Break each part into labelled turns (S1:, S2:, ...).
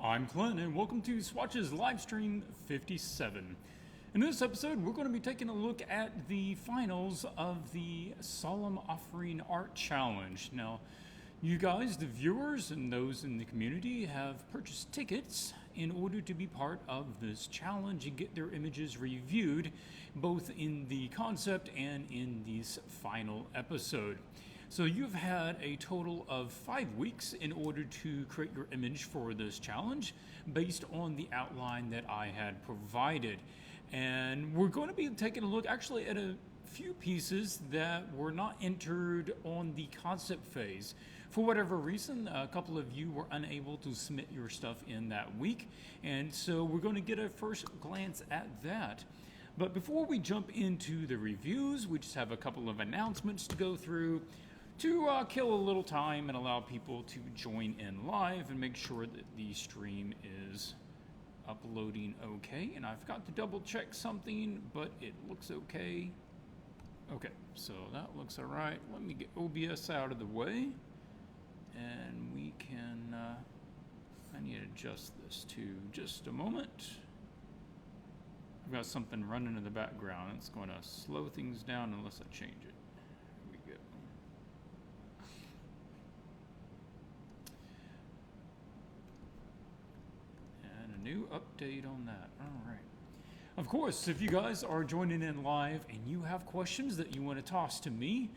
S1: I'm Clint, and welcome to Swatches Livestream 57. In this episode, we're going to be taking a look at the finals of the Solemn Offering Art Challenge. Now, you guys, the viewers and those in the community, have purchased tickets in order to be part of this challenge and get their images reviewed, both in the concept and in this final episode. So you've had a total of 5 weeks in order to create your image for this challenge based on the outline that I had provided. And we're going to be taking a look actually at a few pieces that were not entered on the concept phase. For whatever reason, a couple of you were unable to submit your stuff in that week. And so we're going to get a first glance at that. But before we jump into the reviews, we just have a couple of announcements to go through to kill a little time and allow people to join in live and make sure that the stream is uploading okay. And I forgot to double check something, but it looks okay. Okay, so that looks all right. Let me get OBS out of the way, and we can, I need to adjust this to just a moment. I've got something running in the background. It's going to slow things down unless I change it. New update on that. All right. Of course, if you guys are joining in live and you have questions that you want to toss to me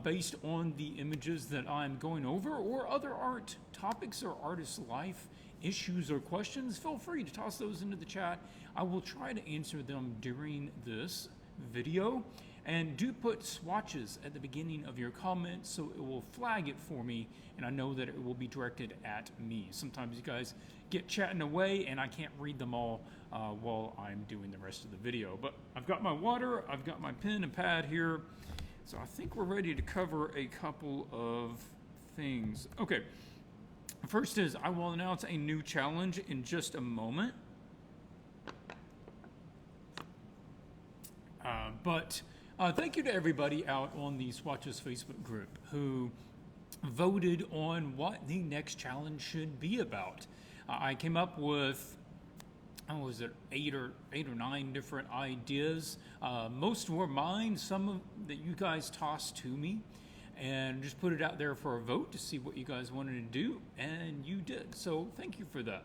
S1: based on the images that I'm going over or other art topics or artist life issues or questions, feel free to toss those into the chat. I will try to answer them during this video. And do put swatches at the beginning of your comments so it will flag it for me and I know that it will be directed at me. Sometimes you guys get chatting away and I can't read them all while I'm doing the rest of the video. But I've got my water, I've got my pen and pad here. So I think we're ready to cover a couple of things. Okay, first is I will announce a new challenge in just a moment. Thank you to everybody out on the Swatches Facebook group who voted on what the next challenge should be about. I came up with, what was it, eight or nine different ideas. Most were mine, some that you guys tossed to me, and just put it out there for a vote to see what you guys wanted to do, and you did. So thank you for that.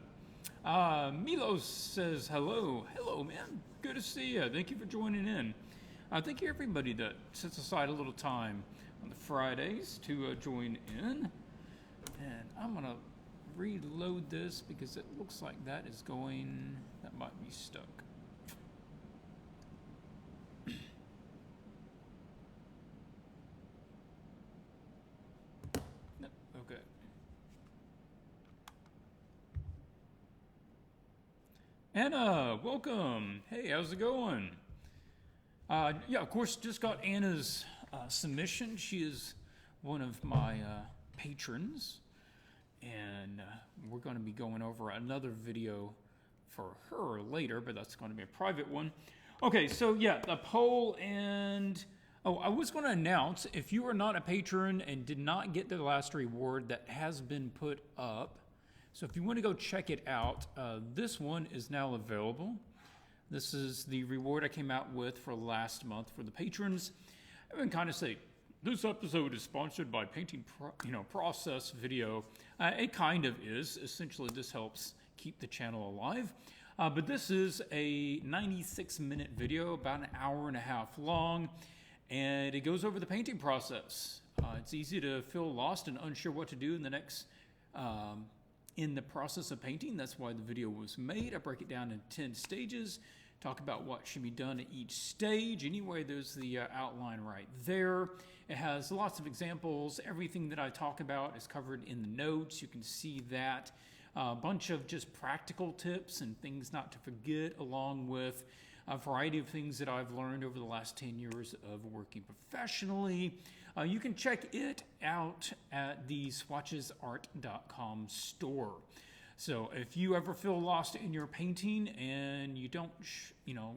S1: Milos says hello. Hello, man. Good to see you. Thank you for joining in. Thank you everybody that sets aside a little time on the Fridays to join in. And I'm going to reload this because it looks like that is going, that might be stuck. Nope, okay. Anna, welcome. Hey, how's it going? Yeah, of course, just got Anna's submission. She is one of my patrons, and we're going to be going over another video for her later, but that's going to be a private one. Okay, so yeah, the poll, and I was going to announce, if you are not a patron and did not get the last reward that has been put up, so if you want to go check it out, this one is now available. This is the reward I came out with for last month for the patrons. I can kind of say, this episode is sponsored by Painting Process Video. It kind of is. Essentially, this helps keep the channel alive. But this is a 96-minute video, about an hour and a half long, and it goes over the painting process. It's easy to feel lost and unsure what to do in the process of painting. That's why the video was made. I break it down in 10 stages, talk about what should be done at each stage. Anyway, there's the outline right there. It has lots of examples. Everything that I talk about is covered in the notes. You can see that. A bunch of just practical tips and things not to forget, along with a variety of things that I've learned over the last 10 years of working professionally. You can check it out at the swatchesart.com store. So if you ever feel lost in your painting and you don't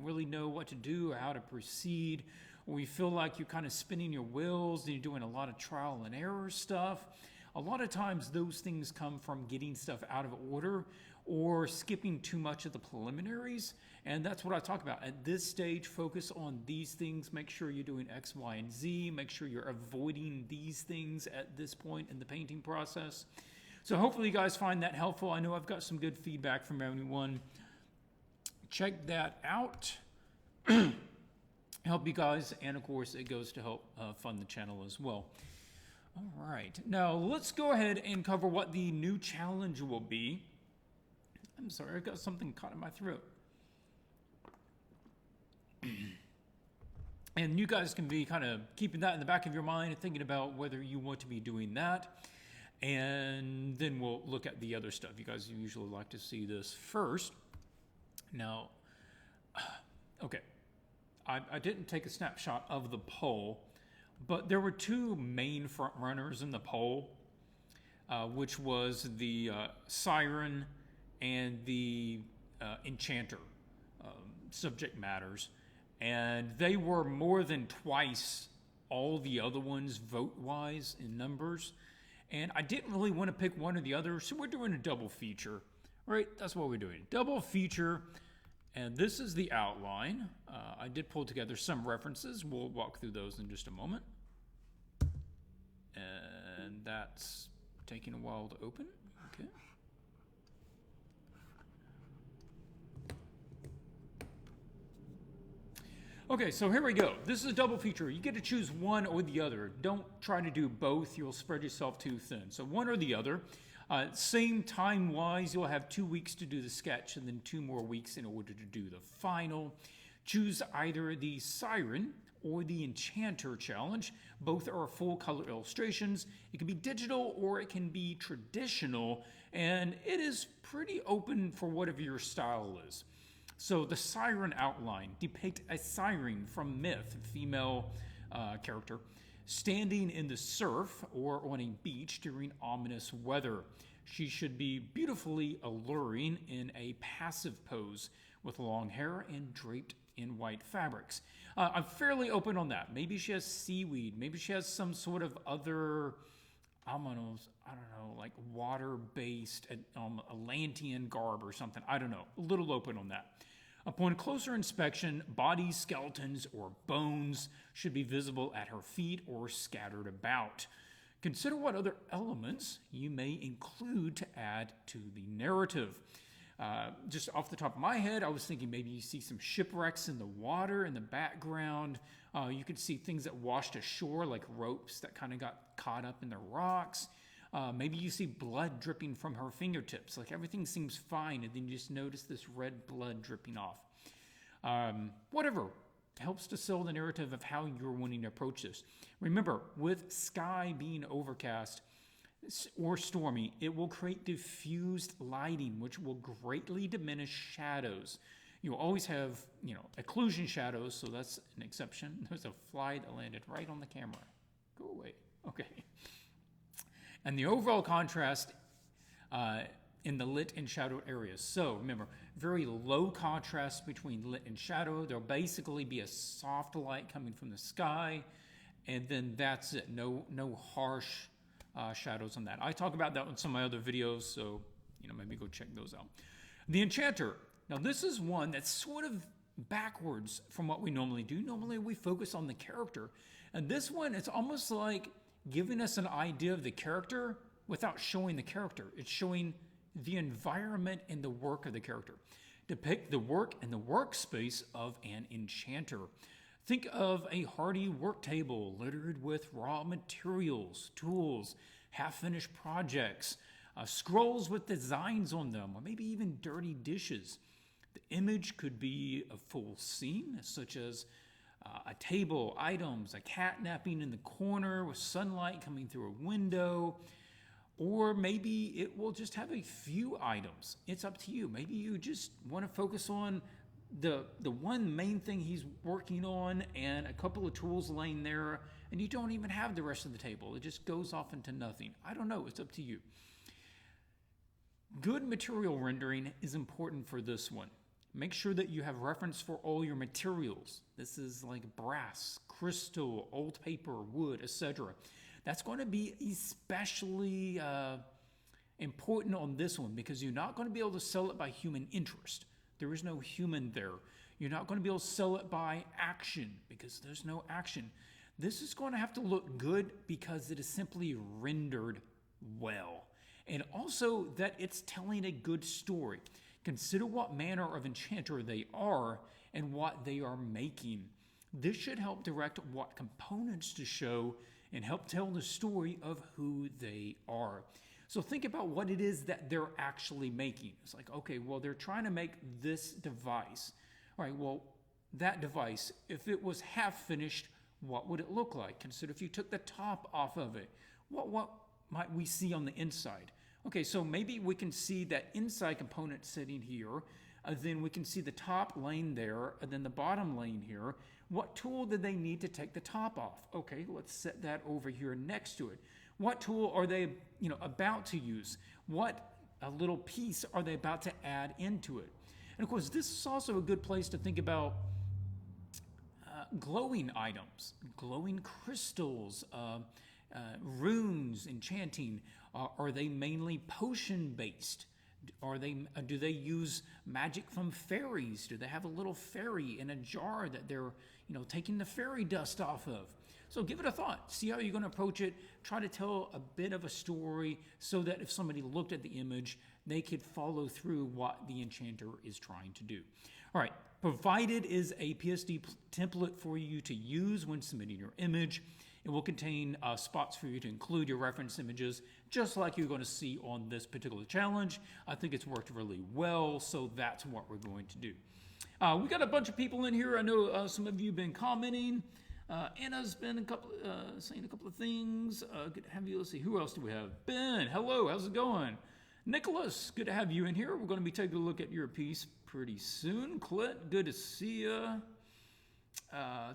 S1: really know what to do or how to proceed, or you feel like you're kind of spinning your wheels and you're doing a lot of trial and error stuff, A lot of times those things come from getting stuff out of order or skipping too much of the preliminaries. And that's what I talk about. At this stage, focus on these things. Make sure you're doing X, Y, and Z. Make sure you're avoiding these things at this point in the painting process. So hopefully you guys find that helpful. I know I've got some good feedback from everyone. Check that out. Help you guys, and of course it goes to help fund the channel as well. All right, now let's go ahead and cover what the new challenge will be. I'm sorry, I got something caught in my throat. And you guys can be kind of keeping that in the back of your mind and thinking about whether you want to be doing that. And then we'll look at the other stuff. You guys usually like to see this first. Now, okay, I didn't take a snapshot of the poll, but there were two main front runners in the poll, which was the Siren and the Enchanter subject matters. And they were more than twice all the other ones vote-wise in numbers. And I didn't really want to pick one or the other, so we're doing a double feature. Right, that's what we're doing. Double feature, and this is the outline. I did pull together some references. We'll walk through those in just a moment. And that's taking a while to open. Okay. Okay, so here we go. This is a double feature. You get to choose one or the other. Don't try to do both. You'll spread yourself too thin. So one or the other. Same time-wise, you'll have 2 weeks to do the sketch and then 2 more weeks in order to do the final. Choose either the Siren or the Enchanter challenge. Both are full-color illustrations. It can be digital or it can be traditional, and it is pretty open for whatever your style is. So the Siren outline depict a siren from myth, female character, standing in the surf or on a beach during ominous weather. She should be beautifully alluring in a passive pose with long hair and draped in white fabrics. I'm fairly open on that. Maybe she has seaweed. Maybe she has some sort of other, I don't know, like water-based Atlantean garb or something. I don't know. A little open on that. Upon closer inspection, bodies, skeletons, or bones should be visible at her feet or scattered about. Consider what other elements you may include to add to the narrative. Just off the top of my head, I was thinking maybe you see some shipwrecks in the water in the background. You could see things that washed ashore, like ropes that kind of got caught up in the rocks. Maybe you see blood dripping from her fingertips, like everything seems fine, and then you just notice this red blood dripping off. Whatever helps to sell the narrative of how you're wanting to approach this. Remember, with sky being overcast or stormy, it will create diffused lighting, which will greatly diminish shadows. You'll always have, occlusion shadows, so that's an exception. There's a fly that landed right on the camera. Go away. Okay. And the overall contrast in the lit and shadowed areas. So remember, very low contrast between lit and shadow. There'll basically be a soft light coming from the sky, and then that's it. No harsh shadows on that. I talk about that in some of my other videos, so maybe go check those out. The Enchanter. Now this is one that's sort of backwards from what we normally do. Normally we focus on the character, and this one, it's almost like giving us an idea of the character without showing the character. It's showing the environment and the work of the character. Depict the work and the workspace of an enchanter. Think of a hardy work table littered with raw materials, tools, half-finished projects, scrolls with designs on them, or maybe even dirty dishes. The image could be a full scene, such as a table, items, a cat napping in the corner with sunlight coming through a window, or maybe it will just have a few items. It's up to you. Maybe you just want to focus on the one main thing he's working on and a couple of tools laying there, and you don't even have the rest of the table. It just goes off into nothing. I don't know. It's up to you. Good material rendering is important for this one. Make sure that you have reference for all your materials. This is like brass, crystal, old paper, wood, etc. That's going to be especially important on this one because you're not going to be able to sell it by human interest. There is no human there. You're not going to be able to sell it by action because there's no action. This is going to have to look good because it is simply rendered well. And also that it's telling a good story. Consider what manner of enchanter they are and what they are making. This should help direct what components to show and help tell the story of who they are. So think about what it is that they're actually making. It's like, okay, well, they're trying to make this device. All right, well, that device, if it was half finished, what would it look like? Consider if you took the top off of it. What might we see on the inside? Okay, so maybe we can see that inside component sitting here. Then we can see the top laying there, and then the bottom laying here. What tool did they need to take the top off? Okay, let's set that over here next to it. What tool are they, about to use? What a little piece are they about to add into it? And of course, this is also a good place to think about glowing items, glowing crystals, runes, enchanting. Are they mainly potion based? Do they use magic from fairies? Do they have a little fairy in a jar that they're taking the fairy dust off of? So give it a thought. See how you're going to approach it. Try to tell a bit of a story so that if somebody looked at the image, they could follow through what the enchanter is trying to do. All right, provided is a PSD template for you to use when submitting your image. It will contain spots for you to include your reference images, just like you're going to see on this particular challenge. I think it's worked really well, so that's what we're going to do. We got a bunch of people in here. I know some of you have been commenting. Anna's been saying a couple of things. Good to have you. Let's see, who else do we have? Ben, hello, how's it going? Nicholas, good to have you in here. We're going to be taking a look at your piece pretty soon. Clint, good to see you.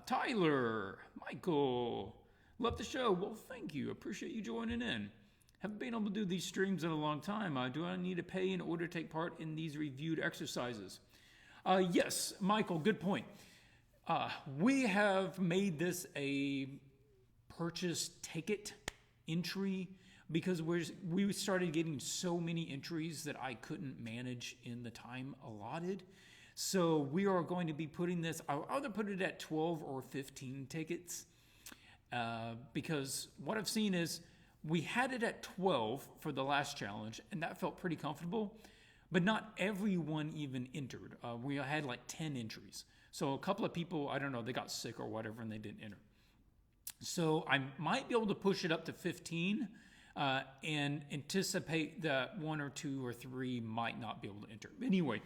S1: Tyler, Michael, love the show. Well, thank you. Appreciate you joining in. Haven't been able to do these streams in a long time. Do I need to pay in order to take part in these reviewed exercises? Yes, Michael, good point. We have made this a purchase ticket entry because we started getting so many entries that I couldn't manage in the time allotted. So we are going to be putting this, I'll either put it at 12 or 15 tickets because what I've seen is we had it at 12 for the last challenge and that felt pretty comfortable, but not everyone even entered. We had like 10 entries. So a couple of people, I don't know, they got sick or whatever and they didn't enter. So I might be able to push it up to 15 and anticipate that 1 or 2 or 3 might not be able to enter. Anyway,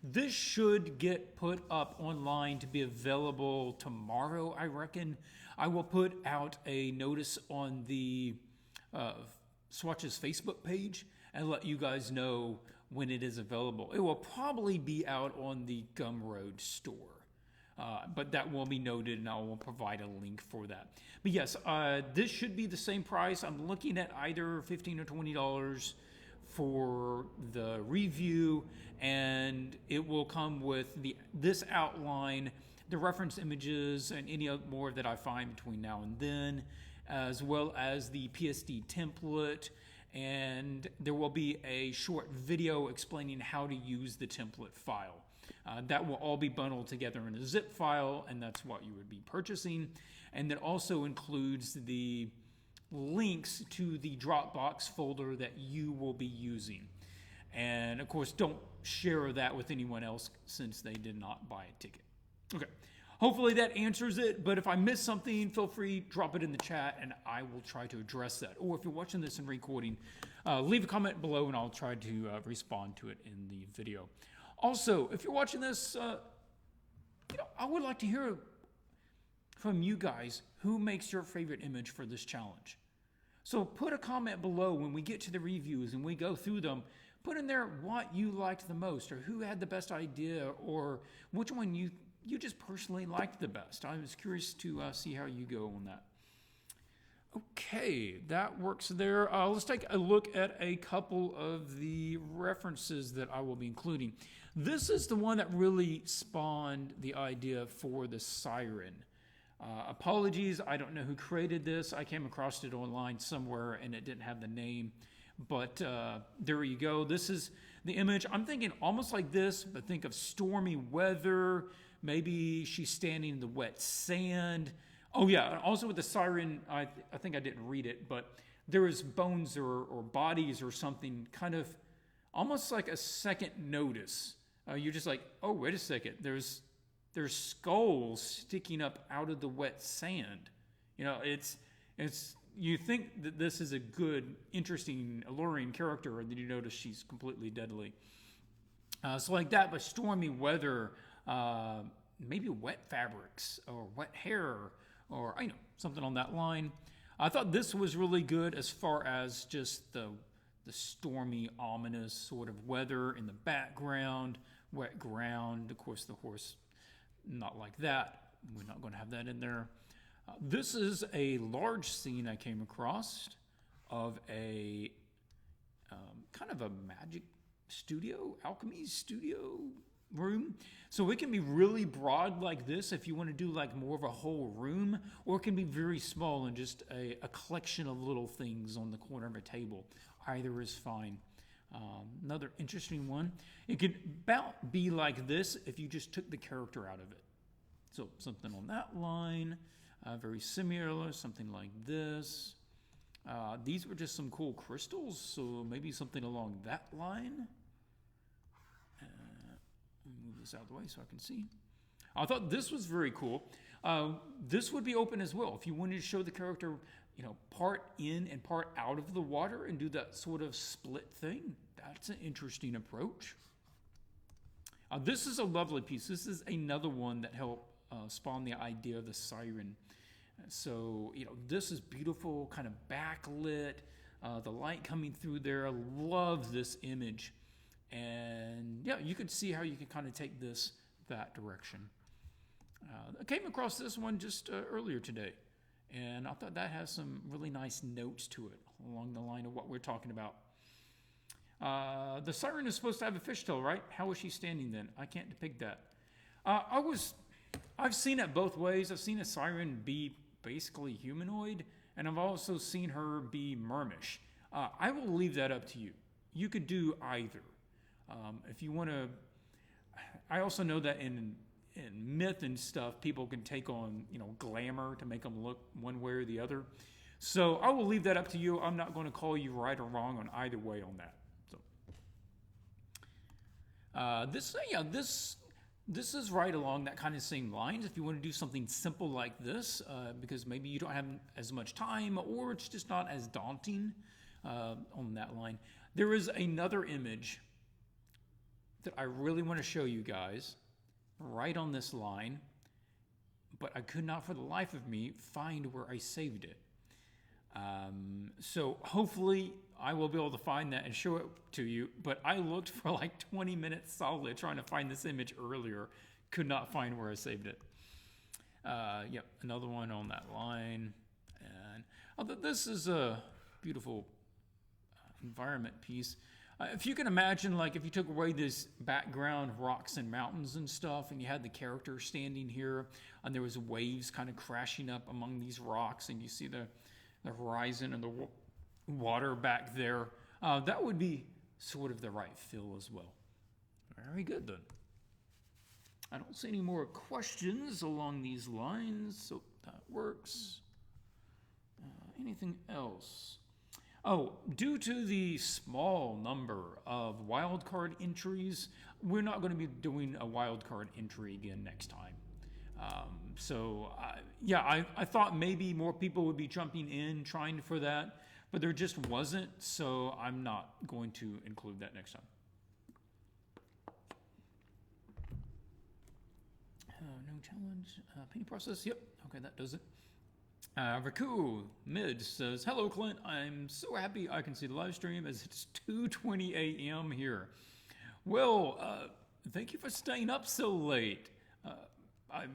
S1: this should get put up online to be available tomorrow, I reckon. I will put out a notice on the Swatches Facebook page and let you guys know when it is available. It will probably be out on the Gumroad store. But that will be noted and I will provide a link for that. But yes, this should be the same price. I'm looking at either $15 or $20 for the review, and it will come with this outline, the reference images, and any more that I find between now and then, as well as the PSD template, and there will be a short video explaining how to use the template file. That will all be bundled together in a zip file, and that's what you would be purchasing. And that also includes the links to the Dropbox folder that you will be using. And of course, don't share that with anyone else since they did not buy a ticket. Okay, hopefully that answers it, but if I missed something, feel free, drop it in the chat, and I will try to address that. Or if you're watching this in recording, leave a comment below, and I'll try to respond to it in the video. Also, if you're watching this, I would like to hear from you guys who makes your favorite image for this challenge. So put a comment below when we get to the reviews and we go through them. Put in there what you liked the most, or who had the best idea, or which one you just personally liked the best. I was curious to see how you go on that. Okay, that works there. Let's take a look at a couple of the references that I will be including. This is the one that really spawned the idea for the siren. Apologies, I don't know who created this. I came across it online somewhere and it didn't have the name. But there you go. This is the image. I'm thinking almost like this, but think of stormy weather. Maybe she's standing in the wet sand. Oh yeah, also with the siren, I think I didn't read it, but there is bones or bodies or something, kind of almost like a second notice. You're just like, oh, wait a second. There's skulls sticking up out of the wet sand. You know, it's you think that this is a good, interesting, alluring character, and then you notice she's completely deadly. So like that, but stormy weather, maybe wet fabrics or wet hair, or something on that line. I thought this was really good as far as just the stormy, ominous sort of weather in the background, wet ground. Of course, the horse, not like that. We're not going to have that in there. This is a large scene I came across of a kind of a magic studio, alchemy studio room. So it can be really broad like this if you want to do like more of a whole room, or it can be very small and just a collection of little things on the corner of a table. Either is fine. Another interesting one. It could about be like this if you just took the character out of it. So something on that line, very similar, something like this. These were just some cool crystals, so maybe something along that line. Move this out of the way so I can see. I thought this was very cool. This would be open as well if you wanted to show the character, part in and part out of the water and do that sort of split thing. That's an interesting approach. This is a lovely piece. This is another one that helped spawn the idea of the siren. So, this is beautiful, kind of backlit, the light coming through there. I love this image. And yeah, you could see how you could kind of take this that direction. I came across this one just earlier today, and I thought that has some really nice notes to it along the line of what we're talking about. The siren is supposed to have a fishtail, right? How is she standing then? I can't depict that. I've seen it both ways. I've seen a siren be basically humanoid, and I've also seen her be mermish. I will leave that up to you. You could do either. If you want to, I also know that in myth and stuff, people can take on, glamour to make them look one way or the other. So I will leave that up to you. I'm not going to call you right or wrong on either way on that. So this is right along that kind of same lines. If you want to do something simple like this, because maybe you don't have as much time, or it's just not as daunting on that line. There is another image that I really want to show you guys right on this line, but I could not for the life of me find where I saved it. So hopefully I will be able to find that and show it to you, but I looked for like 20 minutes solid trying to find this image earlier, could not find where I saved it. Yep, another one on that line. And this is a beautiful environment piece. If you can imagine, like if you took away this background, rocks and mountains and stuff, and you had the character standing here, and there was waves kind of crashing up among these rocks, and you see the horizon and the water back there, that would be sort of the right feel as well. Very good then. I don't see any more questions along these lines, so that works. Anything else? Oh, due to the small number of wildcard entries, we're not going to be doing a wildcard entry again next time. I thought maybe more people would be jumping in trying for that, but there just wasn't, so I'm not going to include that next time. No challenge. Painting process, yep. Okay, that does it. Raku Mid says, hello Clint, I'm so happy I can see the live stream as it's 2:20 a.m. here. Well, thank you for staying up so late. I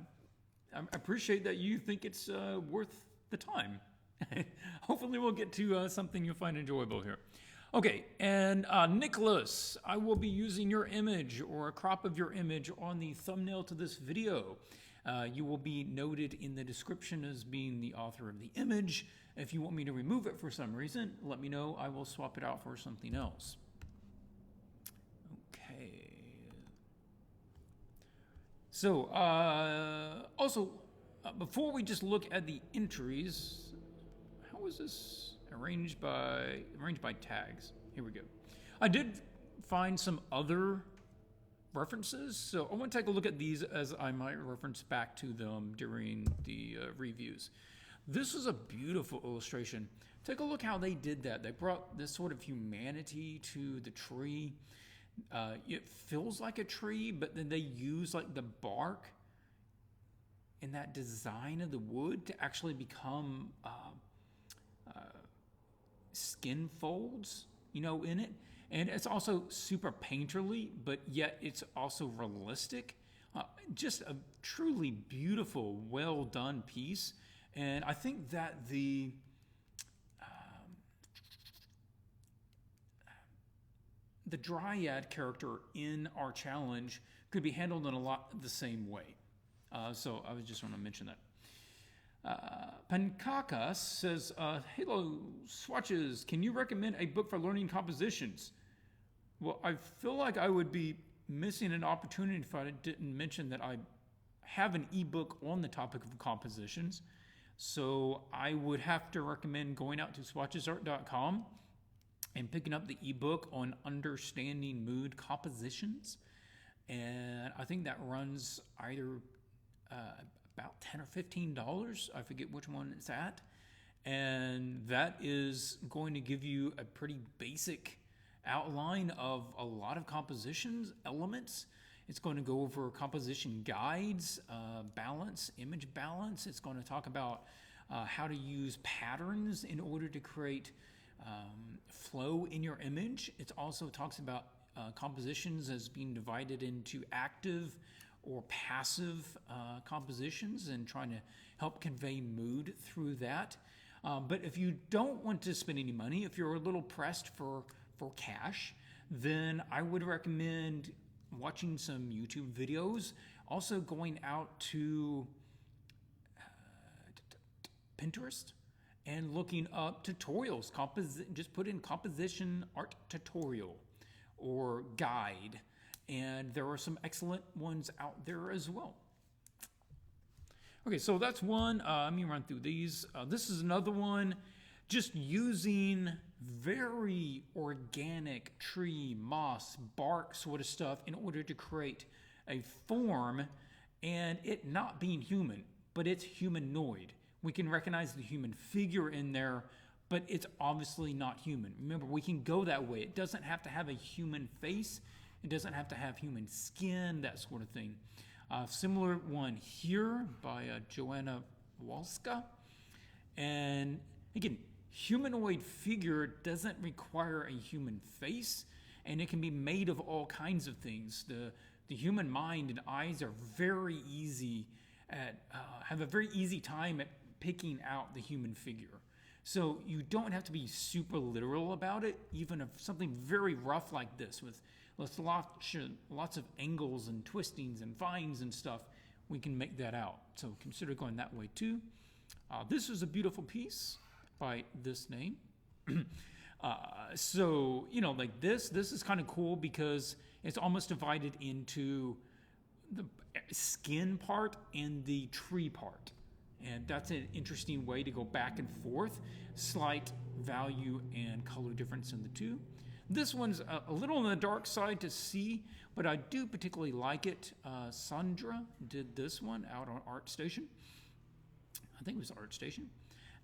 S1: appreciate that you think it's worth the time. Hopefully we'll get to something you'll find enjoyable here. Okay, and Nicholas, I will be using your image or a crop of your image on the thumbnail to this video. You will be noted in the description as being the author of the image. If you want me to remove it for some reason, let me know. I will swap it out for something else. Okay. So, also, before we just look at the entries, how is this arranged by tags? Here we go. I did find some other references, so I want to take a look at these as I might reference back to them during the reviews. This is a beautiful illustration. Take a look how they did that. They brought this sort of humanity to the tree. It feels like a tree, but then they use like the bark and that design of the wood to actually become skin folds, in it. And it's also super painterly, but yet it's also realistic. Just a truly beautiful, well done piece. And I think that the dryad character in our challenge could be handled in a lot the same way. So I was just want to mention that. Pankaka says, hello, Swatches. Can you recommend a book for learning compositions? Well, I feel like I would be missing an opportunity if I didn't mention that I have an ebook on the topic of compositions. So I would have to recommend going out to swatchesart.com and picking up the ebook on understanding mood compositions. And I think that runs either about $10 or $15. I forget which one it's at. And that is going to give you a pretty basic outline of a lot of compositions elements. It's going to go over composition guides, balance, image balance. It's going to talk about how to use patterns in order to create flow in your image. It also talks about compositions as being divided into active or passive compositions and trying to help convey mood through that. But if you don't want to spend any money, if you're a little pressed for cash, then I would recommend watching some YouTube videos, also going out to Pinterest and looking up tutorials. Just put in composition art tutorial or guide, and there are some excellent ones out there as well. Okay, so that's one. Let me run through these. This is another one, just using very organic tree, moss, bark sort of stuff in order to create a form, and it not being human, but it's humanoid. We can recognize the human figure in there, but it's obviously not human. Remember, we can go that way. It doesn't have to have a human face. It doesn't have to have human skin, that sort of thing. Similar one here by Joanna Walska. And again, humanoid figure doesn't require a human face, and it can be made of all kinds of things. The human mind and eyes are very easy have a very easy time at picking out the human figure. So you don't have to be super literal about it, even if something very rough like this with lots of angles and twistings and vines and stuff, we can make that out. So consider going that way too. This is a beautiful piece by this name. So, like this is kind of cool because it's almost divided into the skin part and the tree part. And that's an interesting way to go back and forth. Slight value and color difference in the two. This one's a little on the dark side to see, but I do particularly like it. Sandra did this one out on ArtStation. I think it was ArtStation.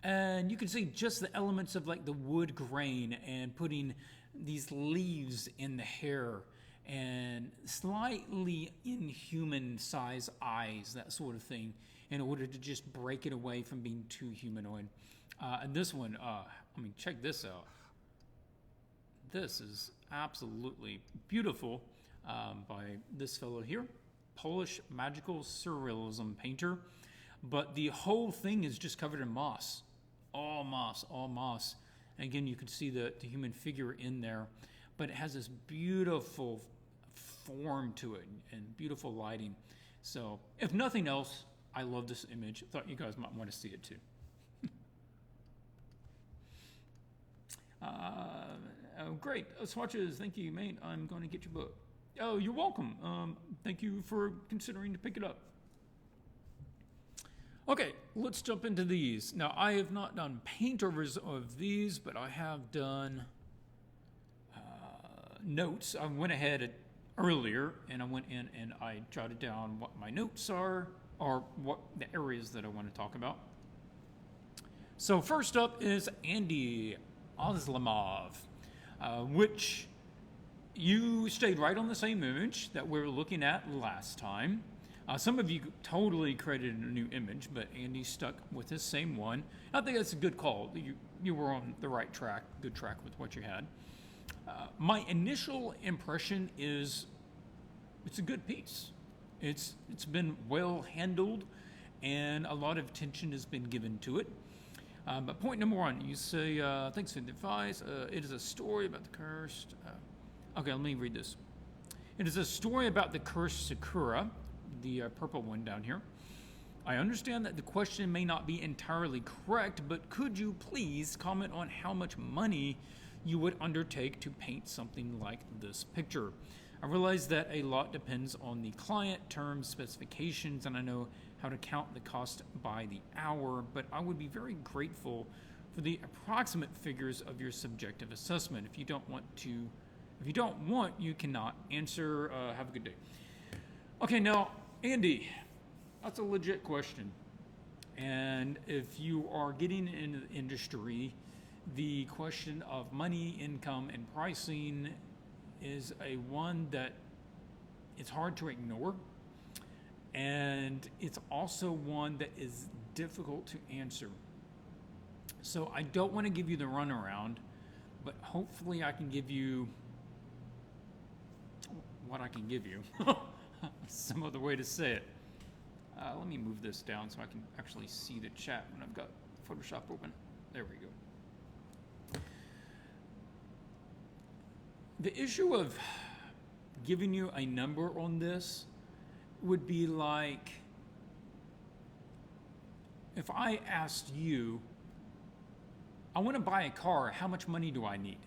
S1: And you can see just the elements of like the wood grain and putting these leaves in the hair and slightly inhuman size eyes, that sort of thing, in order to just break it away from being too humanoid. And this one, check this out. This is absolutely beautiful by this fellow here, Polish magical surrealism painter. But the whole thing is just covered in moss. All moss. And again, you can see the human figure in there, but it has this beautiful form to it and beautiful lighting. So if nothing else, I love this image. Thought you guys might want to see it too. Oh, great. Swatches, thank you, mate. I'm going to get your book. Oh, you're welcome. Thank you for considering to pick it up. Okay, let's jump into these. Now, I have not done paint overs of these, but I have done notes. I went ahead earlier, and I went in and I jotted down what my notes are, or what the areas that I want to talk about. So first up is Andy Oslamov, which you stayed right on the same image that we were looking at last time. Some of you totally created a new image, but Andy stuck with his same one. I think that's a good call. You were on the right track, good track with what you had. My initial impression is it's a good piece. It's been well handled, and a lot of attention has been given to it. But point number one, you say, thanks for the advice. It is a story about the cursed. Okay, let me read this. It is a story about the cursed Sakura, the purple one down here. I understand that the question may not be entirely correct, but could you please comment on how much money you would undertake to paint something like this picture? I realize that a lot depends on the client, terms, specifications, and I know how to count the cost by the hour, but I would be very grateful for the approximate figures of your subjective assessment. If you don't want, you cannot answer. Have a good day. Okay, now, Andy, that's a legit question. And if you are getting into the industry, the question of money, income, and pricing is a one that it's hard to ignore. And it's also one that is difficult to answer. So I don't want to give you the runaround, but hopefully I can give you what I can give you. Some other way to say it. Let me move this down so I can actually see the chat when I've got Photoshop open. There we go. The issue of giving you a number on this would be like if I asked you, I want to buy a car, how much money do I need?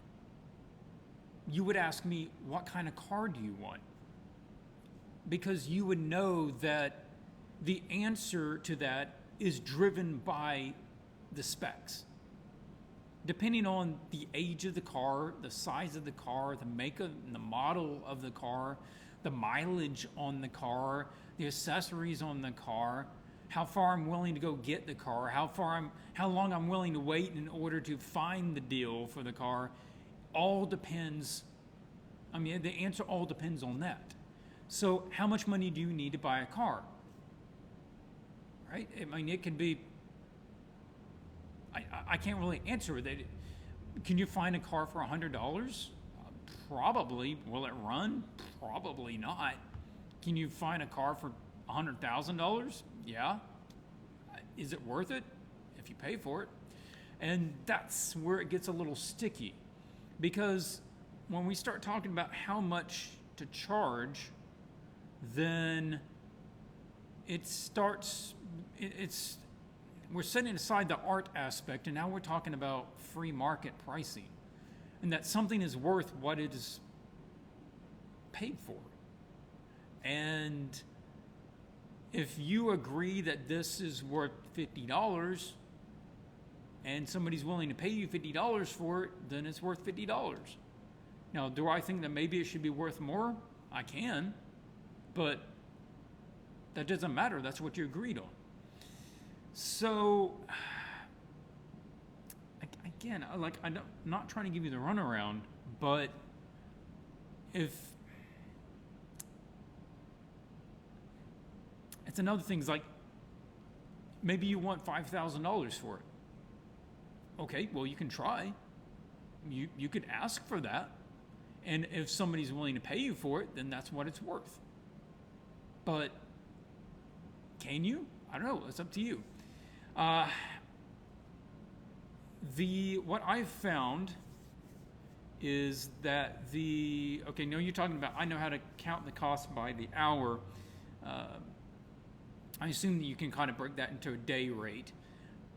S1: You would ask me, what kind of car do you want? Because you would know that the answer to that is driven by the specs. Depending on the age of the car, the size of the car, the make and the model of the car, the mileage on the car, the accessories on the car, how far I'm willing to go get the car, how long I'm willing to wait in order to find the deal for the car, all depends. I mean, the answer all depends on that. So how much money do you need to buy a car? Right? I mean, it can be, I can't really answer that. Can you find a car for $100? Probably. Will it run? Probably not. Can you find a car for $100,000? Yeah. Is it worth it? If you pay for it. And that's where it gets a little sticky, because when we start talking about how much to charge, then we're setting aside the art aspect, and now we're talking about free market pricing, and that something is worth what it is paid for. And if you agree that this is worth $50 and somebody's willing to pay you $50 for it, then it's worth $50. Now, do I think that maybe it should be worth more? I can, but that doesn't matter. That's what you agreed on. So, again, I'm not trying to give you the runaround, but if it's another thing, like maybe you want $5,000 for it. Okay, well, you can try. You could ask for that. And if somebody's willing to pay you for it, then that's what it's worth. But can you? I don't know. It's up to you. What I've found is that you're talking about, I know how to count the cost by the hour. I assume that you can kind of break that into a day rate.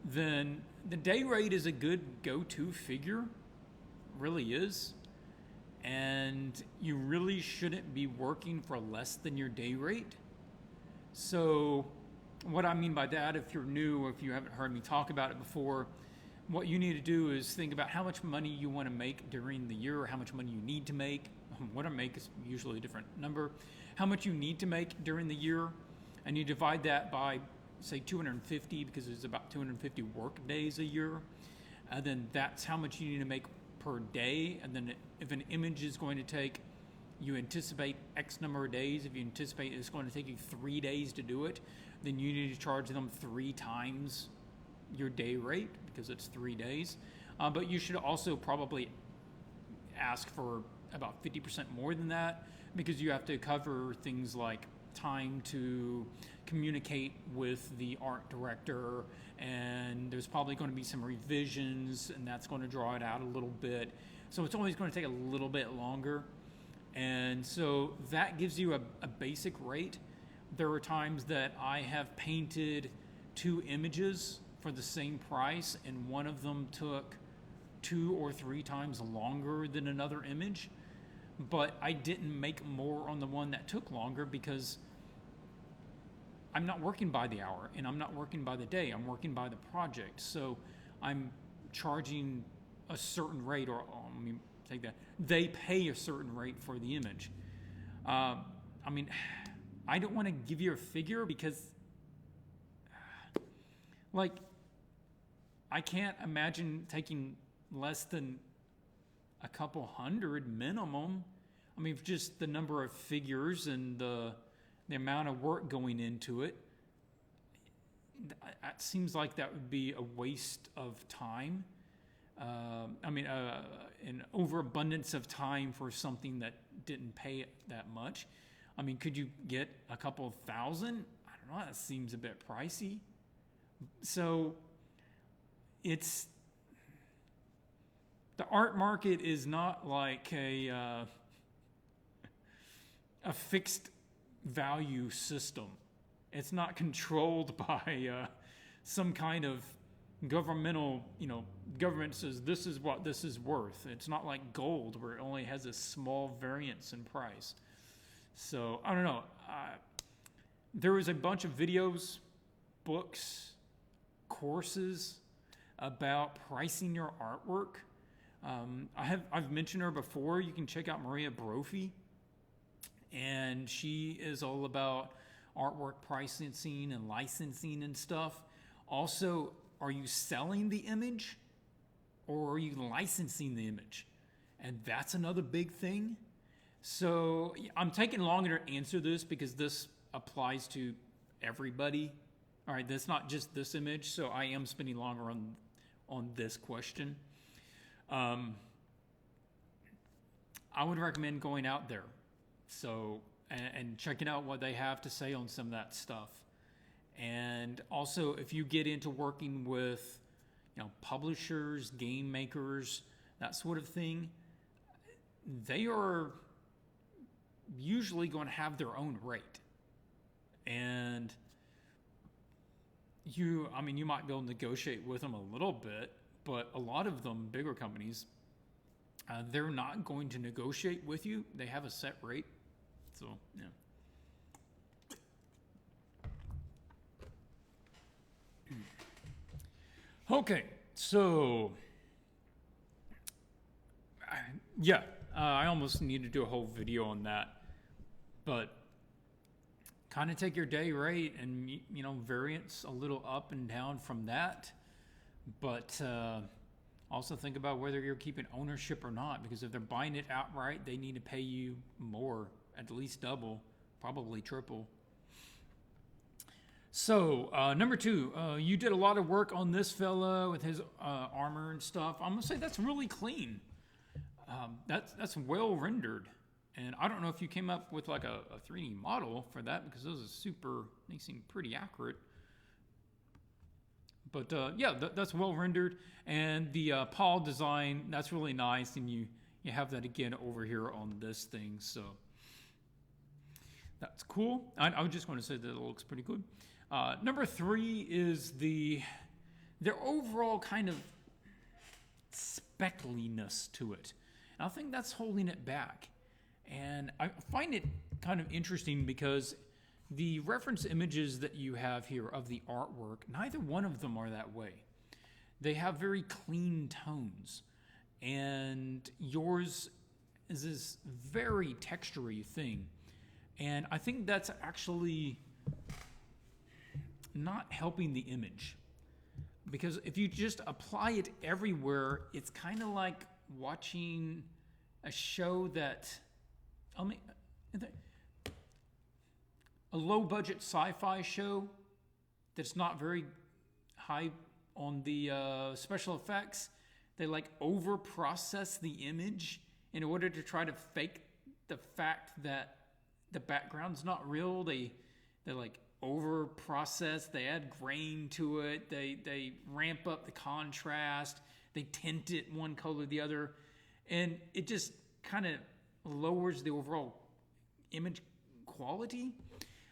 S1: Then the day rate is a good go-to figure, really is. And you really shouldn't be working for less than your day rate. So what I mean by that, if you're new or if you haven't heard me talk about it before, what you need to do is think about how much money you want to make during the year, or how much money you need to make. What I make is usually a different number. How much you need to make during the year, and you divide that by, say, 250, because there's about 250 work days a year. And then that's how much you need to make per day. And then if an image is going to take, you anticipate X number of days. If you anticipate it's going to take you 3 days to do it, then you need to charge them 3 times your day rate, because it's 3 days. But you should also probably ask for about 50% more than that, because you have to cover things like time to communicate with the art director, and there's probably going to be some revisions, and that's going to draw it out a little bit. So it's always going to take a little bit longer. And so that gives you a basic rate. There are times that I have painted 2 images for the same price, and one of them took 2 or 3 times longer than another image. But I didn't make more on the one that took longer, because I'm not working by the hour, and I'm not working by the day. I'm working by the project. So I'm charging a certain rate, or let me take that. They pay a certain rate for the image. I mean, I don't want to give you a figure, because, like, I can't imagine taking less than a couple hundred minimum. I mean, just the number of figures and the amount of work going into it, it seems like that would be a waste of time. An overabundance of time for something that didn't pay that much. I mean, could you get a couple of thousand? I don't know, that seems a bit pricey. So it's, the art market is not like a fixed value system. It's not controlled by some kind of governmental, government says this is what this is worth. It's not like gold, where it only has a small variance in price. So I don't know. There was a bunch of videos, books, courses about pricing your artwork. I've mentioned her before. You can check out Maria Brophy, and she is all about artwork pricing and licensing and stuff. Also, are you selling the image, or are you licensing the image? And that's another big thing. So I'm taking longer to answer this, because this applies to everybody. All right, that's not just this image, so I am spending longer on this question. I would recommend going out there, and checking out what they have to say on some of that stuff. And also, if you get into working with, publishers, game makers, that sort of thing, they are usually going to have their own rate. And you might be able to negotiate with them a little bit, but a lot of them, bigger companies, they're not going to negotiate with you. They have a set rate. So, yeah. Okay, so, I almost need to do a whole video on that, but kind of take your day rate and, variance a little up and down from that, but also think about whether you're keeping ownership or not, because if they're buying it outright, they need to pay you more, at least double, probably triple. So, number 2, you did a lot of work on this fella with his armor and stuff. I'm going to say that's really clean. That's well rendered. And I don't know if you came up with like a 3D model for that, because those are they seem pretty accurate. But that's well rendered. And the paw design, that's really nice. And you have that again over here on this thing. So that's cool. I was just going to say that it looks pretty good. Number 3 is their overall kind of speckliness to it. And I think that's holding it back. And I find it kind of interesting because the reference images that you have here of the artwork, neither one of them are that way. They have very clean tones. And yours is this very textury thing. And I think that's actually not helping the image. Because if you just apply it everywhere, it's kind of like watching a show that, a low-budget sci-fi show that's not very high on the special effects. They like over-process the image in order to try to fake the fact that the background's not real. They like over-process. They add grain to it. They ramp up the contrast. They tint it one color or the other, and it just kind of lowers the overall image quality.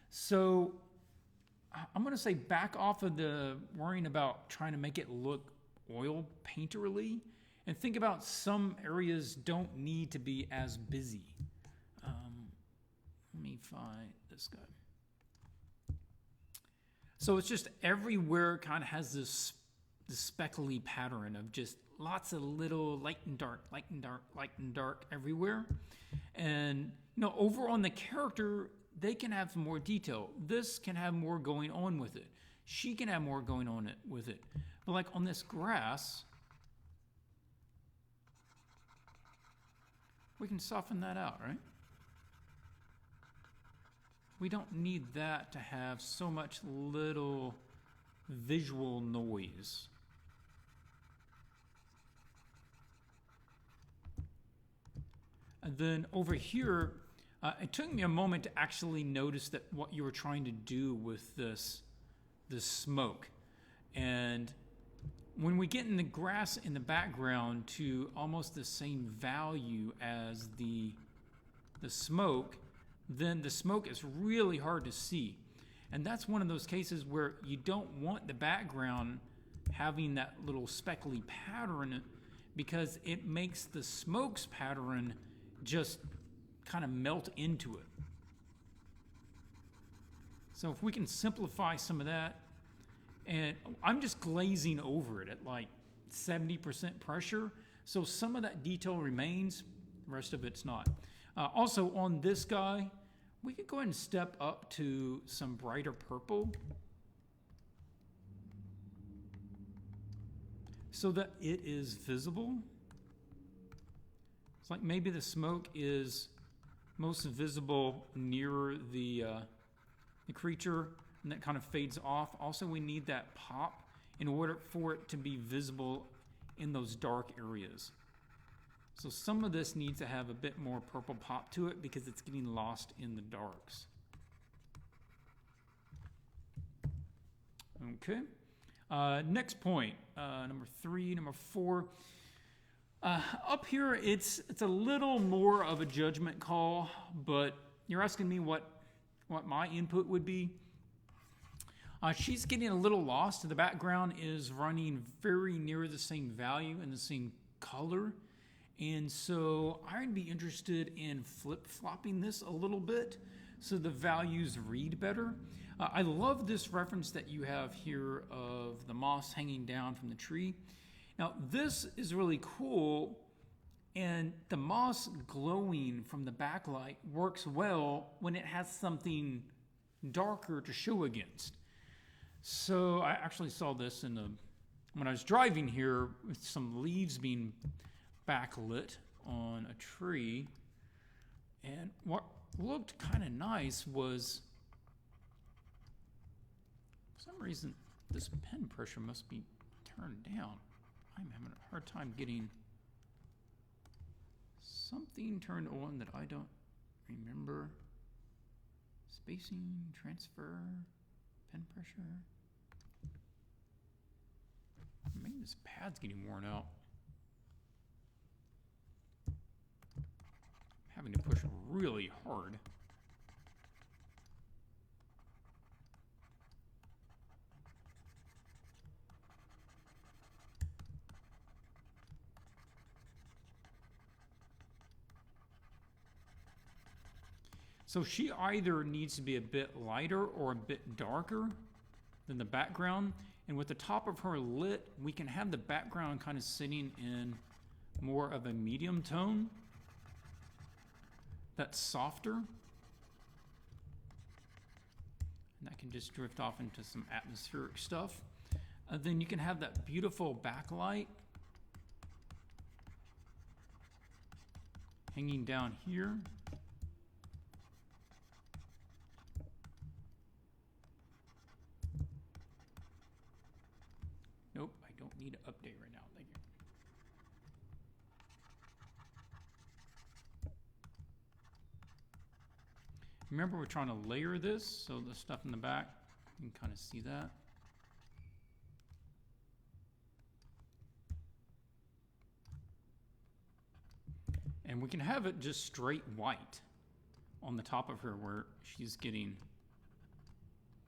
S1: So I'm going to say back off of the worrying about trying to make it look oil painterly, and think about some areas don't need to be as busy. Let me find this guy. So it's just everywhere kind of has this speckly pattern of just lots of little light and dark, light and dark, light and dark everywhere. And over on the character, they can have more detail. This can have more going on with it. She can have more going on with it. But like on this grass, we can soften that out, right? We don't need that to have so much little visual noise. And then over here, it took me a moment to actually notice that what you were trying to do with this smoke. And when we get in the grass in the background to almost the same value as the smoke, then the smoke is really hard to see. And that's one of those cases where you don't want the background having that little speckly pattern, because it makes the smoke's pattern just kind of melt into it. So if we can simplify some of that, and I'm just glazing over it at like 70% pressure, so some of that detail remains, the rest of it's not. Also on this guy, we could go ahead and step up to some brighter purple so that it is visible. It's like maybe the smoke is most visible near the creature, and that kind of fades off. Also, we need that pop in order for it to be visible in those dark areas. So some of this needs to have a bit more purple pop to it because it's getting lost in the darks. Okay. Next point, number 3, number 4. Up here, it's a little more of a judgment call, but you're asking me what my input would be. She's getting a little lost. The background is running very near the same value and the same color. And so I'd be interested in flip-flopping this a little bit so the values read better. I love this reference that you have here of the moss hanging down from the tree. Now, this is really cool, and the moss glowing from the backlight works well when it has something darker to show against. So I actually saw this when I was driving here with some leaves being backlit on a tree, and what looked kind of nice was, for some reason, this pen pressure must be turned down. I'm having a hard time getting something turned on that I don't remember. Spacing, transfer, pen pressure. Maybe this pad's getting worn out. Having to push really hard. So she either needs to be a bit lighter or a bit darker than the background. And with the top of her lit, we can have the background kind of sitting in more of a medium tone that's softer. And that can just drift off into some atmospheric stuff. Then you can have that beautiful backlight hanging down here. Nope, I don't need an update right now. Thank you. Remember, we're trying to layer this, so the stuff in the back, you can kind of see that. And we can have it just straight white on the top of her where she's getting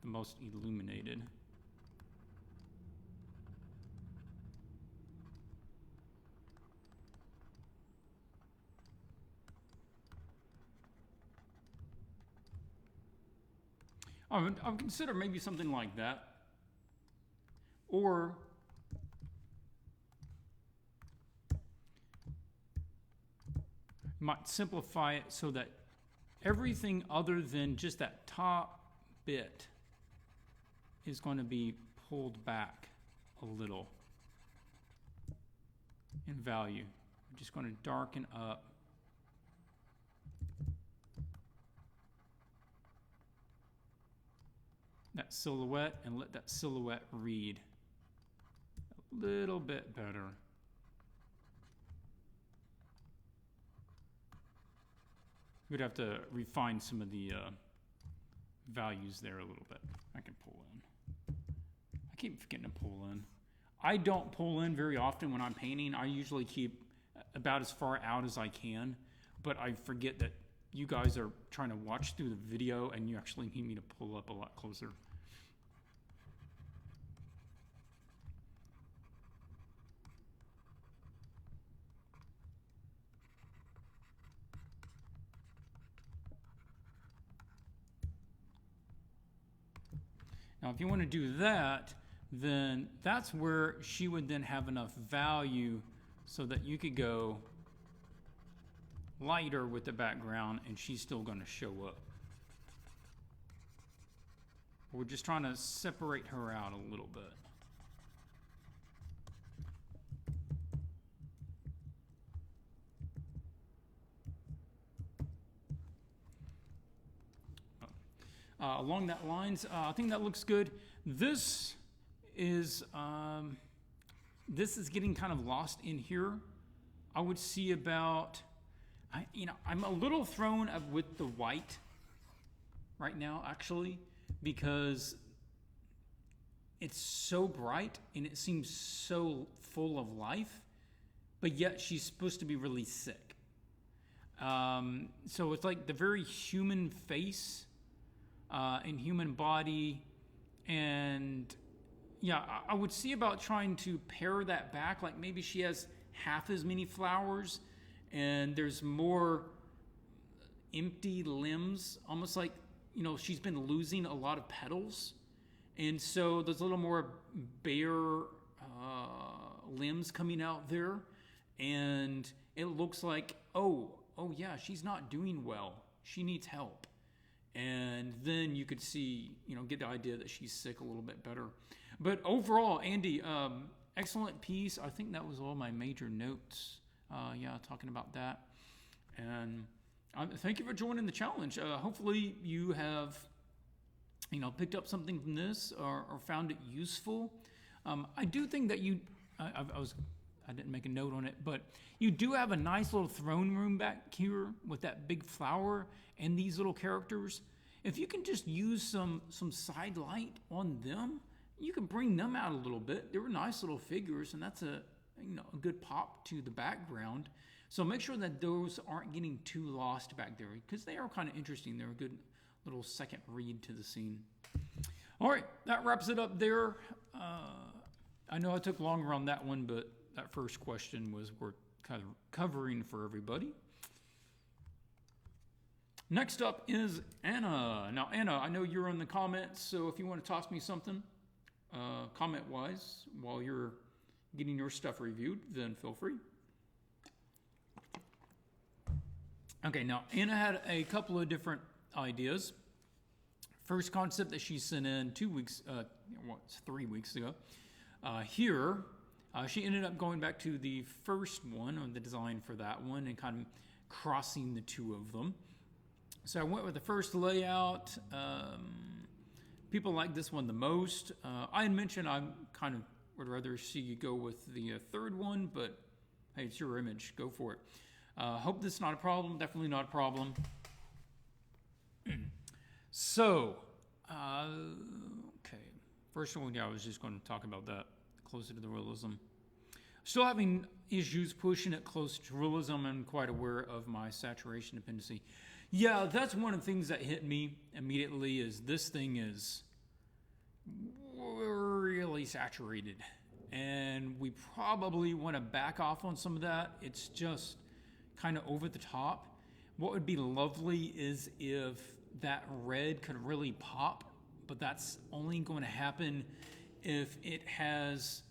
S1: the most illuminated. I would consider maybe something like that. Or might simplify it so that everything other than just that top bit is going to be pulled back a little in value. I'm just going to darken up that silhouette and let that silhouette read a little bit better. We'd have to refine some of the values there a little bit. I can pull in. I keep forgetting to pull in. I don't pull in very often when I'm painting. I usually keep about as far out as I can, but I forget that you guys are trying to watch through the video and you actually need me to pull up a lot closer. Now, if you want to do that, then that's where she would then have enough value so that you could go lighter with the background and she's still going to show up. We're just trying to separate her out a little bit. Along that lines, I think that looks good. This is getting kind of lost in here. I would see about, I'm a little thrown with the white right now, actually, because it's so bright and it seems so full of life, but yet she's supposed to be really sick. So it's like the very human face and human body, and yeah, I would see about trying to pare that back. Like maybe she has half as many flowers and there's more empty limbs, almost like, she's been losing a lot of petals. And so there's a little more bare limbs coming out there. And it looks like, oh yeah, she's not doing well. She needs help. And then you could see, get the idea that she's sick a little bit better. But overall, Andy, excellent piece. I think that was all my major notes. Talking about that. And thank you for joining the challenge. Hopefully you have, picked up something from this or found it useful. I do think that I didn't make a note on it, but you do have a nice little throne room back here with that big flower and these little characters. If you can just use some side light on them, you can bring them out a little bit. They were nice little figures, and that's a good pop to the background. So make sure that those aren't getting too lost back there, because they are kind of interesting. They're a good little second read to the scene. All right, that wraps it up there. I know I took longer on that one, but that first question was worth kind of covering for everybody. Next up is Anna. Now, Anna, I know you're in the comments, so if you want to toss me something, comment-wise, while you're getting your stuff reviewed, then feel free. Okay, now, Anna had a couple of different ideas. First concept that she sent in 3 weeks ago. Here, she ended up going back to the first one, or the design for that one, and kind of crossing the two of them. So I went with the first layout. People like this one the most. I had mentioned I kind of would rather see you go with the third one, but hey, it's your image. Go for it. Hope this is not a problem. Definitely not a problem. So, okay. First one, yeah, I was just going to talk about that. Closer to the realism. Still having issues pushing it closer to realism and quite aware of my saturation dependency. Yeah, that's one of the things that hit me immediately is this thing is really saturated. And we probably want to back off on some of that. It's just kind of over the top. What would be lovely is if that red could really pop, but that's only going to happen if it has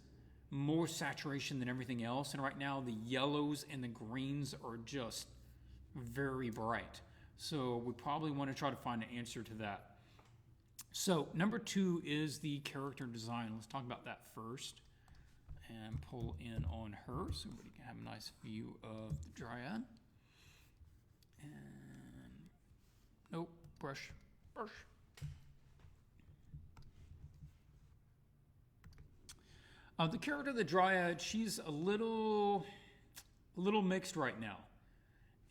S1: more saturation than everything else. And right now the yellows and the greens are just very bright. So we probably want to try to find an answer to that. So number 2 is the character design. Let's talk about that first and pull in on her so everybody can have a nice view of the dryad. And nope, brush. The character of the dryad, she's a little mixed right now.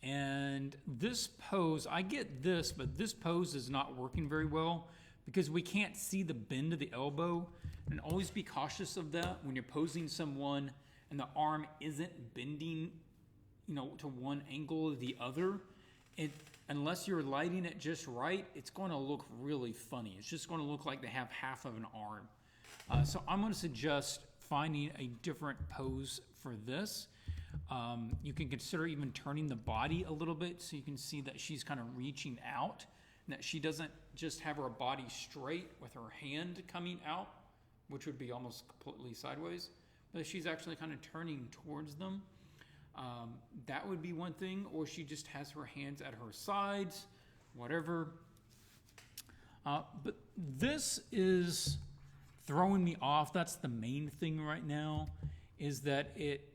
S1: And this pose, I get this, but this pose is not working very well because we can't see the bend of the elbow. And always be cautious of that when you're posing someone and the arm isn't bending, to one angle or the other. Unless you're lighting it just right, it's going to look really funny. It's just going to look like they have half of an arm. So I'm going to suggest finding a different pose for this. You can consider even turning the body a little bit so you can see that she's kind of reaching out and that she doesn't just have her body straight with her hand coming out, which would be almost completely sideways, but she's actually kind of turning towards them. That would be one thing, or she just has her hands at her sides, whatever. But this is throwing me off. That's the main thing right now, is that it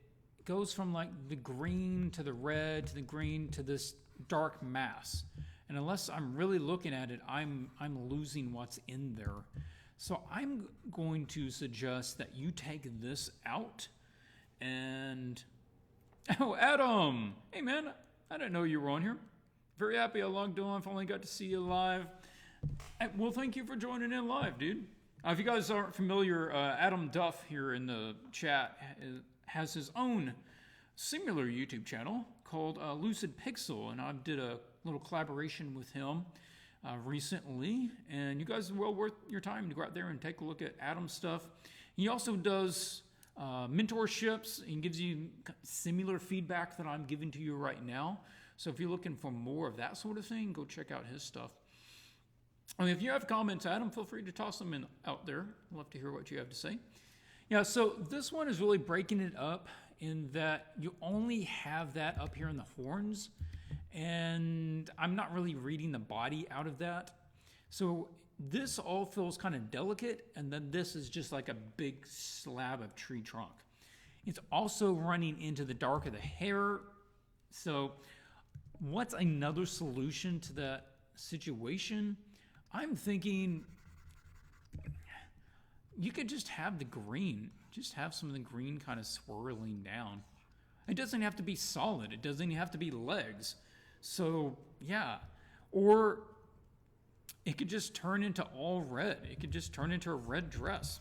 S1: goes from like the green to the red to the green to this dark mass. And unless I'm really looking at it, I'm losing what's in there. So I'm going to suggest that you take this out and... Oh, Adam! Hey, man, I didn't know you were on here. Very happy I logged on. Finally got to see you live. Well, thank you for joining in live, dude. If you guys aren't familiar, Adam Duff here in the chat has his own similar YouTube channel called Lucid Pixel, and I did a little collaboration with him recently, and you guys are well worth your time to go out there and take a look at Adam's stuff. He also does mentorships and gives you similar feedback that I'm giving to you right now. So if you're looking for more of that sort of thing, go check out his stuff. I mean, if you have comments, Adam, feel free to toss them in out there. I'd love to hear what you have to say. Yeah, so this one is really breaking it up in that you only have that up here in the horns, and I'm not really reading the body out of that. So this all feels kind of delicate, and then this is just like a big slab of tree trunk. It's also running into the dark of the hair. So what's another solution to that situation? I'm thinking you could just have the green, just have some of the green kind of swirling down. It doesn't have to be solid. It doesn't have to be legs. So yeah, or it could just turn into all red. It could just turn into a red dress.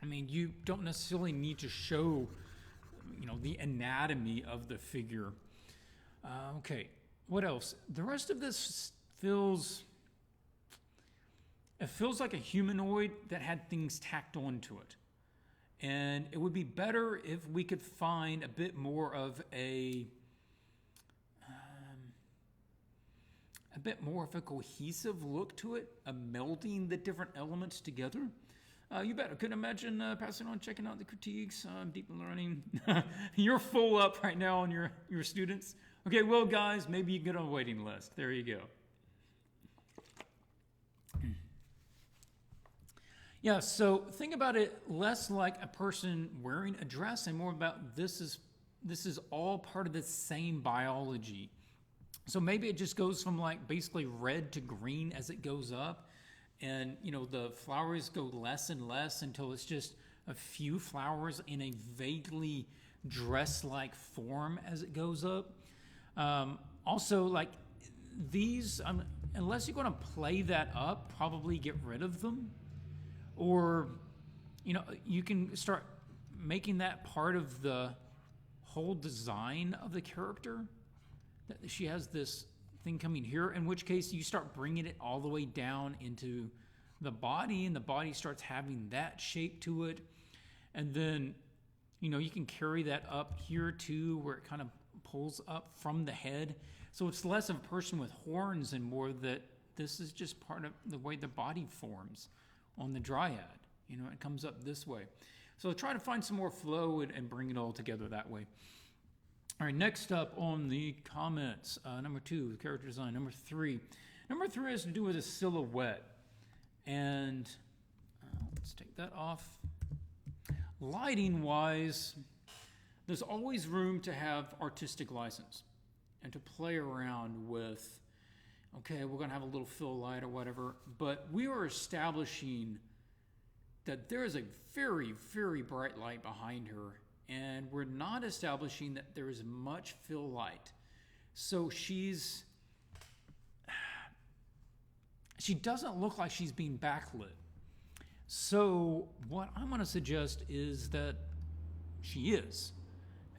S1: I mean, you don't necessarily need to show, the anatomy of the figure. Okay, what else? The rest of this feels like a humanoid that had things tacked onto it. And it would be better if we could find a bit more of a bit more of a cohesive look to it, melding the different elements together. You bet. I couldn't imagine passing on, checking out the critiques, deep learning. You're full up right now on your students. Okay, well, guys, maybe you can get on a waiting list. There you go. Yeah, so think about it less like a person wearing a dress and more about this is all part of the same biology. So maybe it just goes from like basically red to green as it goes up. And, you know, the flowers go less and less until it's just a few flowers in a vaguely dress-like form as it goes up. Also, like these, unless you're going to play that up, probably get rid of them. Or, you know, you can start making that part of the whole design of the character. That she has this thing coming here, in which case you start bringing it all the way down into the body, and the body starts having that shape to it. And then, you know, you can carry that up here too, where it kind of pulls up from the head. So it's less of a person with horns and more that this is just part of the way the body forms on the dryad. You know, it comes up this way. So try to find some more flow and bring it all together that way. All right, next up on the comments, number 2, character design. Number 3 has to do with a silhouette. And let's take that off. Lighting-wise, there's always room to have artistic license and to play around with, okay, we're going to have a little fill light or whatever, but we are establishing that there is a very, very bright light behind her, and we're not establishing that there is much fill light. So she doesn't look like she's being backlit. So what I'm going to suggest is that she is.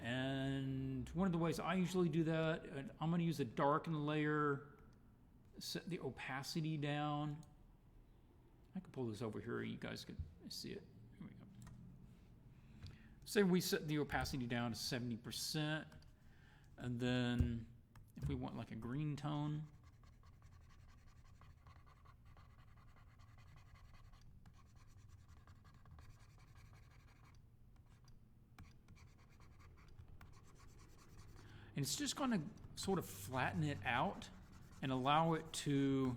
S1: And one of the ways I usually do that, I'm going to use a darken layer, set the opacity down. I can pull this over here, you guys can see it. Here we go. Say we set the opacity down to 70%, and then if we want like a green tone, and it's just going to sort of flatten it out and allow it to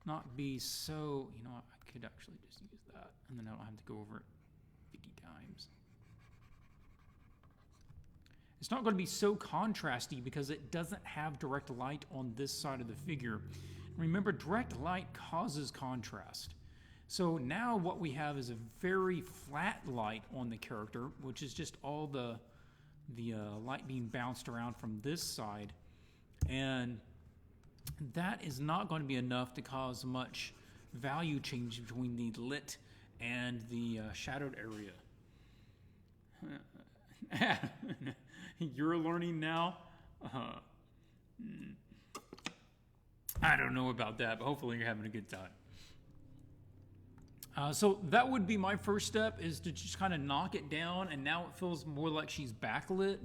S1: not be so, you know, I could actually just use that and then I don't have to go over it 50 times. It's not going to be so contrasty because it doesn't have direct light on this side of the figure. Remember, direct light causes contrast. So now what we have is a very flat light on the character, which is just all the light being bounced around from this side. And that is not going to be enough to cause much value change between the lit and the shadowed area. You're learning now? I don't know about that, but hopefully you're having a good time. So that would be my first step, is to just kind of knock it down, and now it feels more like she's backlit.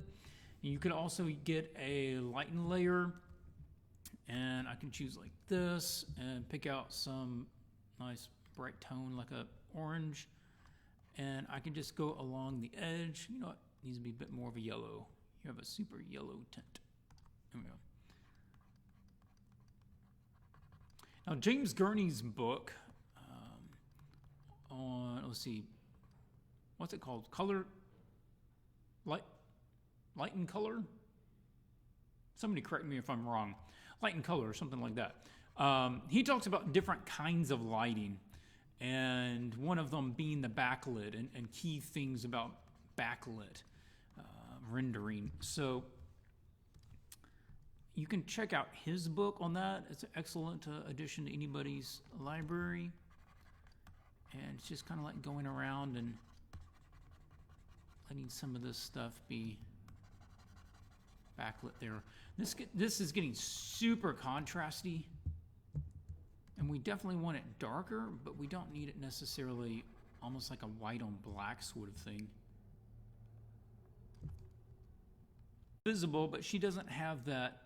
S1: You could also get a lighten layer, and I can choose like this and pick out some nice bright tone like a orange, and I can just go along the edge. You know what? It needs to be a bit more of a yellow. You have a super yellow tint. There we go. Now, James Gurney's book on, let's see, what's it called? Light and color? Somebody correct me if I'm wrong. Light and color or something like that. He talks about different kinds of lighting, and one of them being the backlit and key things about backlit rendering. So you can check out his book on that. It's an excellent addition to anybody's library. And it's just kind of like going around and letting some of this stuff be backlit there. This is getting super contrasty, and we definitely want it darker, but we don't need it necessarily almost like a white on black sort of thing. visible, but she doesn't have that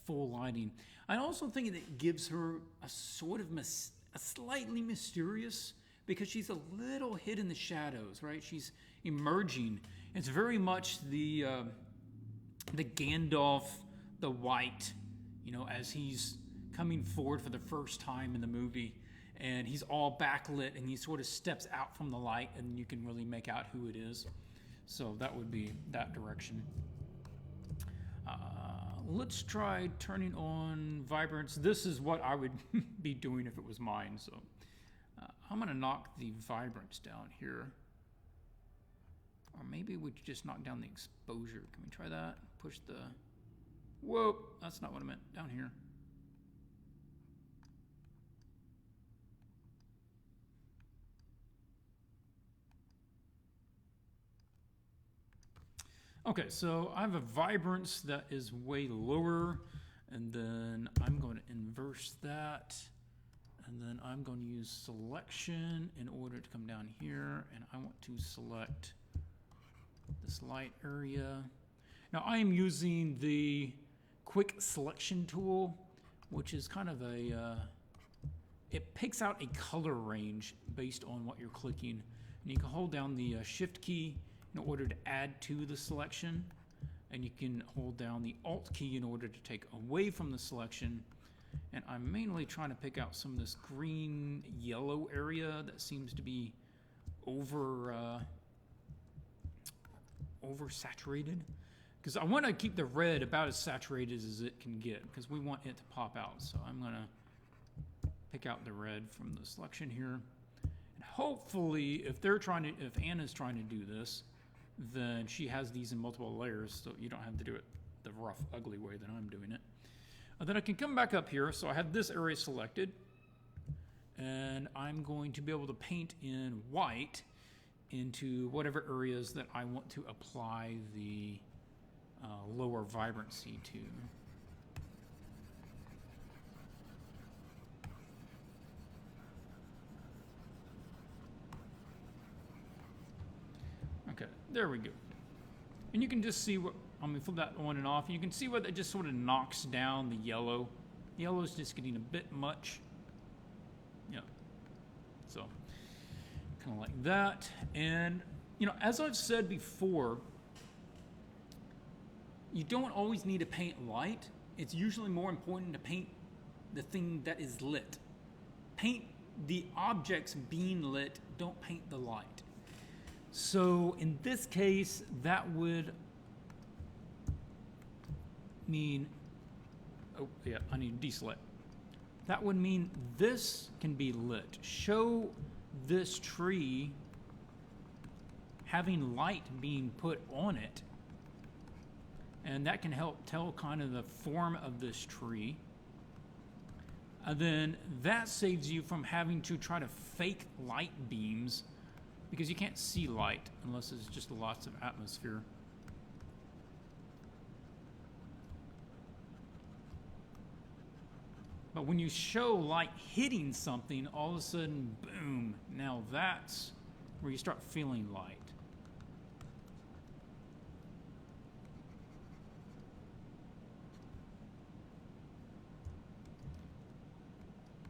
S1: full lighting. I also think that it gives her a sort of a slightly mysterious, because she's a little hid in the shadows, right? She's emerging. It's very much the Gandalf, the White, as he's coming forward for the first time in the movie, and he's all backlit, and he sort of steps out from the light, and you can really make out who it is. So that would be that direction. Let's try turning on vibrance. This is what I would be doing if it was mine. So I'm going to knock the vibrance down here. Or maybe we could just knock down the exposure. Can we try that? Push the... Whoa, that's not what I meant. Down here. Okay, so I have a vibrance that is way lower, and then I'm going to inverse that, and then I'm going to use selection in order to come down here, and I want to select this light area. Now I am using the quick selection tool, which is kind of it picks out a color range based on what you're clicking, and you can hold down the shift key in order to add to the selection, and you can hold down the alt key in order to take away from the selection. And I'm mainly trying to pick out some of this green yellow area that seems to be oversaturated, because I want to keep the red about as saturated as it can get, because we want it to pop out. So I'm going to pick out the red from the selection here, and hopefully if Anna's trying to do this, then she has these in multiple layers, so you don't have to do it the rough, ugly way that I'm doing it. And then I can come back up here, so I have this area selected, and I'm going to be able to paint in white into whatever areas that I want to apply the lower vibrancy to. Okay, there we go. And you can just see what, I'm going to flip that on and off, and you can see what it just sort of knocks down the yellow. The yellow is just getting a bit much. Yeah. So, kind of like that. And, as I've said before, you don't always need to paint light. It's usually more important to paint the thing that is lit. Paint the objects being lit, don't paint the light. So in this case, that would mean, I need to deselect. That would mean this can be lit. Show this tree having light being put on it, and that can help tell kind of the form of this tree. And then that saves you from having to try to fake light beams, because you can't see light unless it's just lots of atmosphere. But when you show light hitting something, all of a sudden, boom, now that's where you start feeling light.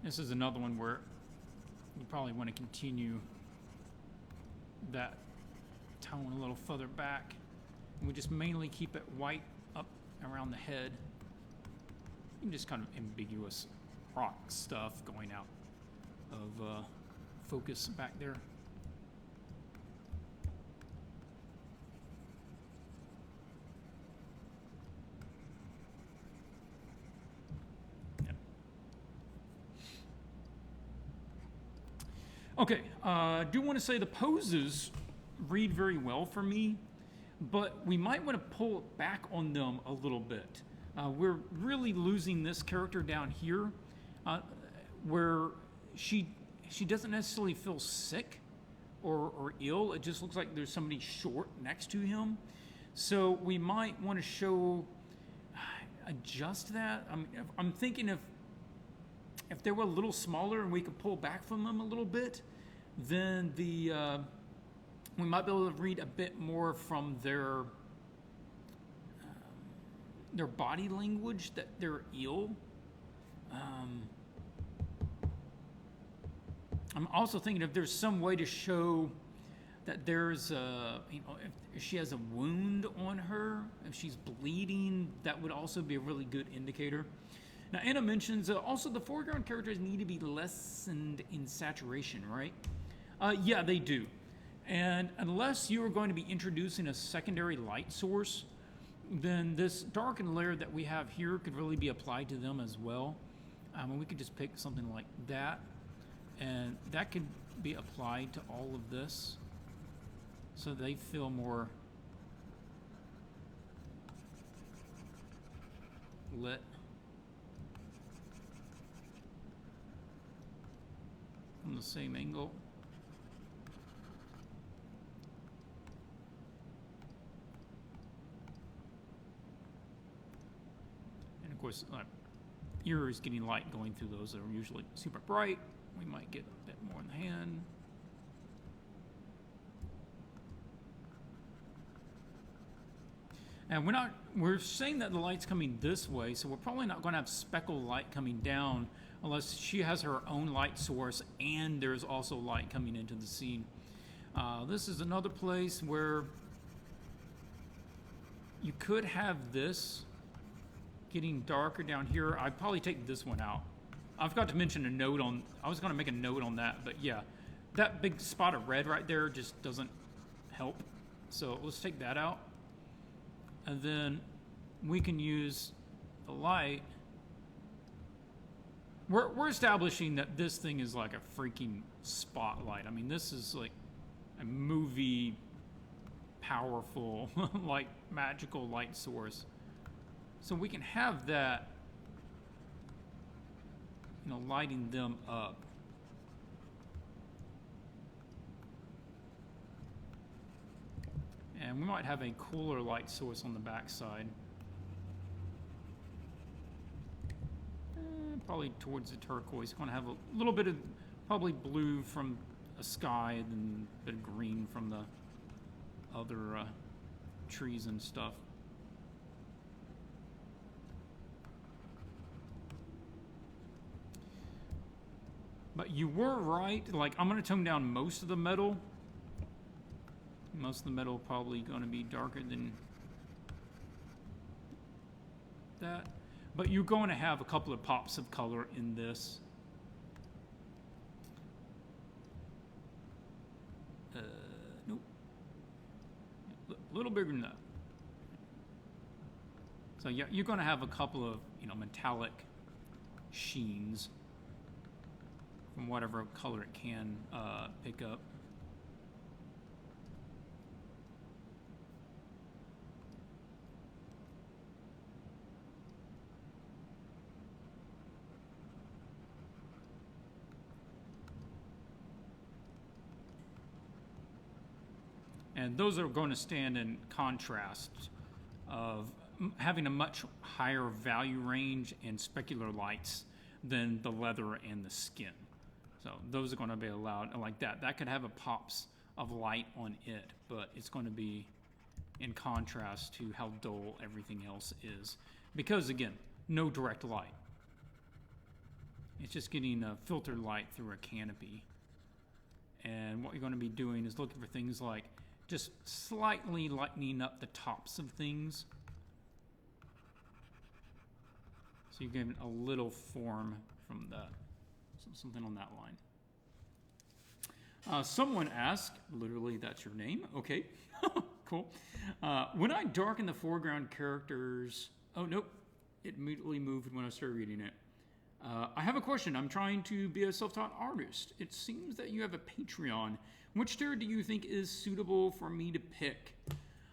S1: This is another one where you probably want to continue that tone a little further back. And we just mainly keep it white up around the head. And just kind of ambiguous rock stuff going out of focus back there. Okay, I do want to say the poses read very well for me, but we might want to pull back on them a little bit. We're really losing this character down here, where she doesn't necessarily feel sick or ill. It just looks like there's somebody short next to him. So we might want to adjust that. I'm thinking if they were a little smaller and we could pull back from them a little bit, then we might be able to read a bit more from their their body language that they're ill. I'm also thinking if there's some way to show that there's a, if she has a wound on her, if she's bleeding, that would also be a really good indicator. Now, Anna mentions also the foreground characters need to be lessened in saturation, right? Yeah, they do. And unless you are going to be introducing a secondary light source, then this darkened layer that we have here could really be applied to them as well. We could just pick something like that, and that could be applied to all of this, so they feel more lit. From the same angle. And of course, ear is getting light going through those that are usually super bright. We might get a bit more in the hand. And we're saying that the light's coming this way, so we're probably not going to have speckle light coming down unless she has her own light source and there's also light coming into the scene. This is another place where you could have this getting darker down here. I'd probably take this one out. I forgot to mention a note on, I was going to make a note on that, but yeah, that big spot of red right there just doesn't help. So let's take that out. And then we can use the light. We're establishing that this thing is like a freaking spotlight. I mean, this is like a movie powerful, like magical light source. So we can have that, you know, lighting them up. And we might have a cooler light source on the back side. Probably towards the turquoise. Going to have a little bit of probably blue from a sky and a bit of green from the other trees and stuff. But you were right. Like, I'm going to tone down most of the metal. Most of the metal probably going to be darker than that. But you're going to have a couple of pops of color in this. Nope. A little bigger than that. So yeah, you're going to have a couple of, you know, metallic sheens from whatever color it can pick up. And those are going to stand in contrast of having a much higher value range and specular lights than the leather and the skin. So those are going to be allowed like that. That could have a pops of light on it, but it's going to be in contrast to how dull everything else is. Because again, no direct light. It's just getting a filtered light through a canopy. And what you're going to be doing is looking for things like just slightly lightening up the tops of things. So you're getting a little form from that. So something on that line. Someone asked, literally that's your name, okay, cool. When I darken the foreground characters, oh nope, it immediately moved when I started reading it. I have a question. I'm trying to be a self-taught artist. It seems that you have a Patreon. Which tier do you think is suitable for me to pick?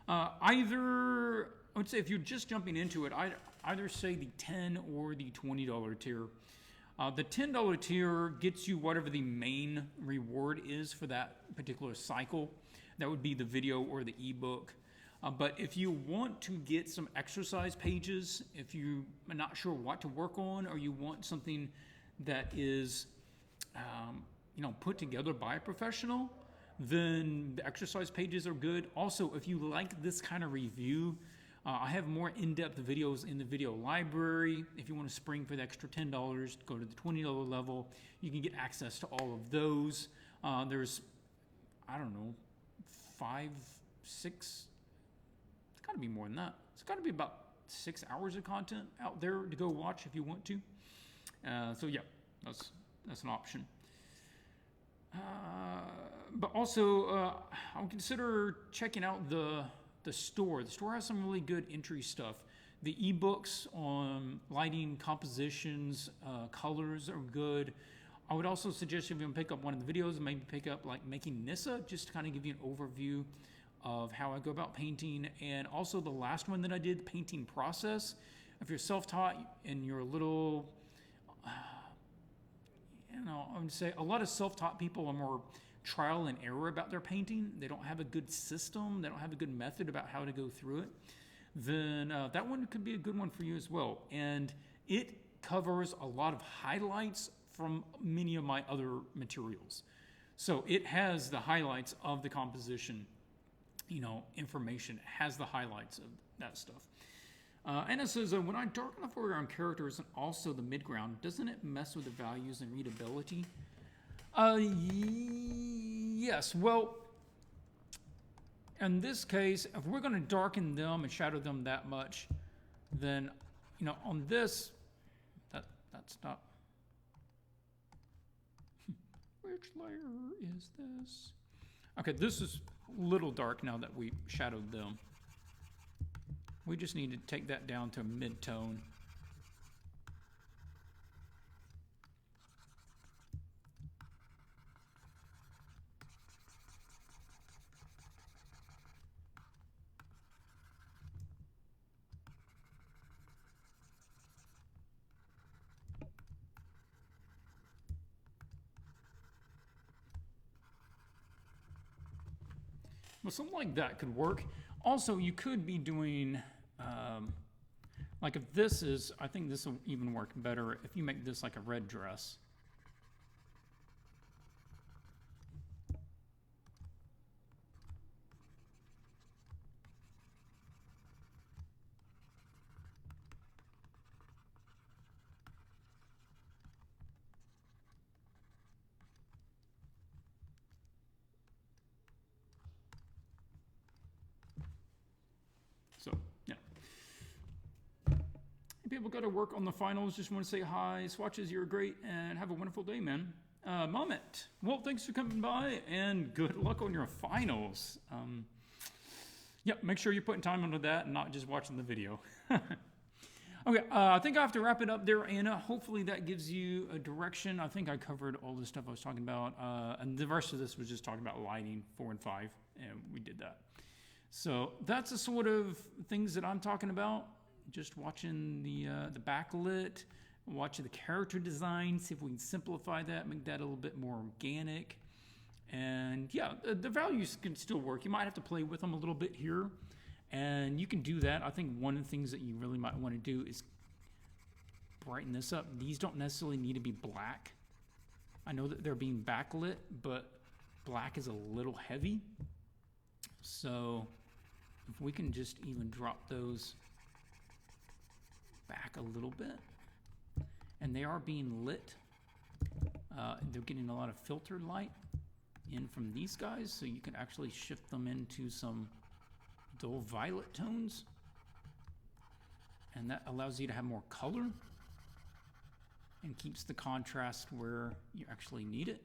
S1: Either, I would say if you're just jumping into it, I'd either say the $10 or the $20 tier. The $10 tier gets you whatever the main reward is for that particular cycle. That would be the video or the ebook. But if you want to get some exercise pages, if you are not sure what to work on, or you want something that is, put together by a professional, then the exercise pages are good. Also, if you like this kind of review, I have more in-depth videos in the video library. If you want to spring for the extra $10, go to the $20 level. You can get access to all of those. There's, I don't know, 5, 6, it's got to be more than that. It's got to be about 6 hours of content out there to go watch if you want to. So yeah, that's an option. But also, I would consider checking out the store. The store has some really good entry stuff. The ebooks on lighting, compositions, colors are good. I would also suggest if you pick up one of the videos, maybe pick up like making Nissa, just to kind of give you an overview of how I go about painting. And also the last one that I did, painting process. If you're self-taught and you're a little, I would say a lot of self-taught people are more trial and error about their painting. They don't have a good system. They don't have a good method about how to go through it. Then that one could be a good one for you as well. And it covers a lot of highlights from many of my other materials. So it has the highlights of the composition, information. It has the highlights of that stuff. And it says, when I darken the foreground characters and also the midground, doesn't it mess with the values and readability? Yes. Well, in this case, if we're going to darken them and shadow them that much, then, on this, that's not. Which layer is this? Okay, this is a little dark now that we shadowed them. We just need to take that down to a mid-tone. Well, something like that could work. Also, you could be doing, like if this is, I think this will even work better if you make this like a red dress. So, yeah. Hey, people got to work on the finals. Just want to say hi. Swatches, you're great, and have a wonderful day, man. Moment. Well, thanks for coming by, and good luck on your finals. Yeah, make sure you're putting time into that and not just watching the video. Okay, I think I have to wrap it up there, Anna. Hopefully that gives you a direction. I think I covered all the stuff I was talking about. And the rest of this was just talking about lighting 4 and 5, and we did that. So that's the sort of things that I'm talking about. Just watching the backlit, watching the character design, see if we can simplify that, make that a little bit more organic. And yeah, the values can still work. You might have to play with them a little bit here. And you can do that. I think one of the things that you really might want to do is brighten this up. These don't necessarily need to be black. I know that they're being backlit, but black is a little heavy. So if we can just even drop those back a little bit, and they are being lit. They're getting a lot of filtered light in from these guys, so you can actually shift them into some dull violet tones, and that allows you to have more color and keeps the contrast where you actually need it.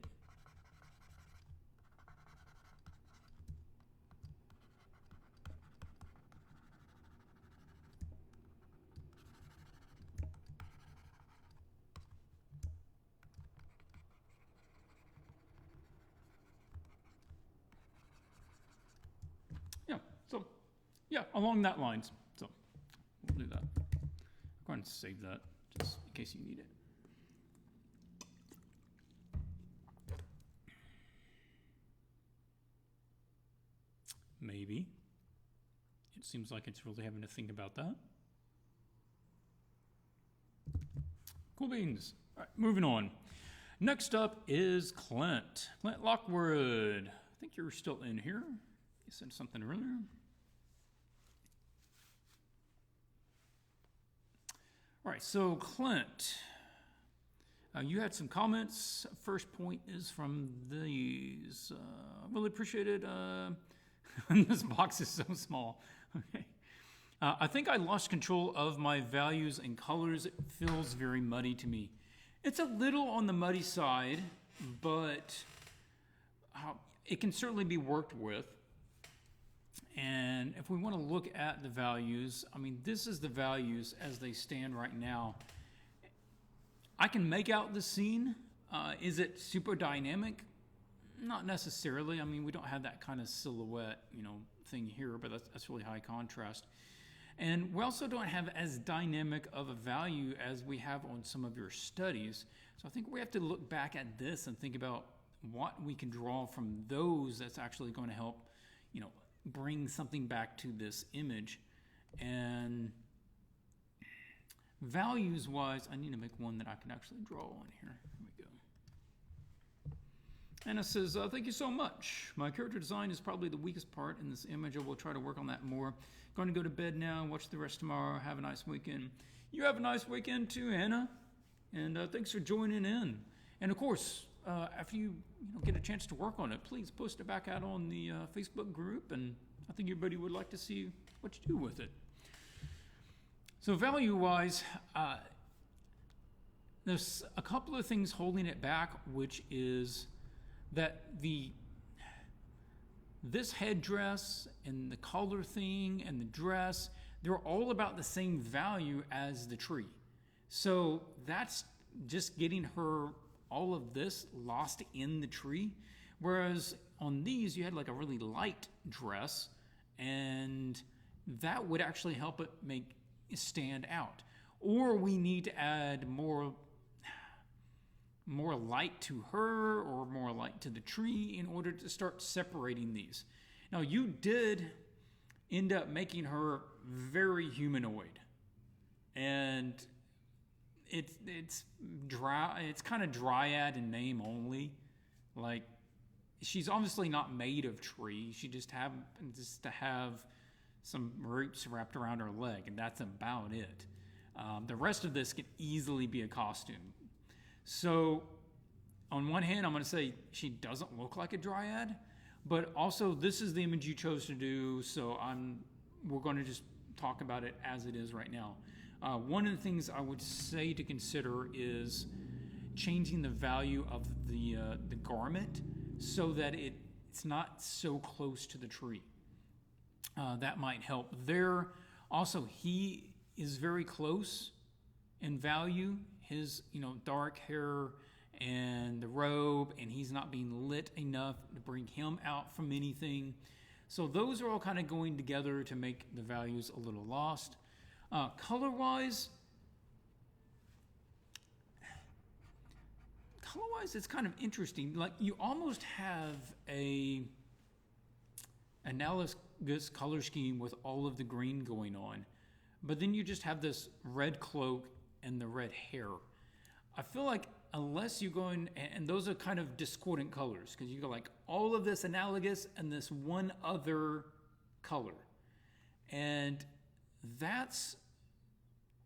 S1: Yeah, along that lines. So we'll do that. Go ahead and save that just in case you need it. Maybe. It seems like it's really having to think about that. Cool beans. All right, moving on. Next up is Clint. Clint Lockwood. I think you're still in here. You said something earlier. All right, so Clint, you had some comments. First point is from these. Really appreciate it. This box is so small. Okay. I think I lost control of my values and colors. It feels very muddy to me. It's a little on the muddy side, but it can certainly be worked with. And if we want to look at the values, I mean, this is the values as they stand right now. I can make out the scene. Is it super dynamic? Not necessarily. I mean, we don't have that kind of silhouette, thing here, but that's really high contrast. And we also don't have as dynamic of a value as we have on some of your studies. So I think we have to look back at this and think about what we can draw from those that's actually going to help, bring something back to this image. And values wise, I need to make one that I can actually draw on here. Here we go. Anna says, thank you so much. My character design is probably the weakest part in this image. I will try to work on that more. Going to go to bed now, watch the rest tomorrow. Have a nice weekend. You have a nice weekend too, Anna. And thanks for joining in. And of course, after you get a chance to work on it, please post it back out on the Facebook group, and I think everybody would like to see what you do with it. So value-wise, there's a couple of things holding it back, which is that this headdress and the color thing and the dress, they're all about the same value as the tree. So that's just getting her all of this lost in the tree. Whereas on these, you had like a really light dress, and that would actually help it make it stand out. Or we need to add more light to her or more light to the tree in order to start separating these. Now, you did end up making her very humanoid, and it's dry. It's kind of dryad in name only. Like, she's obviously not made of tree. She just happens to have some roots wrapped around her leg, and that's about it. The rest of this could easily be a costume. So, on one hand, I'm going to say she doesn't look like a dryad, but also this is the image you chose to do, so we're going to just talk about it as it is right now. One of the things I would say to consider is changing the value of the garment so that it's not so close to the tree. That might help there. Also, he is very close in value. His dark hair and the robe, and he's not being lit enough to bring him out from anything. So those are all kind of going together to make the values a little lost. Color-wise, it's kind of interesting. Like, you almost have a analogous color scheme with all of the green going on, but then you just have this red cloak and the red hair. I feel like unless you go in, and those are kind of discordant colors, because you go like all of this analogous and this one other color. And that's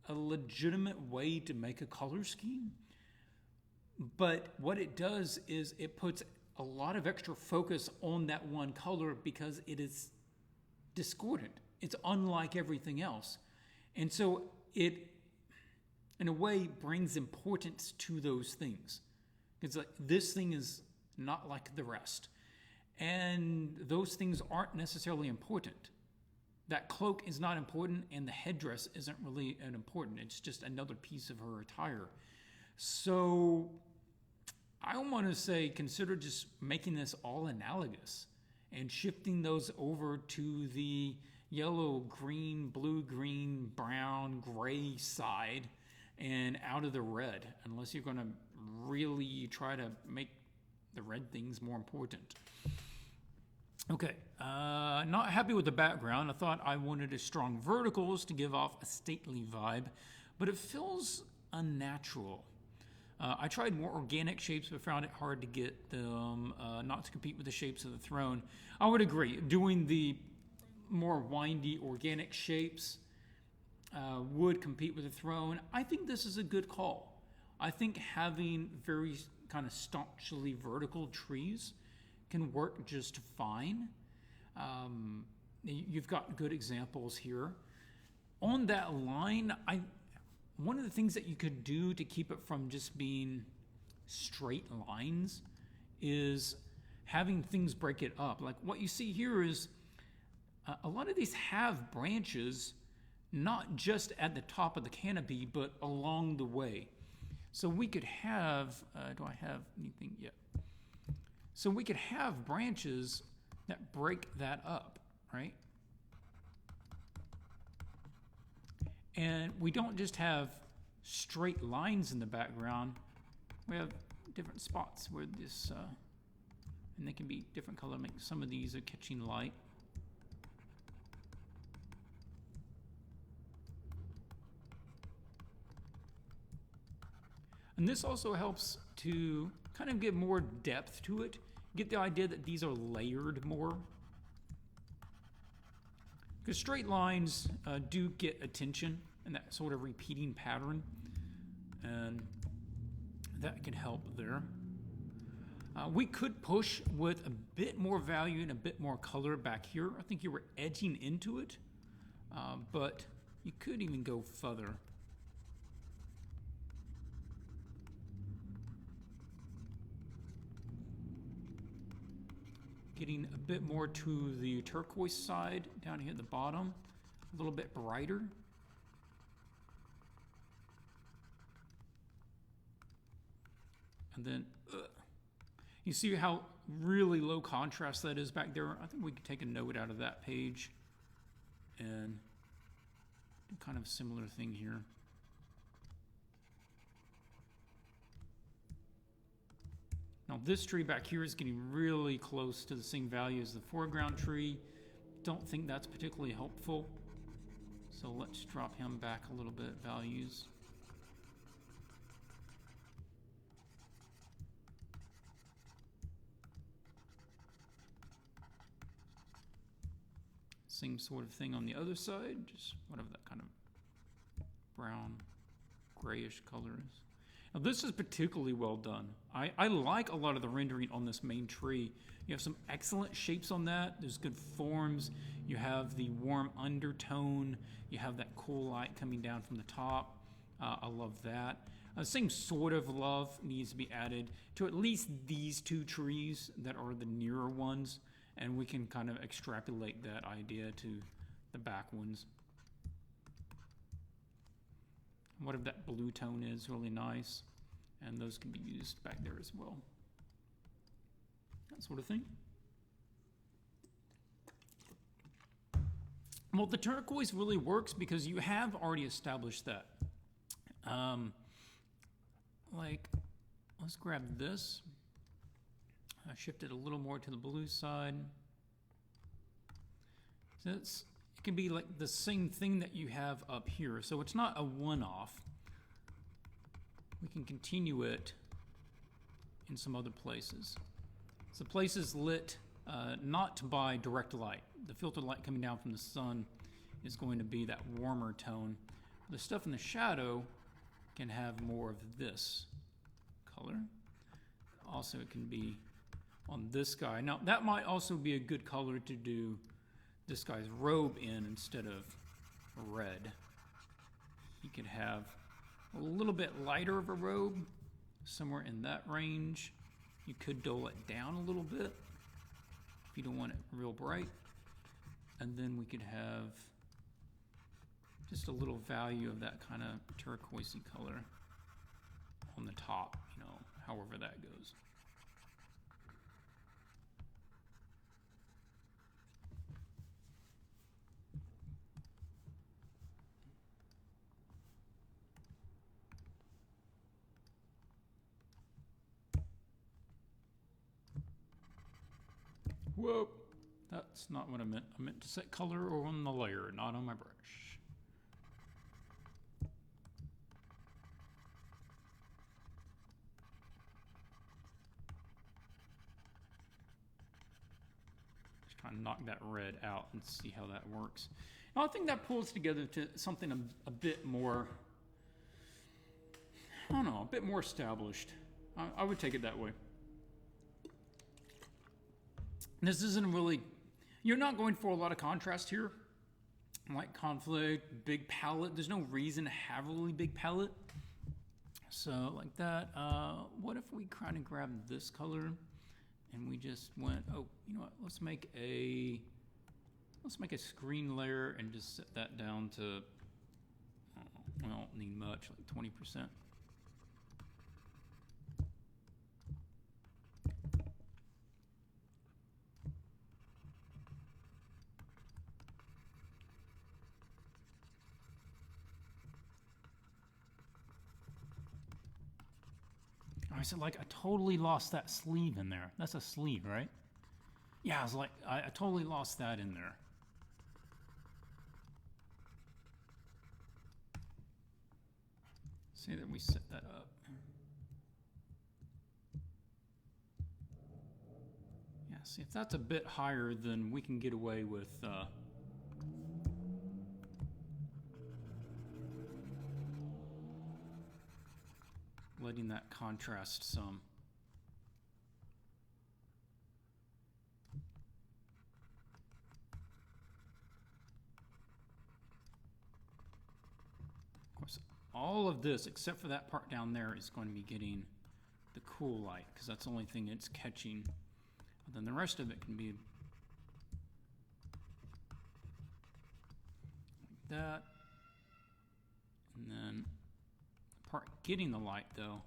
S1: a legitimate way to make a color scheme. But what it does is it puts a lot of extra focus on that one color because it is discordant. It's unlike everything else. And so it, in a way, brings importance to those things. It's like, this thing is not like the rest. And those things aren't necessarily important. That cloak is not important, and the headdress isn't really important. It's just another piece of her attire. So I want to say consider just making this all analogous and shifting those over to the yellow, green, blue, green, brown, gray side and out of the red, unless you're going to really try to make the red things more important. Okay, not happy with the background. I thought I wanted a strong verticals to give off a stately vibe, but it feels unnatural. I tried more organic shapes, but found it hard to get them not to compete with the shapes of the throne. I would agree. Doing the more windy organic shapes would compete with the throne. I think this is a good call. I think having very kind of staunchly vertical trees can work just fine. You've got good examples here. On that line, one of the things that you could do to keep it from just being straight lines is having things break it up. Like what you see here is a lot of these have branches not just at the top of the canopy, but along the way. So we could have, do I have anything yet? So we could have branches that break that up, right? And we don't just have straight lines in the background. We have different spots where this, and they can be different color. Some of these are catching light. And this also helps to kind of give more depth to it. Get the idea that these are layered more. Because straight lines do get attention and that sort of repeating pattern. And that can help there. We could push with a bit more value and a bit more color back here. I think you were edging into it, but you could even go further. Getting a bit more to the turquoise side down here at the bottom, a little bit brighter. And then you see how really low contrast that is back there? I think we could take a note out of that page and do kind of a similar thing here. Now this tree back here is getting really close to the same value as the foreground tree. Don't think that's particularly helpful. So let's drop him back a little bit, values. Same sort of thing on the other side, just whatever that kind of brown, grayish color is. Now this is particularly well done. I like a lot of the rendering on this main tree. You have some excellent shapes on that. There's good forms. You have the warm undertone. You have that cool light coming down from the top. I love that. Same sort of love needs to be added to at least these two trees that are the nearer ones. And we can kind of extrapolate that idea to the back ones. Whatever that blue tone is, really nice. And those can be used back there as well. That sort of thing. Well, the turquoise really works because you have already established that. Like, let's grab this. I shifted a little more to the blue side. So it can be like the same thing that you have up here. So it's not a one-off. We can continue it in some other places. So places lit not by direct light. The filtered light coming down from the sun is going to be that warmer tone. The stuff in the shadow can have more of this color. Also, it can be on this guy. Now, that might also be a good color to do this guy's robe in instead of red. He could have a little bit lighter of a robe, somewhere in that range. You could dull it down a little bit if you don't want it real bright. And then we could have just a little value of that kind of turquoisey color on the top, however that goes. Whoa, that's not what I meant. I meant to set color on the layer, not on my brush. Just trying to knock that red out and see how that works. I think that pulls together to something a bit more, I don't know, a bit more established. I would take it that way. This isn't really, you're not going for a lot of contrast here. Light conflict, big palette. There's no reason to have a really big palette. So like that. What if we kind of grabbed this color and we just went, oh, you know what? Let's make a screen layer and just set that down to, we don't need much, like 20%. I said, like, I totally lost that sleeve in there. That's a sleeve, right? Yeah, I was like, I totally lost that in there. See that we set that up. Yeah, see, if that's a bit higher, then we can get away with letting that contrast some. Of course, all of this, except for that part down there, is going to be getting the cool light, because that's the only thing it's catching. But then the rest of it can be like that. And then the part getting the light, though,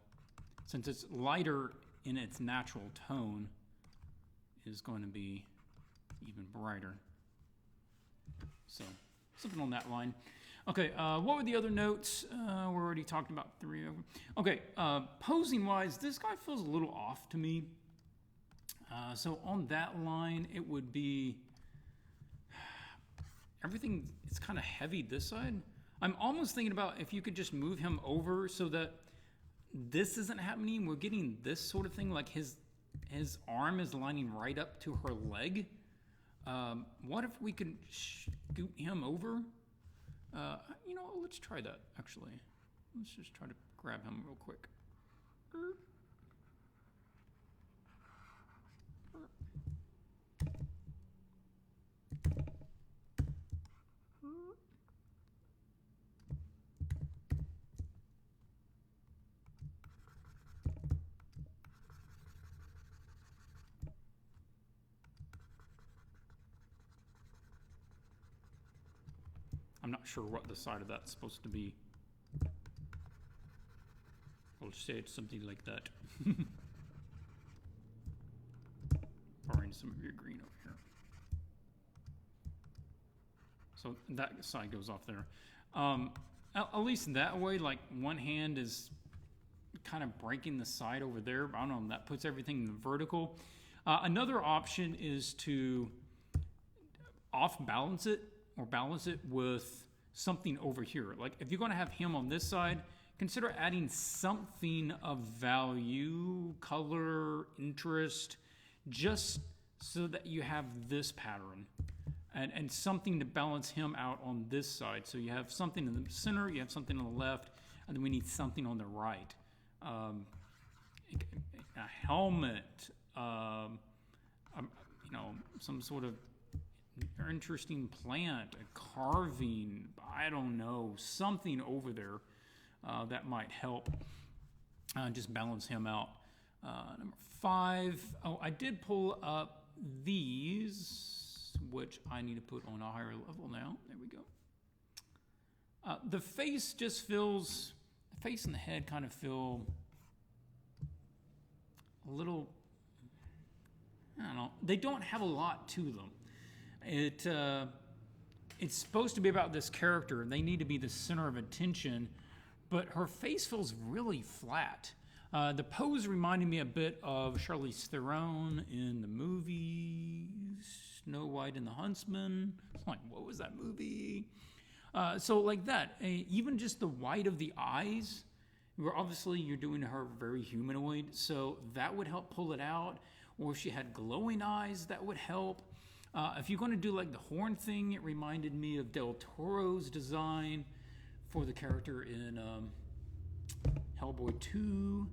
S1: since it's lighter in its natural tone, is going to be even brighter. So, something on that line. Okay, what were the other notes? We're already talking about 3 of them. Okay, posing-wise, this guy feels a little off to me. So on that line, it would be everything is kind of heavy this side. I'm almost thinking about if you could just move him over so that this isn't happening. We're getting this sort of thing, like his arm is lining right up to her leg. What if we could scoot him over? You know, let's try that, actually. Let's just try to grab him real quick. I'm not sure what the side of that's supposed to be. I'll just say it's something like that. Borrowing some of your green over here. So that side goes off there. At least that way, like one hand is kind of breaking the side over there. I don't know, that puts everything in the vertical. Another option is to off balance it, or balance it with something over here. Like if you're going to have him on this side, consider adding something of value, color, interest, just so that you have this pattern and something to balance him out on this side. So you have something in the center, you have something on the left, and then we need something on the right. A helmet, you know, some sort of interesting plant, a carving, I don't know, something over there that might help just balance him out. Number 5, oh, I did pull up these, which I need to put on a higher level now. There we go. The face just feels, the face and the head kind of feel a little, I don't know, they don't have a lot to them. It's supposed to be about this character, and they need to be the center of attention, but her face feels really flat. The pose reminded me a bit of Charlize Theron in the movie Snow White and the Huntsman. It's like, what was that movie? So like that, even just the white of the eyes, where obviously you're doing her very humanoid, so that would help pull it out. Or if she had glowing eyes, that would help. If you're going to do like the horn thing, it reminded me of Del Toro's design for the character in Hellboy 2.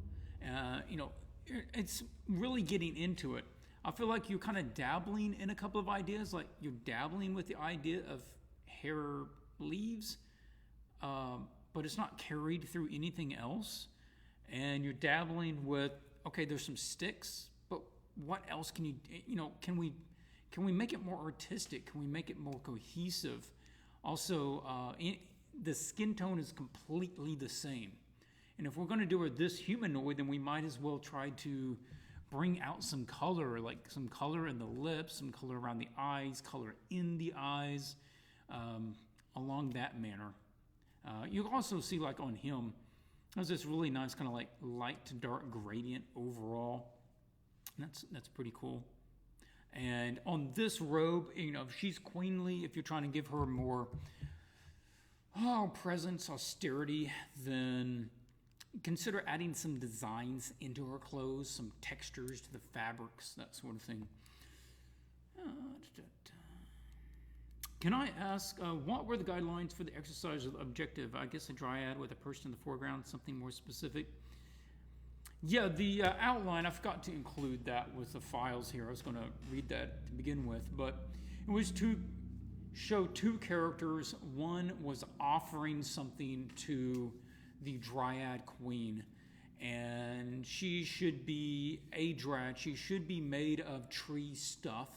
S1: It's really getting into it. I feel like you're kind of dabbling in a couple of ideas, like you're dabbling with the idea of hair leaves, but it's not carried through anything else. And you're dabbling with, okay, there's some sticks, but what else can you, can we make it more artistic? Can we make it more cohesive? Also, the skin tone is completely the same. And if we're going to do this humanoid, then we might as well try to bring out some color, like some color in the lips, some color around the eyes, color in the eyes, along that manner. You'll also see, like on him, there's this really nice kind of like light to dark gradient overall. That's pretty cool. And on this robe, if she's queenly, if you're trying to give her more presence, austerity, then consider adding some designs into her clothes, some textures to the fabrics, that sort of thing. Can I ask, what were the guidelines for the exercise of the objective? I guess a dryad with a person in the foreground, something more specific. Yeah, the outline, I forgot to include that with the files here. I was going to read that to begin with, but it was to show two characters. One was offering something to the dryad queen, and she should be a dryad. She should be made of tree stuff,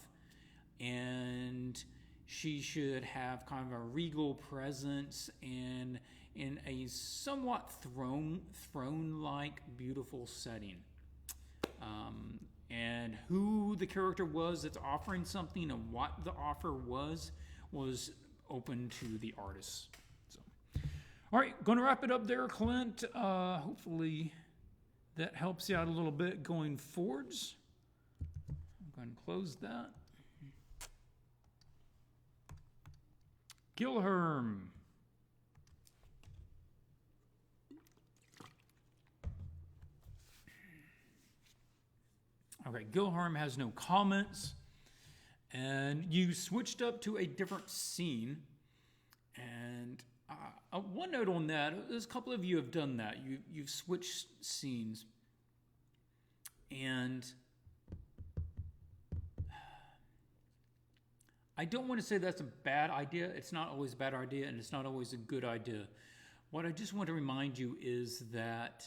S1: and she should have kind of a regal presence and in a somewhat throne-like beautiful setting. And who the character was that's offering something and what the offer was open to the artists. So, all right, going to wrap it up there, Clint. Hopefully that helps you out a little bit going forwards. I'm going to close that. Gilherm. Okay, Gilherm has no comments. And you switched up to a different scene. And one note on that, there's a couple of you have done that. You've switched scenes. And I don't want to say that's a bad idea. It's not always a bad idea, and it's not always a good idea. What I just want to remind you is that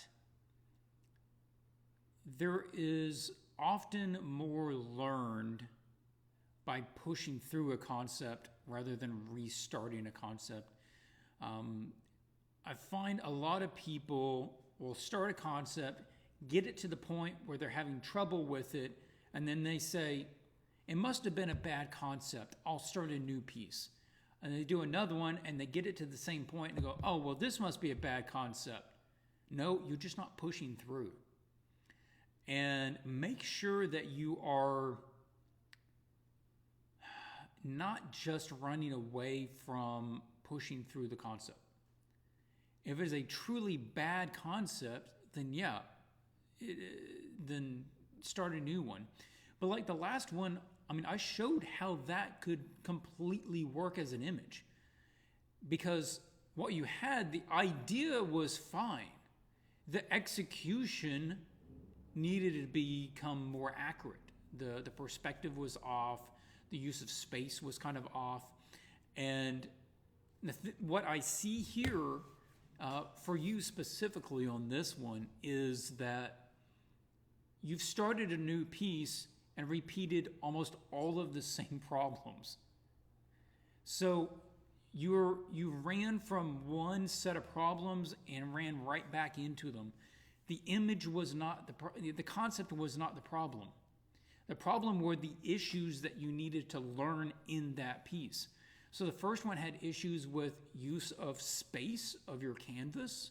S1: there is often more learned by pushing through a concept rather than restarting a concept. I find a lot of people will start a concept, get it to the point where they're having trouble with it, and then they say, it must have been a bad concept. I'll start a new piece. And they do another one, and they get it to the same point, and they go, oh, well, this must be a bad concept. No, you're just not pushing through. And make sure that you are not just running away from pushing through the concept. If it's a truly bad concept, then then start a new one. But like the last one, I showed how that could completely work as an image. Because what you had, the idea was fine. The execution needed to become more accurate. The perspective was off. The use of space was kind of off. And what I see here for you specifically on this one is that you've started a new piece and repeated almost all of the same problems. So you ran from one set of problems and ran right back into them. The image was not the concept was not the problem. The problem were the issues that you needed to learn in that piece. So the first one had issues with use of space of your canvas,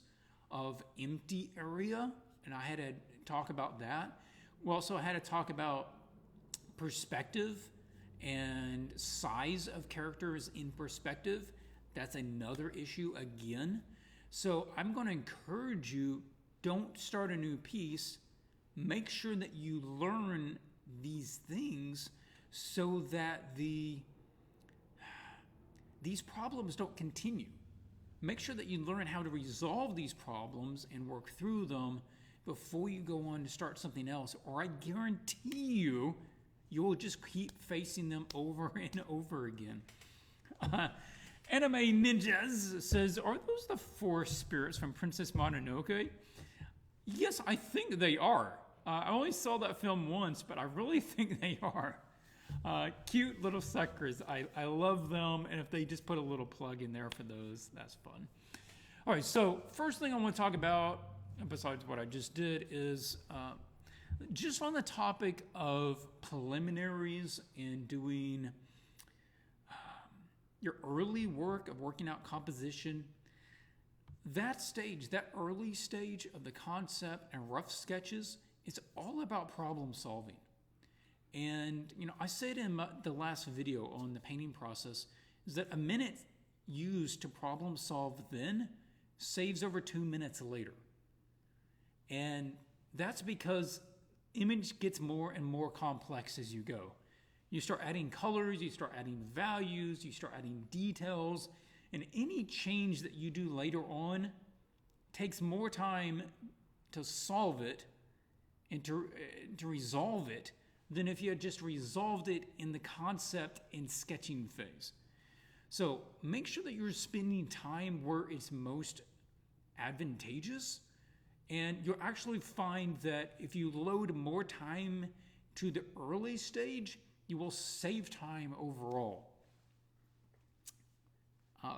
S1: of empty area, and I had to talk about that. We also had to talk about perspective and size of characters in perspective. That's another issue again. So I'm going to encourage you, don't start a new piece. Make sure that you learn these things so that these problems don't continue. Make sure that you learn how to resolve these problems and work through them before you go on to start something else, or I guarantee you'll just keep facing them over and over again. Anime Ninjas says, are those the four spirits from Princess Mononoke? Yes, I think they are. I only saw that film once, but I really think they are. Cute little suckers. I love them, and if they just put a little plug in there for those, that's fun. All right, so first thing I want to talk about, besides what I just did, is just on the topic of preliminaries and doing your early work of working out composition. That stage, that early stage of the concept and rough sketches, it's all about problem solving. And, I said in the last video on the painting process is that a minute used to problem solve then saves over 2 minutes later. And that's because image gets more and more complex as you go. You start adding colors, you start adding values, you start adding details, and any change that you do later on takes more time to solve it and to resolve it than if you had just resolved it in the concept and sketching phase. So make sure that you're spending time where it's most advantageous, and you'll actually find that if you load more time to the early stage, you will save time overall.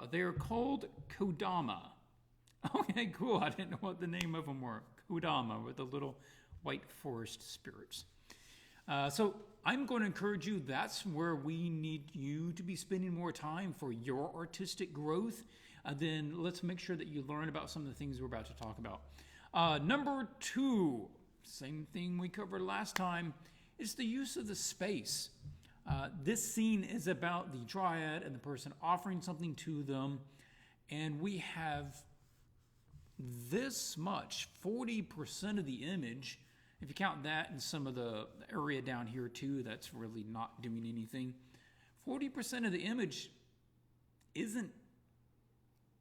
S1: They're called Kodama. Okay, cool. I didn't know what the name of them were. Kodama, with the little white forest spirits. So I'm going to encourage you, that's where we need you to be spending more time for your artistic growth. Then let's make sure that you learn about some of the things we're about to talk about. Number 2, same thing we covered last time, is the use of the space. This scene is about the dryad and the person offering something to them, and we have this much, 40% of the image. If you count that and some of the area down here too, that's really not doing anything. 40% of the image isn't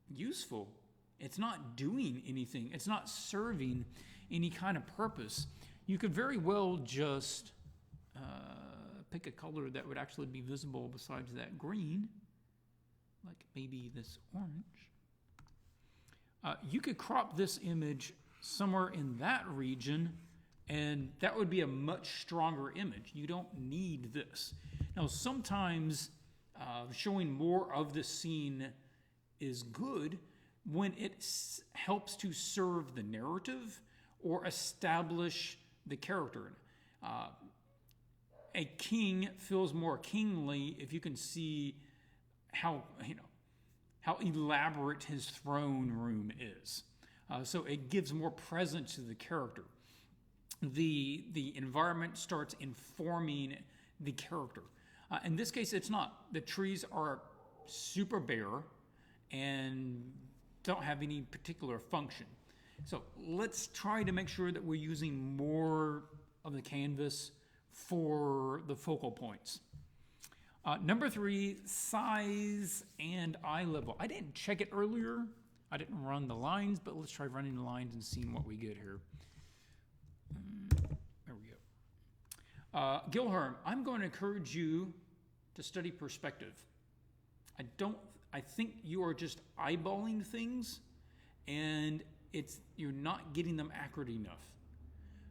S1: useful. It's not doing anything. It's not serving any kind of purpose. You could very well just pick a color that would actually be visible besides that green, like maybe this orange. You could crop this image somewhere in that region, and that would be a much stronger image. You don't need this. Now, sometimes showing more of the scene is good when it helps to serve the narrative or establish the character. A king feels more kingly if you can see how elaborate his throne room is. So it gives more presence to the character. The environment starts informing the character. In this case, it's not. The trees are super bare and don't have any particular function. So let's try to make sure that we're using more of the canvas for the focal points. Number 3, size and eye level. I didn't check it earlier. I didn't run the lines, but let's try running the lines and seeing what we get here. There we go. Gilherm, I'm going to encourage you to study perspective. I think you are just eyeballing things, and you're not getting them accurate enough.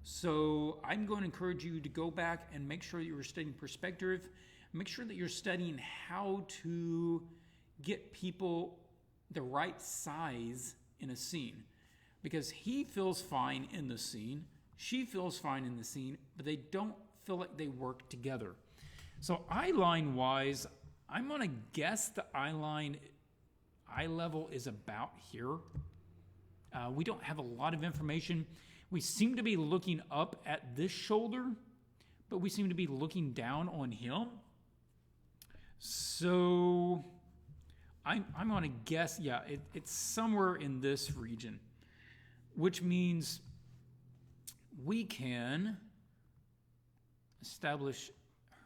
S1: So I'm going to encourage you to go back and make sure that you're studying perspective. Make sure that you're studying how to get people the right size in a scene. Because he feels fine in the scene, she feels fine in the scene, but they don't feel like they work together. So eyeline wise, I'm going to guess the eye level is about here. We don't have a lot of information. We seem to be looking up at this shoulder, but we seem to be looking down on him. So I'm going to guess, yeah, it's somewhere in this region, which means we can establish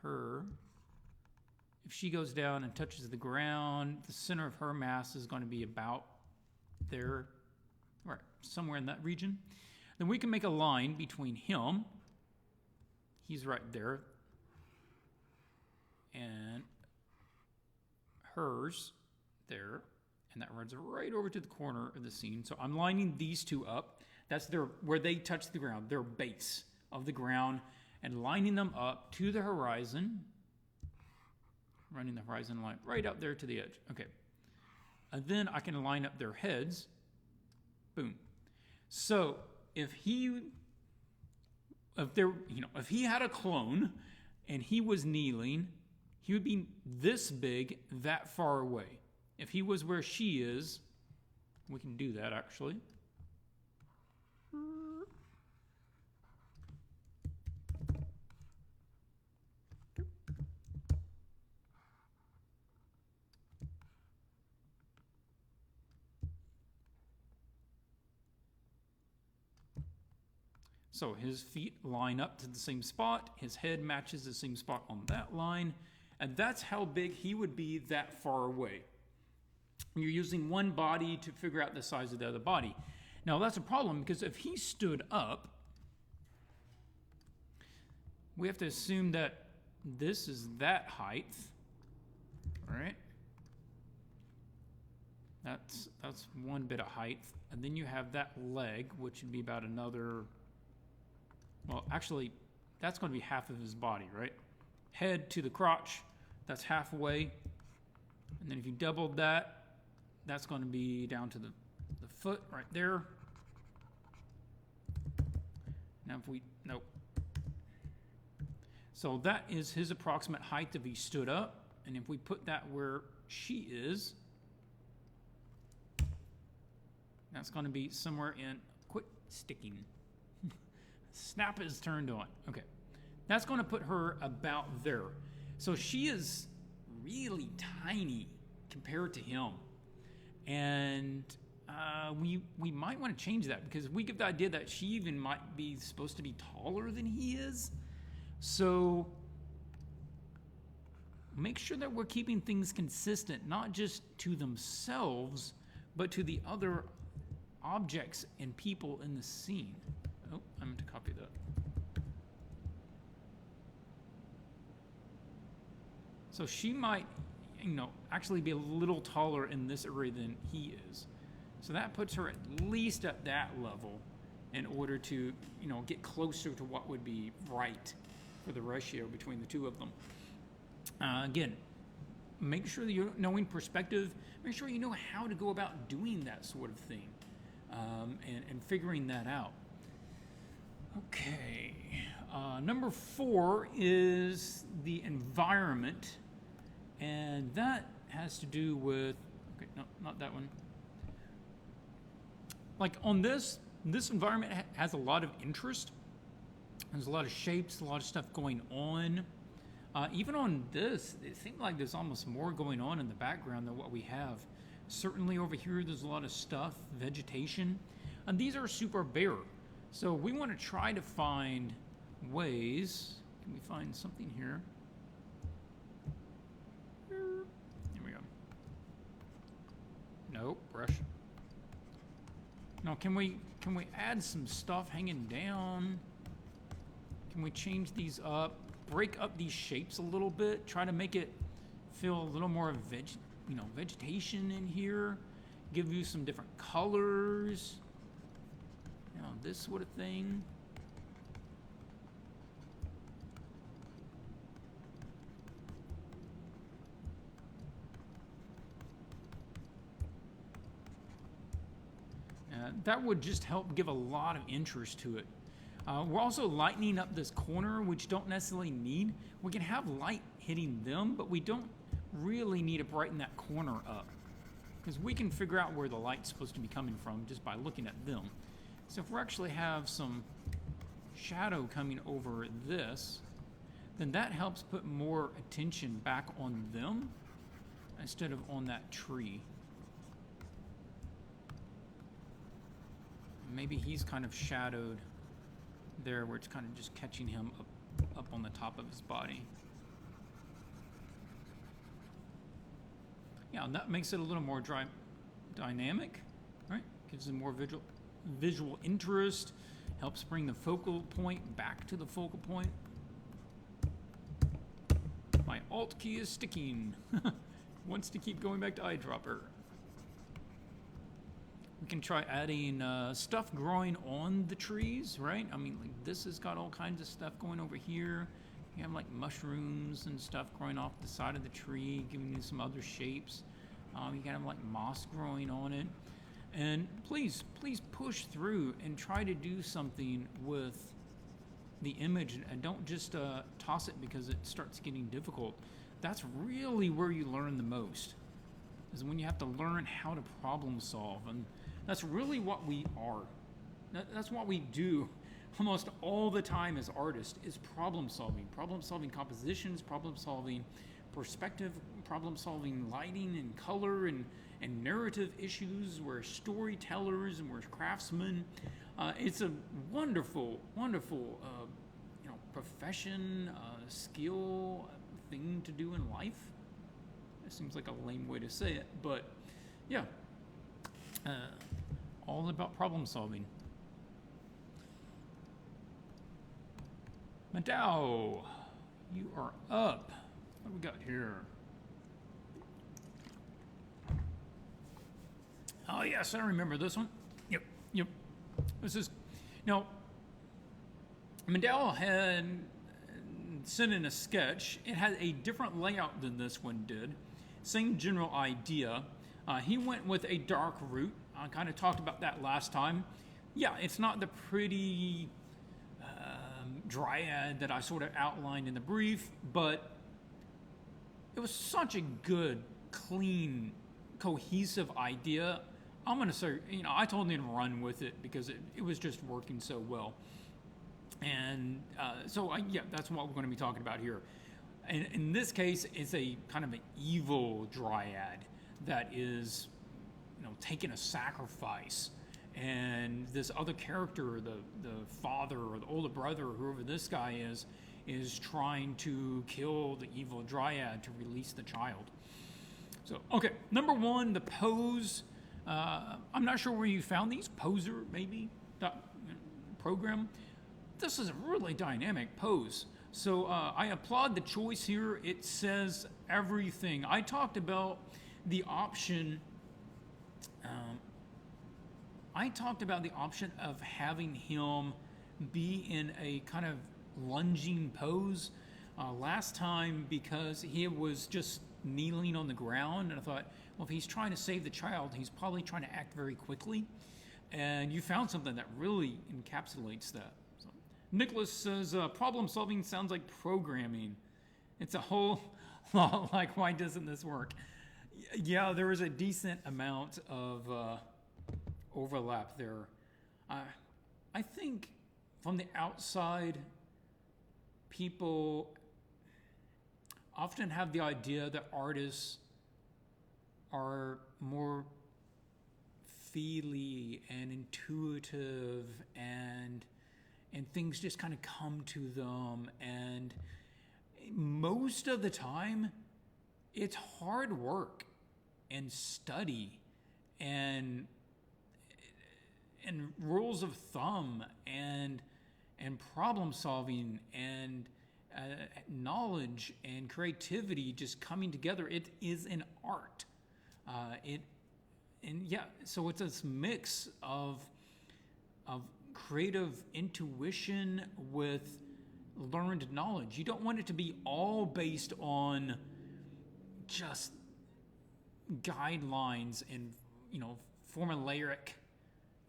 S1: her, if she goes down and touches the ground, the center of her mass is going to be about there, or somewhere in that region. Then we can make a line between him, he's right there, and hers there, and that runs right over to the corner of the scene. So I'm lining these two up. That's where they touch the ground, their base of the ground, and lining them up to the horizon, running the horizon line right out there to the edge. Okay. And then I can line up their heads. Boom. So if he had a clone and he was kneeling, he would be this big, that far away. If he was where she is, we can do that actually. So his feet line up to the same spot, his head matches the same spot on that line, and that's how big he would be that far away. You're using one body to figure out the size of the other body. Now that's a problem because if he stood up, we have to assume that this is that height, right? That's one bit of height, and then you have that leg, which would be about another. Well, actually, that's going to be half of his body, right? Head to the crotch, that's halfway. And then if you doubled that, that's going to be down to the foot right there. Now if we, nope. So that is his approximate height if he stood up. And if we put that where she is, that's going to be somewhere in, quit sticking. Snap is turned on. Okay. That's going to put her about there. So she is really tiny compared to him. And we might want to change that because we get the idea that she even might be supposed to be taller than he is. So make sure that we're keeping things consistent, not just to themselves, but to the other objects and people in the scene. Oh, I meant to copy that. So she might, actually be a little taller in this area than he is. So that puts her at least at that level in order to, get closer to what would be right for the ratio between the two of them. Again, make sure that you're knowing perspective. Make sure you know how to go about doing that sort of thing and figuring that out. Okay, number 4 is the environment, and that has to do with, okay, no, not that one. Like on this environment has a lot of interest. There's a lot of shapes, a lot of stuff going on. Even on this, it seems like there's almost more going on in the background than what we have. Certainly over here, there's a lot of stuff, vegetation, and these are super bare. So we want to try to find ways. Can we find something here? Here we go. Nope, brush. No, can we add some stuff hanging down? Can we change these up? Break up these shapes a little bit. Try to make it feel a little more vegetation in here. Give you some different colors. This sort of thing. That would just help give a lot of interest to it. We're also lightening up this corner, which don't necessarily need. We can have light hitting them, but we don't really need to brighten that corner up because we can figure out where the light's supposed to be coming from just by looking at them. So if we actually have some shadow coming over this, then that helps put more attention back on them instead of on that tree. Maybe he's kind of shadowed there where it's kind of just catching him up on the top of his body. Yeah, and that makes it a little more dynamic, right? Gives it more visual interest, helps bring the focal point back to the focal point. My Alt key is sticking. Wants to keep going back to eyedropper. We can try adding stuff growing on the trees, right? I mean, like this has got all kinds of stuff going over here. You have like mushrooms and stuff growing off the side of the tree, giving you some other shapes. You can have like moss growing on it. And please push through and try to do something with the image, and don't just toss it because it starts getting difficult. That's really where you learn the most, is when you have to learn how to problem solve. And that's really what we are. That's what we do almost all the time as artists, is problem solving compositions, problem solving perspective, problem solving lighting and color and narrative issues. We're storytellers and we're craftsmen. It's a wonderful profession, skill, thing to do in life. It seems like a lame way to say it, but yeah, all about problem solving. Madao, you are up. What do we got here? Oh yes, I remember this one. Yep. This is, now, Madao had sent in a sketch. It had a different layout than this one did. Same general idea. He went with a dark root. I kind of talked about that last time. Yeah, it's not the pretty dryad that I sort of outlined in the brief, but it was such a good, clean, cohesive idea. I'm going to say, I told him to run with it because it was just working so well. And that's what we're going to be talking about here. And in this case, it's a kind of an evil dryad that is, taking a sacrifice. And this other character, the father or the older brother, whoever this guy is trying to kill the evil dryad to release the child. So, okay, number one, the pose. I'm not sure where you found these. Poser, maybe, program. This is a really dynamic pose. So I applaud the choice here. It says everything. I talked about the option. Of having him be in a kind of lunging pose last time, because he was just kneeling on the ground, and I thought, well, if he's trying to save the child, he's probably trying to act very quickly. And you found something that really encapsulates that. So, Nicholas says, problem solving sounds like programming. It's a whole lot like, why doesn't this work? Yeah, there is a decent amount of overlap there. I think from the outside, people often have the idea that artists are more feely and intuitive, and things just kind of come to them, and most of the time it's hard work and study and rules of thumb and problem solving and knowledge and creativity just coming together. It is an art. So it's this mix of creative intuition with learned knowledge. You don't want it to be all based on just guidelines and formulaic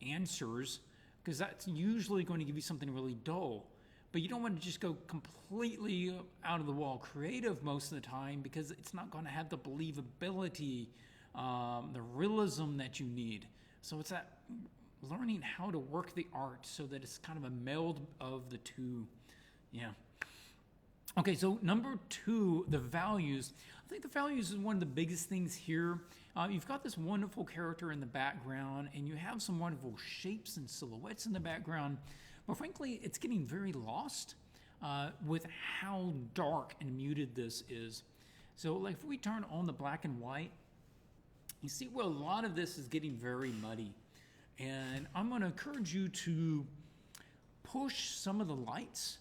S1: answers, because that's usually going to give you something really dull. But you don't want to just go completely out of the wall creative most of the time, because it's not going to have the believability, the realism that you need. So it's that learning how to work the art so that it's kind of a meld of the two. Yeah. Okay, so number two, the values. I think the values is one of the biggest things here. You've got this wonderful character in the background, and you have some wonderful shapes and silhouettes in the background. But frankly, it's getting very lost with how dark and muted this is. So like if we turn on the black and white, You see where a lot of this is getting very muddy. And I'm going to encourage you to push some of the lights.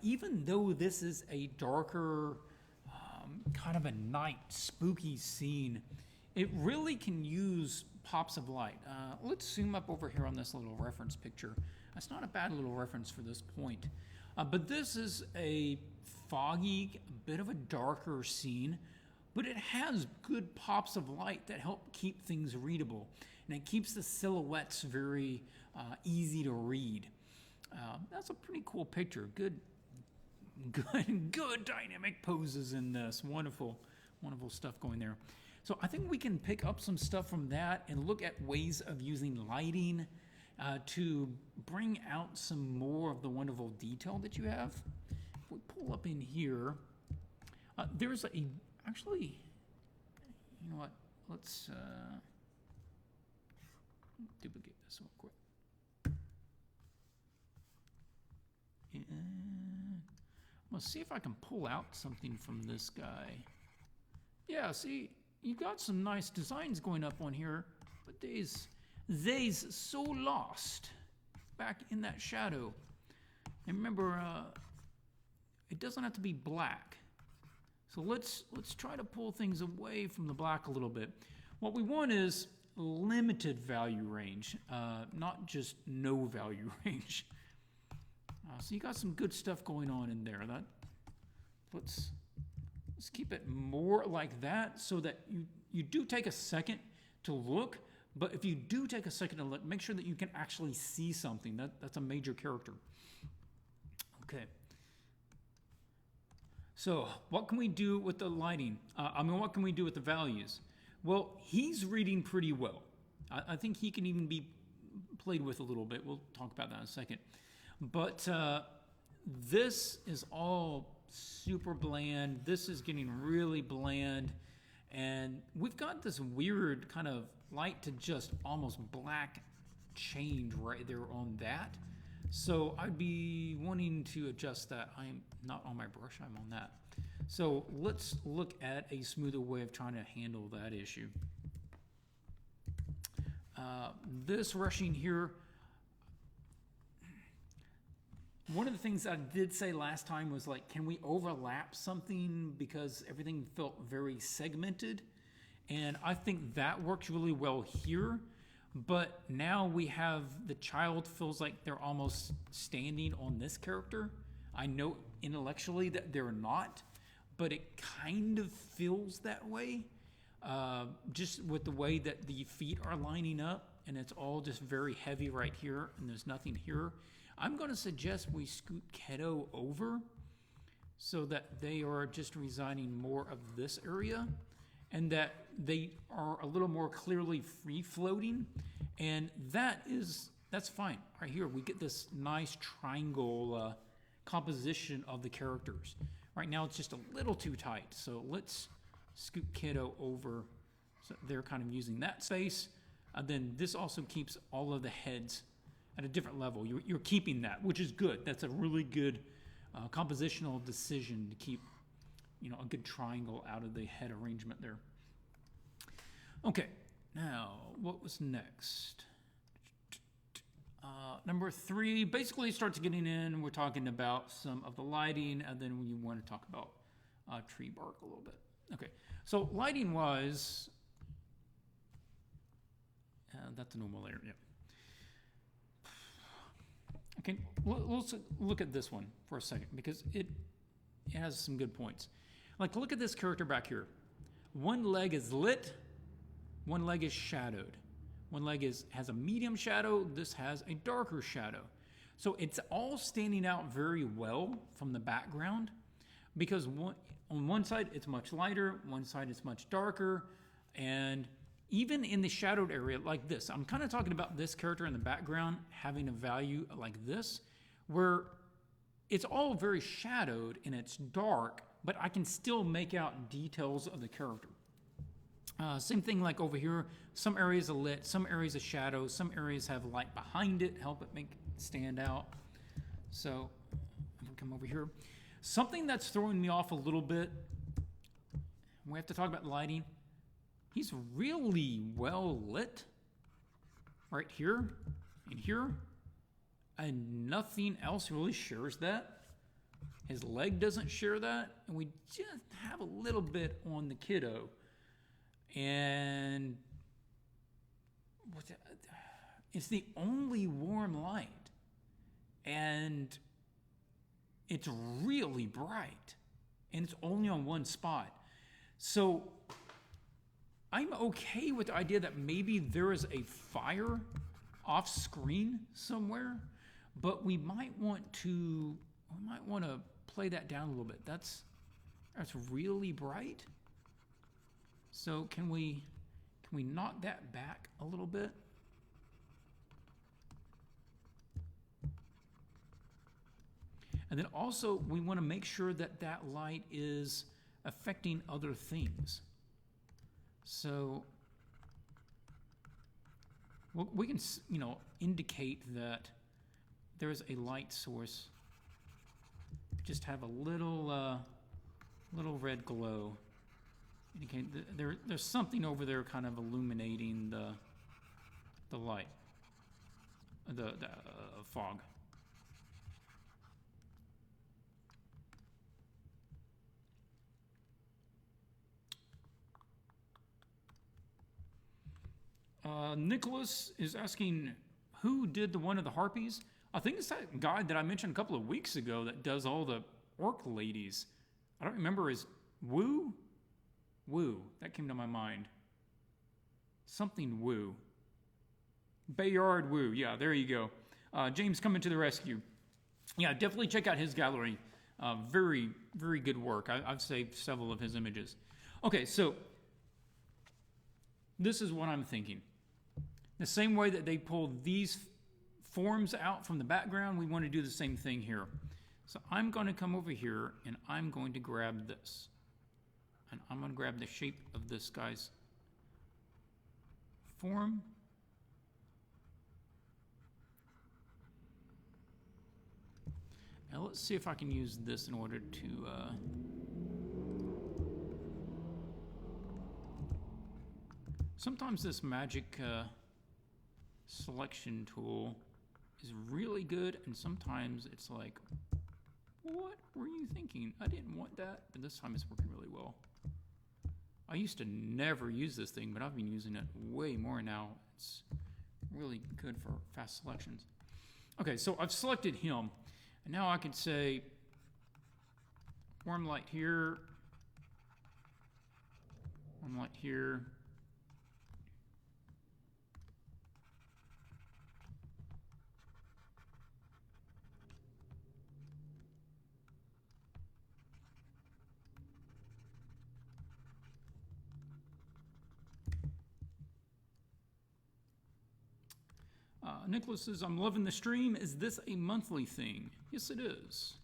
S1: Even though this is a darker, kind of a night spooky scene, it really can use pops of light. Let's zoom up over here on this little reference picture. That's not a bad little reference for this point. But this is a foggy, a bit of a darker scene, but it has good pops of light that help keep things readable. And it keeps the silhouettes very easy to read. That's a pretty cool picture. Good dynamic poses in this. Wonderful stuff going there. So I think we can pick up some stuff from that and look at ways of using lighting to bring out some more of the wonderful detail that you have. If we pull up in here, there's actually, you know what? Let's duplicate this real quick. And I'm gonna see if I can pull out something from this guy. Yeah, see, you got some nice designs going up on here, but they's so lost back in that shadow. And remember, it doesn't have to be black. So let's try to pull things away from the black a little bit. What we want is limited value range, not just no value range. So you got some good stuff going on in there. Let's keep it more like that so that you do take a second to look, but if you do take a second to look, make sure that you can actually see something. That's a major character. Okay. So what can we do with the lighting? What can we do with the values? Well, he's reading pretty well. I think he can even be played with a little bit. We'll talk about that in a second. But this is all super bland. This is getting really bland. And we've got this weird kind of light to just almost black change right there on that. So I'd be wanting to adjust that. I'm not on my brush, I'm on that. So let's look at a smoother way of trying to handle that issue. This rushing here, one of the things I did say last time was like, can we overlap something because everything felt very segmented? And I think that works really well here. But now we have the child feels like they're almost standing on this character. I know intellectually that they're not, but it kind of feels that way. Just with the way that the feet are lining up, and it's all just very heavy right here, and there's nothing here. I'm going to suggest we scoot Keto over so that they are just resigning more of this area, and that they are a little more clearly free-floating, and that's fine. Right here, we get this nice triangle composition of the characters. Right now, it's just a little too tight, so let's scoot Kiddo over so they're kind of using that space. Then this also keeps all of the heads at a different level. You're keeping that, which is good. That's a really good compositional decision to keep, a good triangle out of the head arrangement there. Okay, now what was next? Number 3 basically starts getting in. We're talking about some of the lighting, and then we want to talk about tree bark a little bit. Okay, so lighting wise, that's a normal layer, yeah. Okay, let's look at this one for a second because it has some good points. Like, look at this character back here. One leg is lit, one leg is shadowed. One leg has a medium shadow, this has a darker shadow. So it's all standing out very well from the background because on one side it's much lighter, one side it's much darker, and even in the shadowed area like this, I'm kind of talking about this character in the background having a value like this, where it's all very shadowed and it's dark, but I can still make out details of the character. Same thing like over here, some areas are lit, some areas are shadow, some areas have light behind it, help it make it stand out. So I'm gonna come over here. Something that's throwing me off a little bit, we have to talk about lighting. He's really well lit right here and here, and nothing else really shares that. His leg doesn't share that, and we just have a little bit on the kiddo. And it's the only warm light, and it's really bright, and it's only on one spot. So I'm okay with the idea that maybe there is a fire off screen somewhere, but we might want to play that down a little bit. That's really bright. So can we knock that back a little bit? And then also we want to make sure that that light is affecting other things. So we can, indicate that there's a light source. Just have a little red glow. Indicate there's something over there kind of illuminating the light, the fog. Nicholas is asking, who did the one of the harpies? I think it's that guy that I mentioned a couple of weeks ago that does all the orc ladies. I don't remember his Woo. That came to my mind. Something Woo. Bayard Woo. Yeah, there you go. James coming to the rescue. Yeah, definitely check out his gallery. Very, very good work. I've saved several of his images. Okay, so this is what I'm thinking. The same way that they pulled these forms out from the background, we want to do the same thing here. So I'm going to come over here and I'm going to grab this. And I'm going to grab the shape of this guy's form. Now let's see if I can use this in order to sometimes this magic selection tool is really good, and sometimes it's like, what were you thinking? I didn't want that, but this time it's working really well. I used to never use this thing, but I've been using it way more now. It's really good for fast selections. Okay, so I've selected him, and now I can say warm light here, warm light here. Nicholas says, I'm loving the stream. Is this a monthly thing? Yes, it is.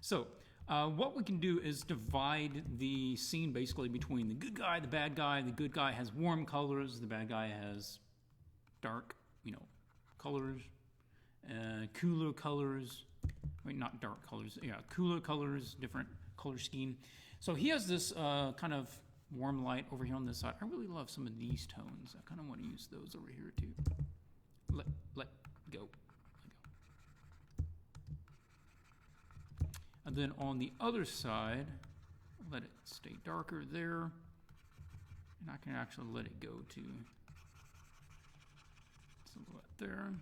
S1: So what we can do is divide the scene basically between the good guy, the bad guy. The good guy has warm colors. The bad guy has dark, colors, cooler colors. Wait, not dark colors. Yeah, cooler colors, different color scheme. So he has this kind of warm light over here on this side. I really love some of these tones. I kind of want to use those over here too. Let go. And then on the other side, let it stay darker there. And I can actually let it go to silhouette there.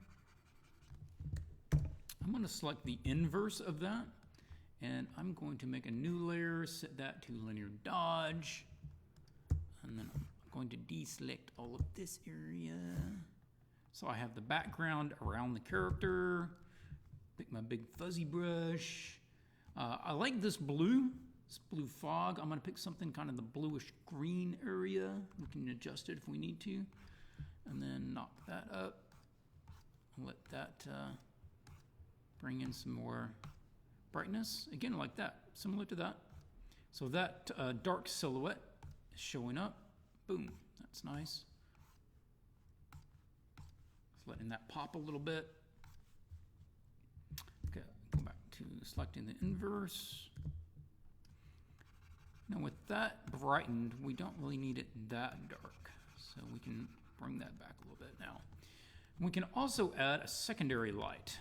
S1: I'm going to select the inverse of that. And I'm going to make a new layer, set that to linear dodge. And then I'm going to deselect all of this area. So I have the background around the character. Pick my big fuzzy brush. I like this blue fog. I'm going to pick something kind of the bluish green area. We can adjust it if we need to. And then knock that up. Let that bring in some more brightness. Again, like that, similar to that. So that dark silhouette is showing up. Boom, that's nice. Just letting that pop a little bit. Okay, go back to selecting the inverse. Now with that brightened, we don't really need it that dark, so we can bring that back a little bit now. We can also add a secondary light.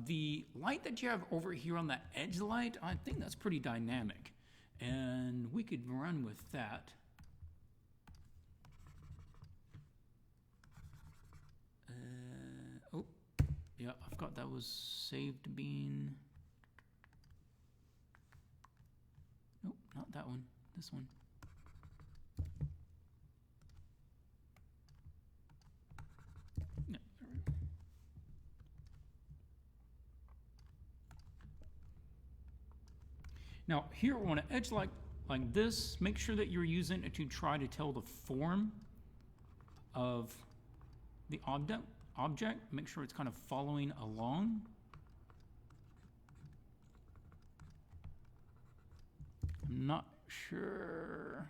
S1: The light that you have over here on that edge light, I think that's pretty dynamic, and we could run with that. Oh, yeah, I forgot that was saved being. Nope, not that one. This one. No, there we go. Now here on an edge like this, make sure that you're using it to try to tell the form of the object. Make sure it's kind of following along. I'm not sure.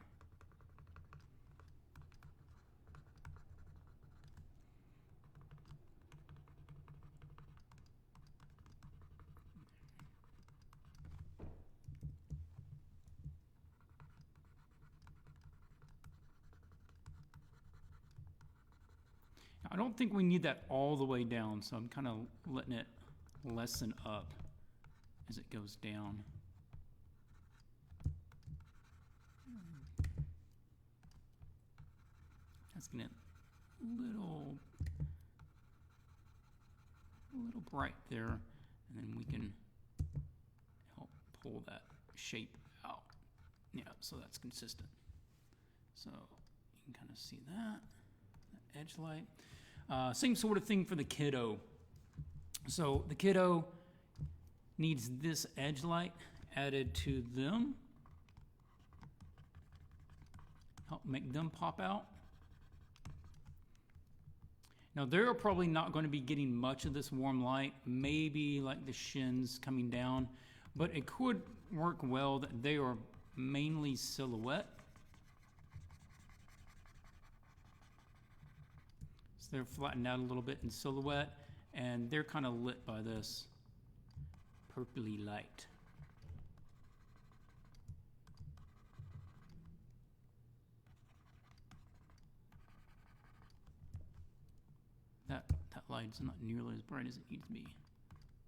S1: I don't think we need that all the way down, so I'm kind of letting it lessen up as it goes down. That's getting a little bright there, and then we can help pull that shape out. Yeah, so that's consistent. So you can kind of see that edge light. Same sort of thing for the kiddo. So the kiddo needs this edge light added to them. Help make them pop out. Now they're probably not going to be getting much of this warm light, maybe like the shins coming down, but it could work well that they are mainly silhouette. They're flattened out a little bit in silhouette, and they're kind of lit by this purpley light. That light's not nearly as bright as it needs to be.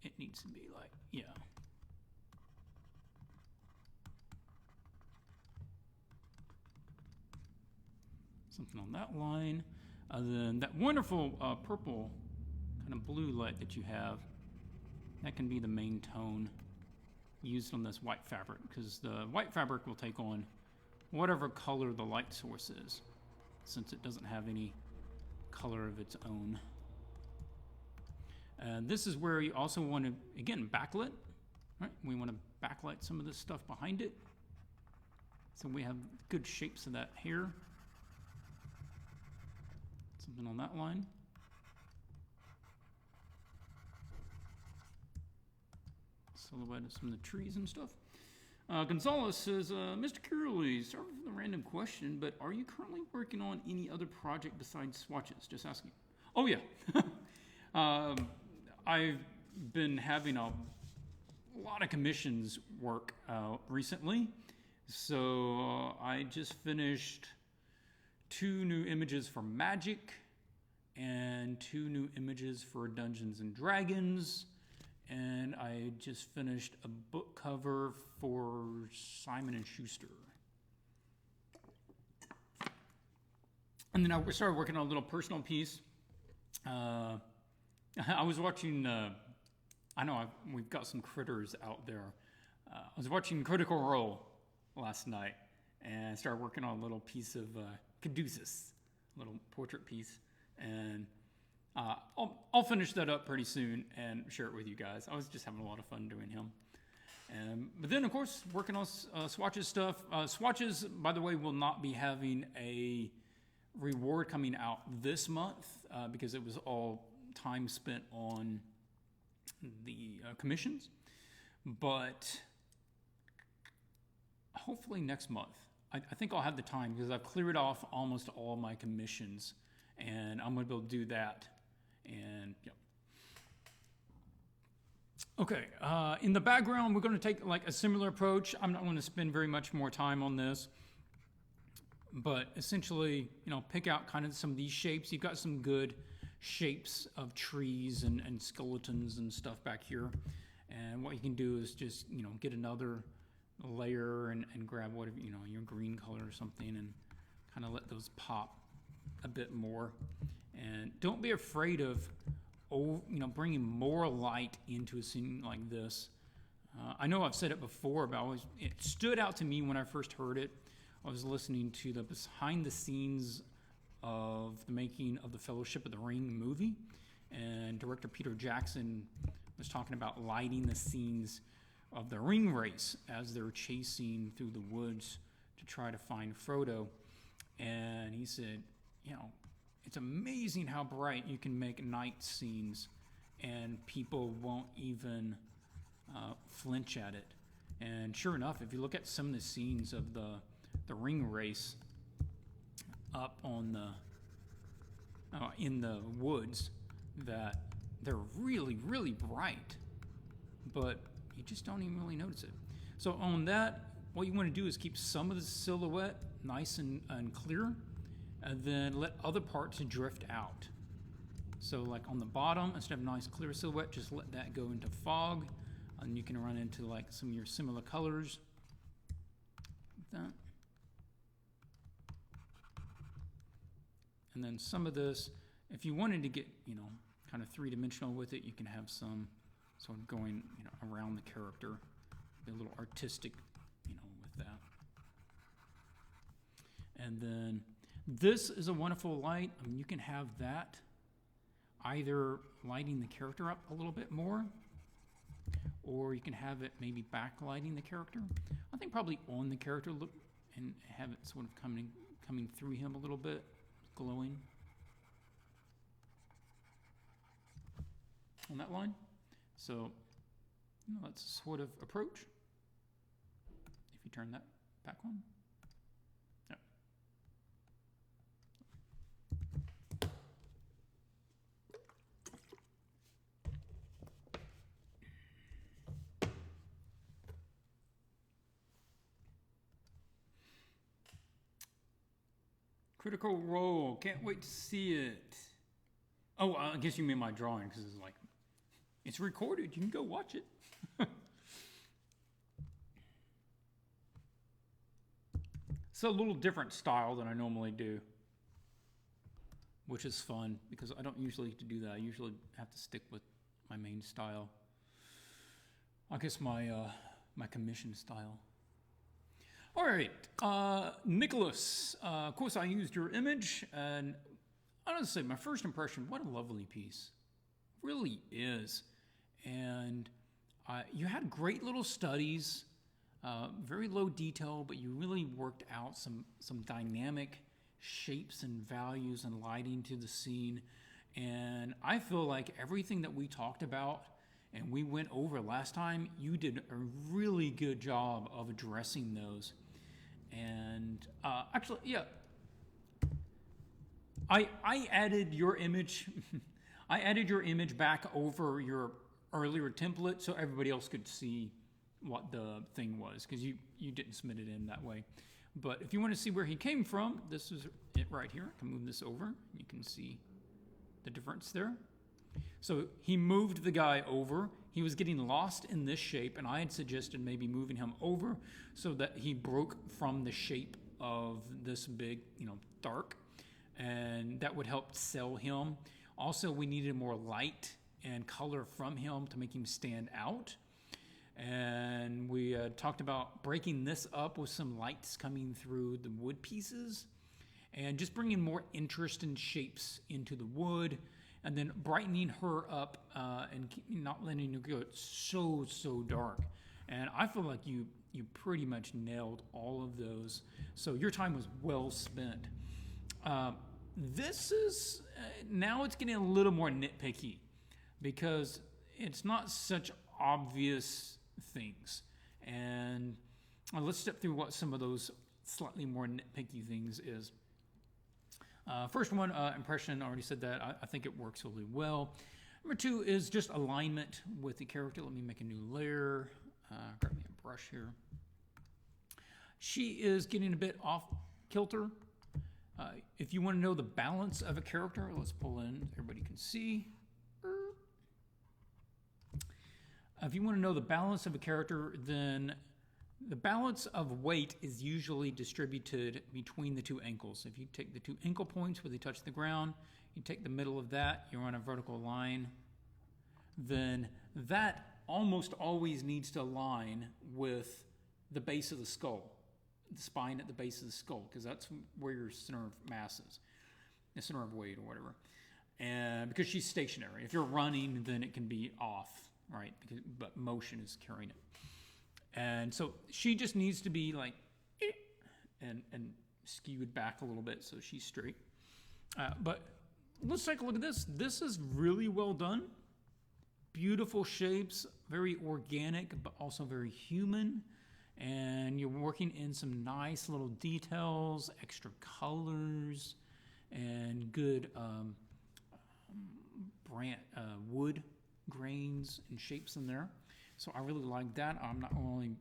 S1: It needs to be like, yeah. Something on that line. Then that wonderful purple kind of blue light that you have, that can be the main tone used on this white fabric, because the white fabric will take on whatever color the light source is, since it doesn't have any color of its own. This is where you also want to, again, backlit. Right? We want to backlight some of this stuff behind it, so we have good shapes of that hair. Something on that line. Silhouette of some of the trees and stuff. Gonzalez says, Mr. Cearley, sorry for the random question, but are you currently working on any other project besides Swatches? Just asking. Oh, yeah. I've been having a lot of commissions work recently. So I just finished 2 new images for Magic and 2 new images for Dungeons and Dragons, and I just finished a book cover for Simon & Schuster. And then I started working on a little personal piece. I was watching, I know we've got some critters out there. I was watching Critical Role last night and started working on a little piece of Caduceus, a little portrait piece, and I'll finish that up pretty soon and share it with you guys. I was just having a lot of fun doing him. But then, of course, working on Swatches stuff. Swatches, by the way, will not be having a reward coming out this month because it was all time spent on the commissions. But hopefully next month. I think I'll have the time because I've cleared off almost all my commissions, and I'm going to be able to do that. And Okay, in the background, we're going to take like a similar approach. I'm not going to spend very much more time on this, but essentially, pick out kind of some of these shapes. You've got some good shapes of trees and skeletons and stuff back here. And what you can do is just, get another layer and grab whatever, your green color or something and kind of let those pop a bit more. And don't be afraid of bringing more light into a scene like this. I know I've said it before, but it stood out to me when I first heard it. I was listening to the behind the scenes of the making of the Fellowship of the Ring movie, and director Peter Jackson was talking about lighting the scenes of the ring race as they're chasing through the woods to try to find Frodo. And he said, it's amazing how bright you can make night scenes and people won't even flinch at it. And sure enough, if you look at some of the scenes of the ring race up on in the woods, that they're really, really bright, but you just don't even really notice it. So on that, what you want to do is keep some of the silhouette nice and clear, and then let other parts drift out. So like on the bottom, instead of nice clear silhouette, just let that go into fog, and you can run into like some of your similar colors. Like that. And then some of this, if you wanted to get, kind of three-dimensional with it, you can have some sort of going, around the character, be a little artistic, with that. And then this is a wonderful light. You can have that either lighting the character up a little bit more, or you can have it maybe backlighting the character. I think probably on the character, look, and have it sort of coming through him a little bit, glowing on that line. So, that's a sort of approach. If you turn that back on. Yeah. Critical Role. Can't wait to see it. Oh, I guess you mean my drawing, because it's like, it's recorded. You can go watch it. It's a little different style than I normally do, which is fun because I don't usually have to do that. I usually have to stick with my main style. I guess my commission style. All right, Nicholas. Of course, I used your image, and honestly, my first impression, what a lovely piece. It really is. And you had great little studies, very low detail, but you really worked out some dynamic shapes and values and lighting to the scene. And I feel like everything that we talked about and we went over last time, you did a really good job of addressing those. And actually, yeah, I added your image. I added your image back over your earlier template so everybody else could see what the thing was, because you didn't submit it in that way. But if you want to see where he came from, this is it right here. I can move this over. You can see the difference there. So he moved the guy over. He was getting lost in this shape, and I had suggested maybe moving him over so that he broke from the shape of this big, dark, and that would help sell him. Also, we needed more light and color from him to make him stand out. And we talked about breaking this up with some lights coming through the wood pieces and just bringing more interest and shapes into the wood, and then brightening her up and not letting her go so dark. And I feel like you pretty much nailed all of those. So your time was well spent. This is, now it's getting a little more nitpicky because it's not such obvious things. And let's step through what some of those slightly more nitpicky things is. First one, impression, I already said that. I think it works really well. Number 2 is just alignment with the character. Let me make a new layer. Grab me a brush here. She is getting a bit off kilter. If you want to know the balance of a character, let's pull in, everybody can see. If you want to know the balance of a character, then the balance of weight is usually distributed between the 2 ankles. If you take the 2 ankle points where they touch the ground, you take the middle of that, you're on a vertical line, then that almost always needs to align with the base of the skull, the spine at the base of the skull, because that's where your center of mass is, the center of weight or whatever. And because she's stationary, if you're running, then it can be off, right? But motion is carrying it. And so she just needs to be like, and skewed back a little bit so she's straight. But let's take a look at this. This is really well done. Beautiful shapes, very organic, but also very human. And you're working in some nice little details, extra colors, and good wood grains and shapes in there. So I really like that. I'm not going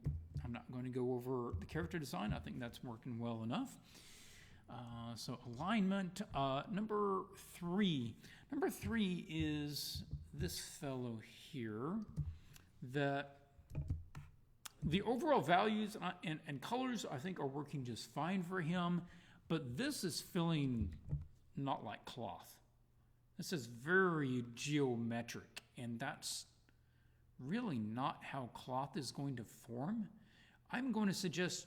S1: to go over the character design. I think that's working well enough. So alignment, number 3. Number 3 is this fellow here, that the overall values and colors I think are working just fine for him, but this is feeling not like cloth. This is very geometric, and that's really not how cloth is going to form. I'm going to suggest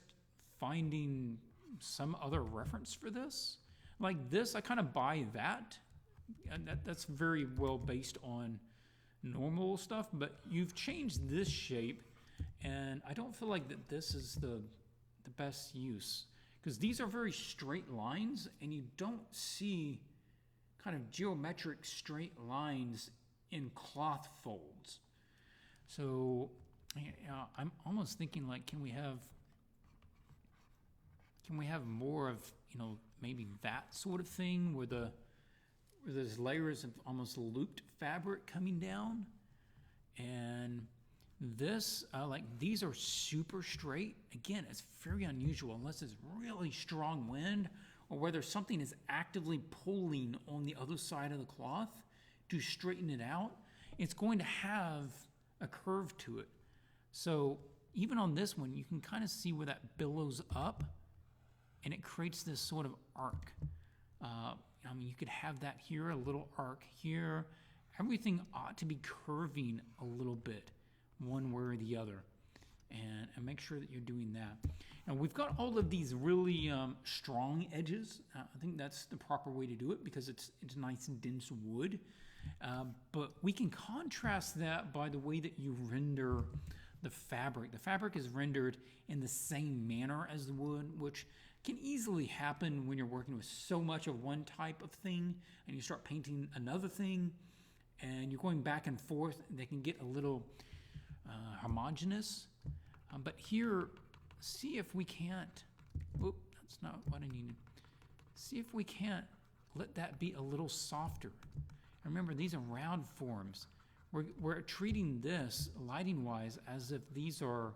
S1: finding some other reference for this. Like this, I kind of buy that. And that's very well based on normal stuff, but you've changed this shape, and I don't feel like that this is the best use, because these are very straight lines, and you don't see kind of geometric straight lines in cloth folds. So I'm almost thinking like, can we have more of, maybe that sort of thing where there's layers of almost looped fabric coming down, and this like these are super straight. Again, it's very unusual unless it's really strong wind or whether something is actively pulling on the other side of the cloth to straighten it out. It's going to have a curve to it. So even on this one, you can kind of see where that billows up and it creates this sort of arc. You could have that here, a little arc here. Everything ought to be curving a little bit, one way or the other. And make sure that you're doing that. Now, we've got all of these really strong edges. I think that's the proper way to do it because it's nice and dense wood. But we can contrast that by the way that you render the fabric. The fabric is rendered in the same manner as the wood, which can easily happen when you're working with so much of one type of thing and you start painting another thing and you're going back and forth. They can get a little homogeneous. But here, see if we can't, that's not what I needed. See if we can't let that be a little softer. Remember, these are round forms. We're treating this, lighting-wise, as if these are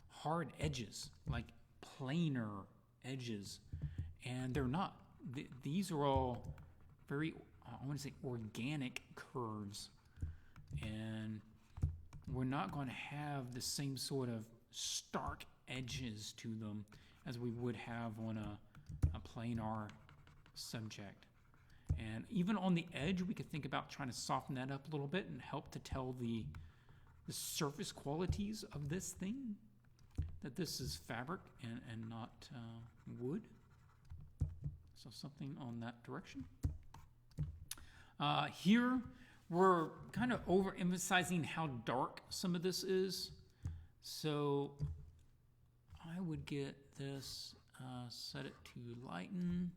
S1: hard edges, like planar edges, and they're not. These are all very, I want to say, organic curves, and we're not going to have the same sort of stark edges to them as we would have on a planar subject. And even on the edge, we could think about trying to soften that up a little bit and help to tell the surface qualities of this thing, that this is fabric and not wood. So something on that direction. Here, we're kind of overemphasizing how dark some of this is. So I would get this, set it to lighten.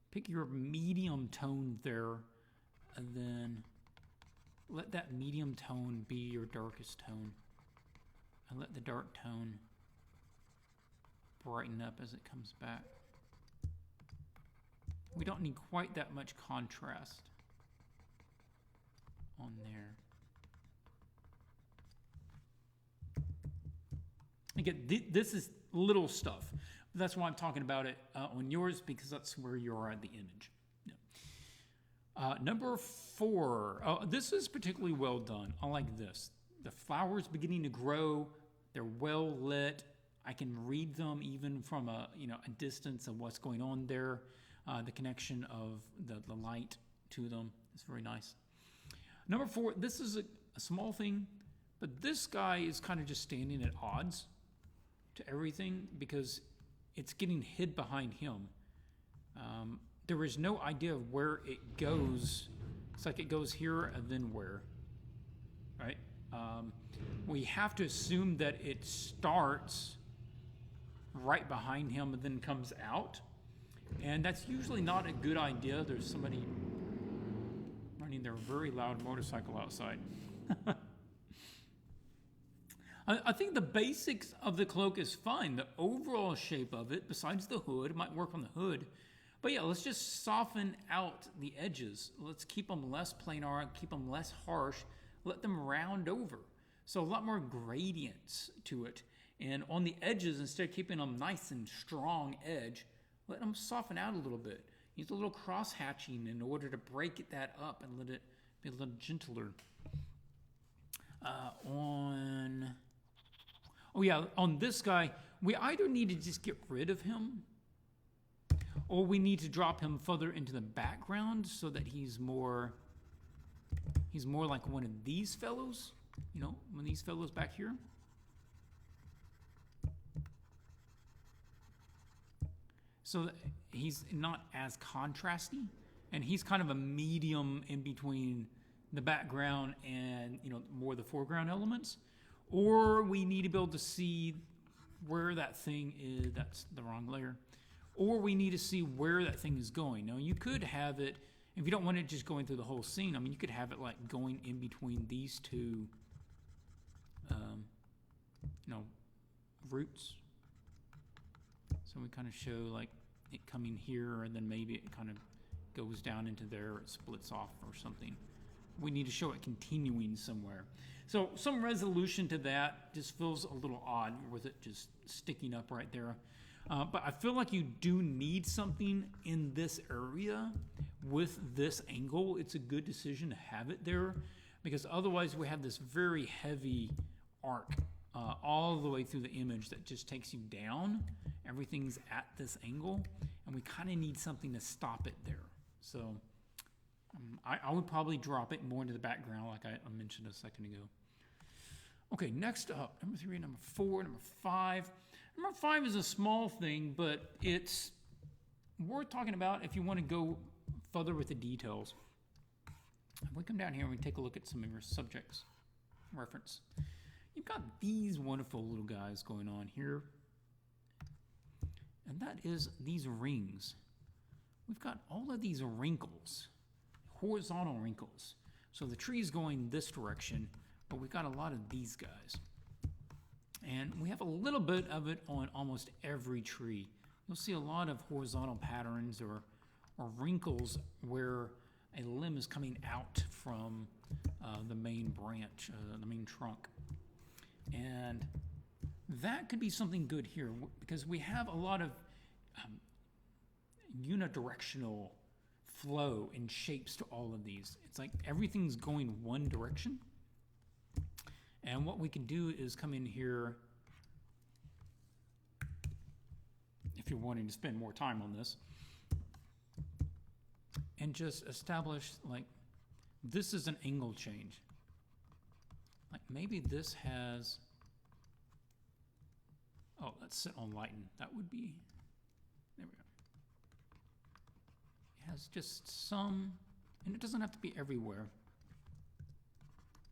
S1: Pick your medium tone there, and then let that medium tone be your darkest tone. And let the dark tone brighten up as it comes back. We don't need quite that much contrast. on there. Again, this is little stuff. That's why I'm talking about it on yours, because that's where you are at the image. Yeah. Number 4. This is particularly well done. I like this. The flowers beginning to grow. They're well lit. I can read them even from a distance of what's going on there. The connection of the light to them is very nice. Number 4. This is a small thing, but this guy is kind of just standing at odds to everything because it's getting hid behind him. There is no idea of where it goes. It's like it goes here and then where, right? We have to assume that it starts right behind him and then comes out. And that's usually not a good idea. There's somebody running their very loud motorcycle outside. I think the basics of the cloak is fine. The overall shape of it, besides the hood, it might work on the hood. But yeah, let's just soften out the edges. Let's keep them less planar, keep them less harsh, let them round over. So a lot more gradients to it. And on the edges, instead of keeping them nice and strong edge, let them soften out a little bit. Use a little cross hatching in order to break that up and let it be a little gentler. On this guy, we either need to just get rid of him, or we need to drop him further into the background so that he's more like one of these fellows, one of these fellows back here. So that he's not as contrasty, and he's kind of a medium in between the background and more of the foreground elements. Or we need to be able to see where that thing is. That's the wrong layer. Or we need to see where that thing is going. Now, you could have it, if you don't want it just going through the whole scene, you could have it like going in between these two, roots. So we kind of show like it coming here, and then maybe it kind of goes down into there, or it splits off or something. We need to show it continuing somewhere. So some resolution to that just feels a little odd with it just sticking up right there. But I feel like you do need something in this area with this angle. It's a good decision to have it there, because otherwise we have this very heavy arc all the way through the image that just takes you down. Everything's at this angle, and we kind of need something to stop it there. So I would probably drop it more into the background like I mentioned a second ago. Okay, next up, number 3, number 4, number 5. Number 5 is a small thing, but it's worth talking about if you want to go further with the details. If we come down here and we take a look at some of your subjects reference, you've got these wonderful little guys going on here. And that is these rings. We've got all of these wrinkles, horizontal wrinkles. So the tree is going this direction, but we've got a lot of these guys. And we have a little bit of it on almost every tree. You'll see a lot of horizontal patterns or wrinkles where a limb is coming out from the main branch, the main trunk. And that could be something good here, because we have a lot of unidirectional flow and shapes to all of these. It's like everything's going one direction. And what we can do is come in here, if you're wanting to spend more time on this, and just establish, like, this is an angle change. Like maybe this has, let's sit on lighten. That would be, there we go. It has just some, and it doesn't have to be everywhere.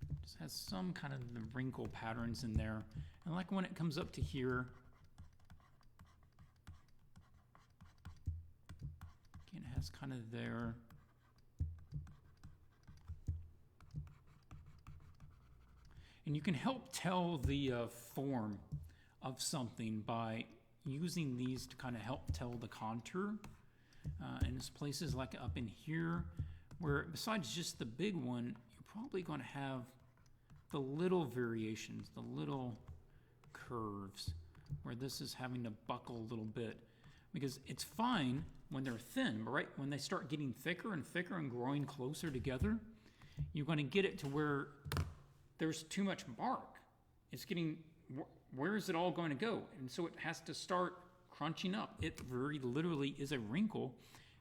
S1: It just has some kind of the wrinkle patterns in there. And like when it comes up to here, again, it has kind of there. And you can help tell the form of something by using these to kind of help tell the contour. And there's places like up in here where besides just the big one, you're probably going to have the little variations, the little curves, where this is having to buckle a little bit. Because it's fine when they're thin, but right when they start getting thicker and thicker and growing closer together, you're going to get it to where there's too much bark. It's getting, where is it all going to go? And so it has to start crunching up. It very literally is a wrinkle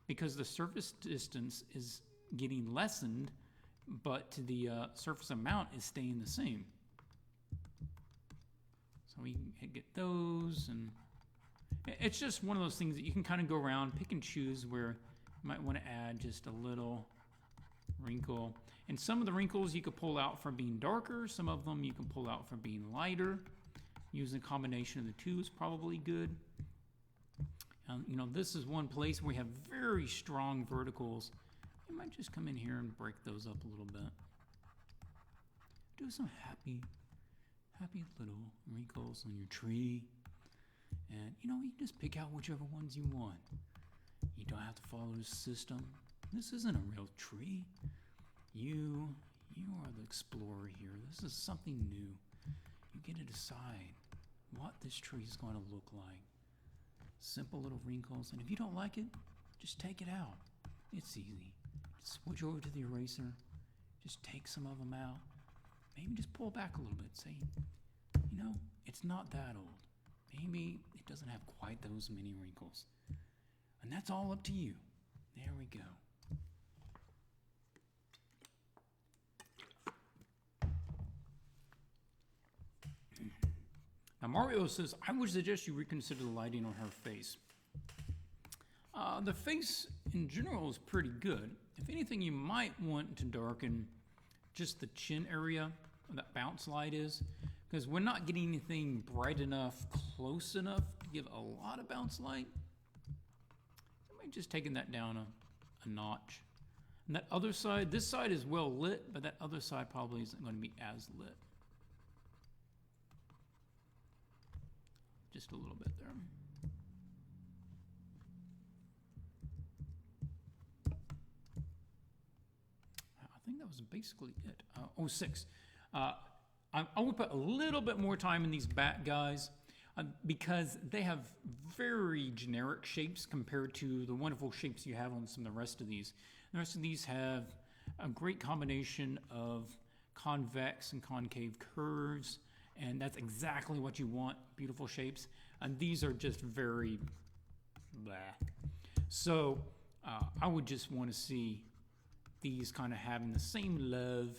S1: because the surface distance is getting lessened, but the surface amount is staying the same. So we can get those, and it's just one of those things that you can kind of go around, pick and choose where you might want to add just a little wrinkle. And some of the wrinkles you could pull out from being darker, some of them you can pull out from being lighter. Using a combination of the two is probably good. You know, this is one place where we have very strong verticals. You might just come in here and break those up a little bit. Do some happy little wrinkles on your tree. And, you know, you can just pick out whichever ones you want. You don't have to follow the system. This isn't a real tree. You are the explorer here. This is something new. You get to decide what this tree is going to look like. Simple little wrinkles. And if you don't like it, just take it out. It's easy. Just switch over to the eraser. Just take some of them out. Maybe just pull back a little bit. Say, you know, it's not that old. Maybe it doesn't have quite those many wrinkles. And that's all up to you. There we go. Now Mario says, I would suggest you reconsider the lighting on her face. The face in general is pretty good. If anything, you might want to darken just the chin area where that bounce light is, because we're not getting anything bright enough, close enough to give a lot of bounce light. I might just taking that down a notch. And that other side, this side is well lit, but that other side probably isn't going to be as lit. Just a little bit there. I think that was basically it. 6. I would put a little bit more time in these bat guys because they have very generic shapes compared to the wonderful shapes you have on some of the rest of these. The rest of these have a great combination of convex and concave curves, and that's exactly what you want, beautiful shapes. And these are just very blah. So I would just want to see these kind of having the same love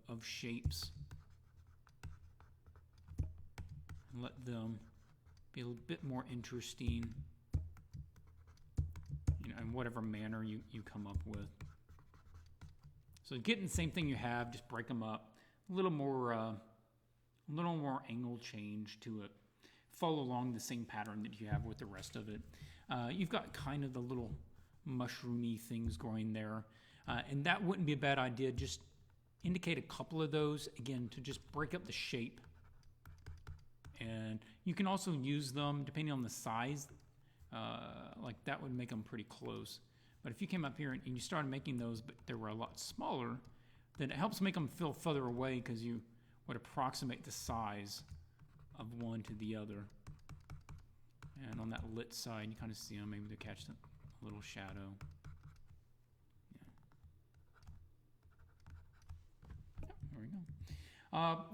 S1: of shapes. And let them be a little bit more interesting, you know, in whatever manner you come up with. So getting the same thing you have, just break them up. A little more angle change to it. Follow along the same pattern that you have with the rest of it. You've got kind of the little mushroomy things growing there. And that wouldn't be a bad idea. Just indicate a couple of those, again, to just break up the shape. And you can also use them, depending on the size, like that would make them pretty close. But if you came up here and you started making those, but they were a lot smaller, then it helps make them feel further away because you would approximate the size of one to the other. And on that lit side, you kind of see them, maybe to catch a little shadow. Yeah, there we go.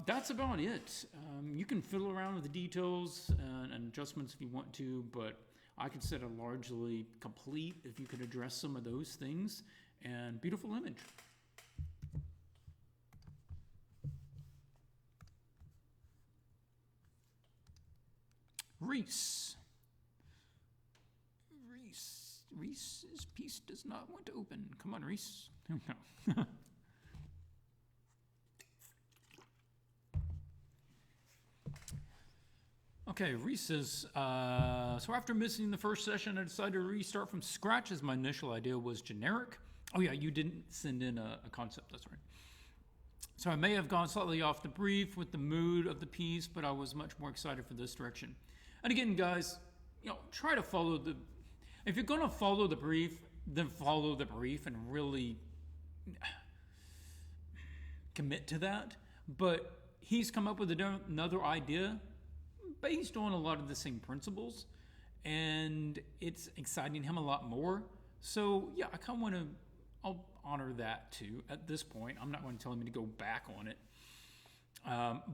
S1: That's about it. You can fiddle around with the details and adjustments if you want to, but I consider largely complete if you could address some of those things. And beautiful image. Reese's piece does not want to open. Come on, Reese. No. Okay, Reese says, so after missing the first session, I decided to restart from scratch as my initial idea was generic. Oh yeah, you didn't send in a concept, that's right. So I may have gone slightly off the brief with the mood of the piece, but I was much more excited for this direction. And again, guys, you know, try to follow if you're going to follow the brief, then follow the brief and really, commit to that, but he's come up with another idea based on a lot of the same principles, and it's exciting him a lot more. So yeah, I kind of want to, I'll honor that too at this point. I'm not going to tell him to go back on it.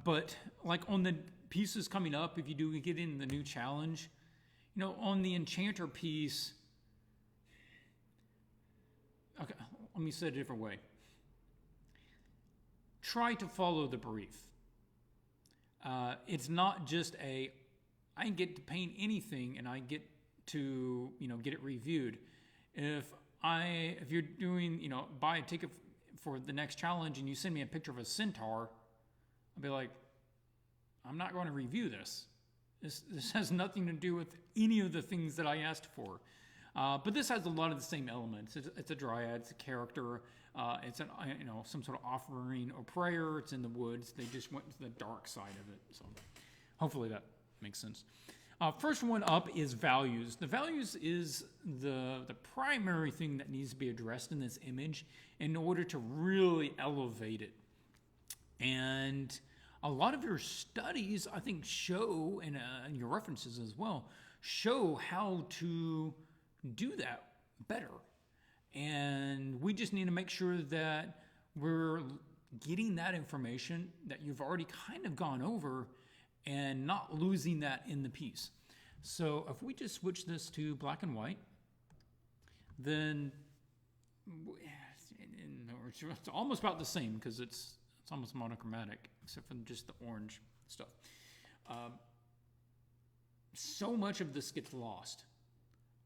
S1: But like on the pieces coming up, if you do get in the new challenge, you know, on the enchanter piece, okay, let me say it a different way. Try to follow the brief. It's not just I get to paint anything and I get to, you know, get it reviewed. If you're doing, you know, buy a ticket for the next challenge and you send me a picture of a centaur, I'll be like, I'm not going to review this. This has nothing to do with any of the things that I asked for. But this has a lot of the same elements. It's a dryad, it's a character, it's an, you know, some sort of offering or prayer. It's in the woods. They just went to the dark side of it. So hopefully that makes sense. First one up is values. The values is the primary thing that needs to be addressed in this image in order to really elevate it. And a lot of your studies, I think, show, and your references as well, show how to do that better. And we just need to make sure that we're getting that information that you've already kind of gone over and not losing that in the piece. So if we just switch this to black and white, then it's almost about the same because it's almost monochromatic except for just the orange stuff. So much of this gets lost.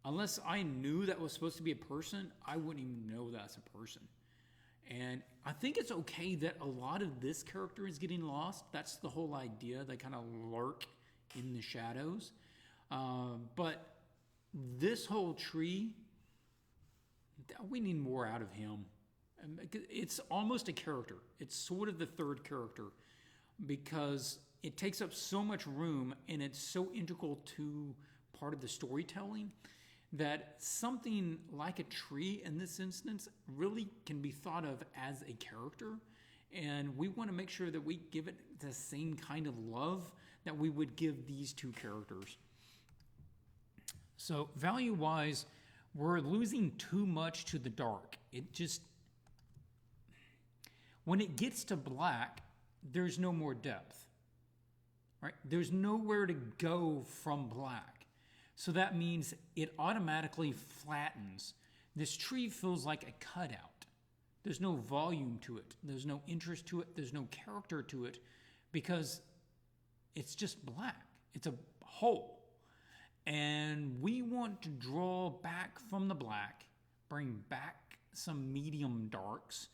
S1: Unless I knew that was supposed to be a person, I wouldn't even know that's a person. And I think it's okay that a lot of this character is getting lost. That's the whole idea. They kind of lurk in the shadows. But this whole tree, we need more out of him. It's almost a character. It's sort of the third character because it takes up so much room and it's so integral to part of the storytelling that something like a tree in this instance really can be thought of as a character. And we want to make sure that we give it the same kind of love that we would give these two characters. So value-wise, we're losing too much to the dark. It just, when it gets to black, there's no more depth, right? There's nowhere to go from black. So that means it automatically flattens. This tree feels like a cutout. There's no volume to it. There's no interest to it. There's no character to it because it's just black. It's a hole. And we want to draw back from the black, bring back some medium darks,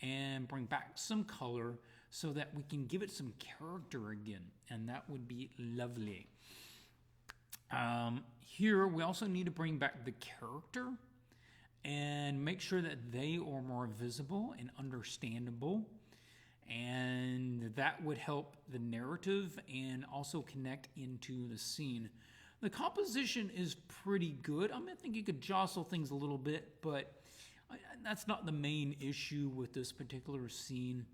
S1: and bring back some color so that we can give it some character again. And that would be lovely. Here, we also need to bring back the character and make sure that they are more visible and understandable. And that would help the narrative and also connect into the scene. The composition is pretty good. I mean, I think you could jostle things a little bit, but that's not the main issue with this particular scene.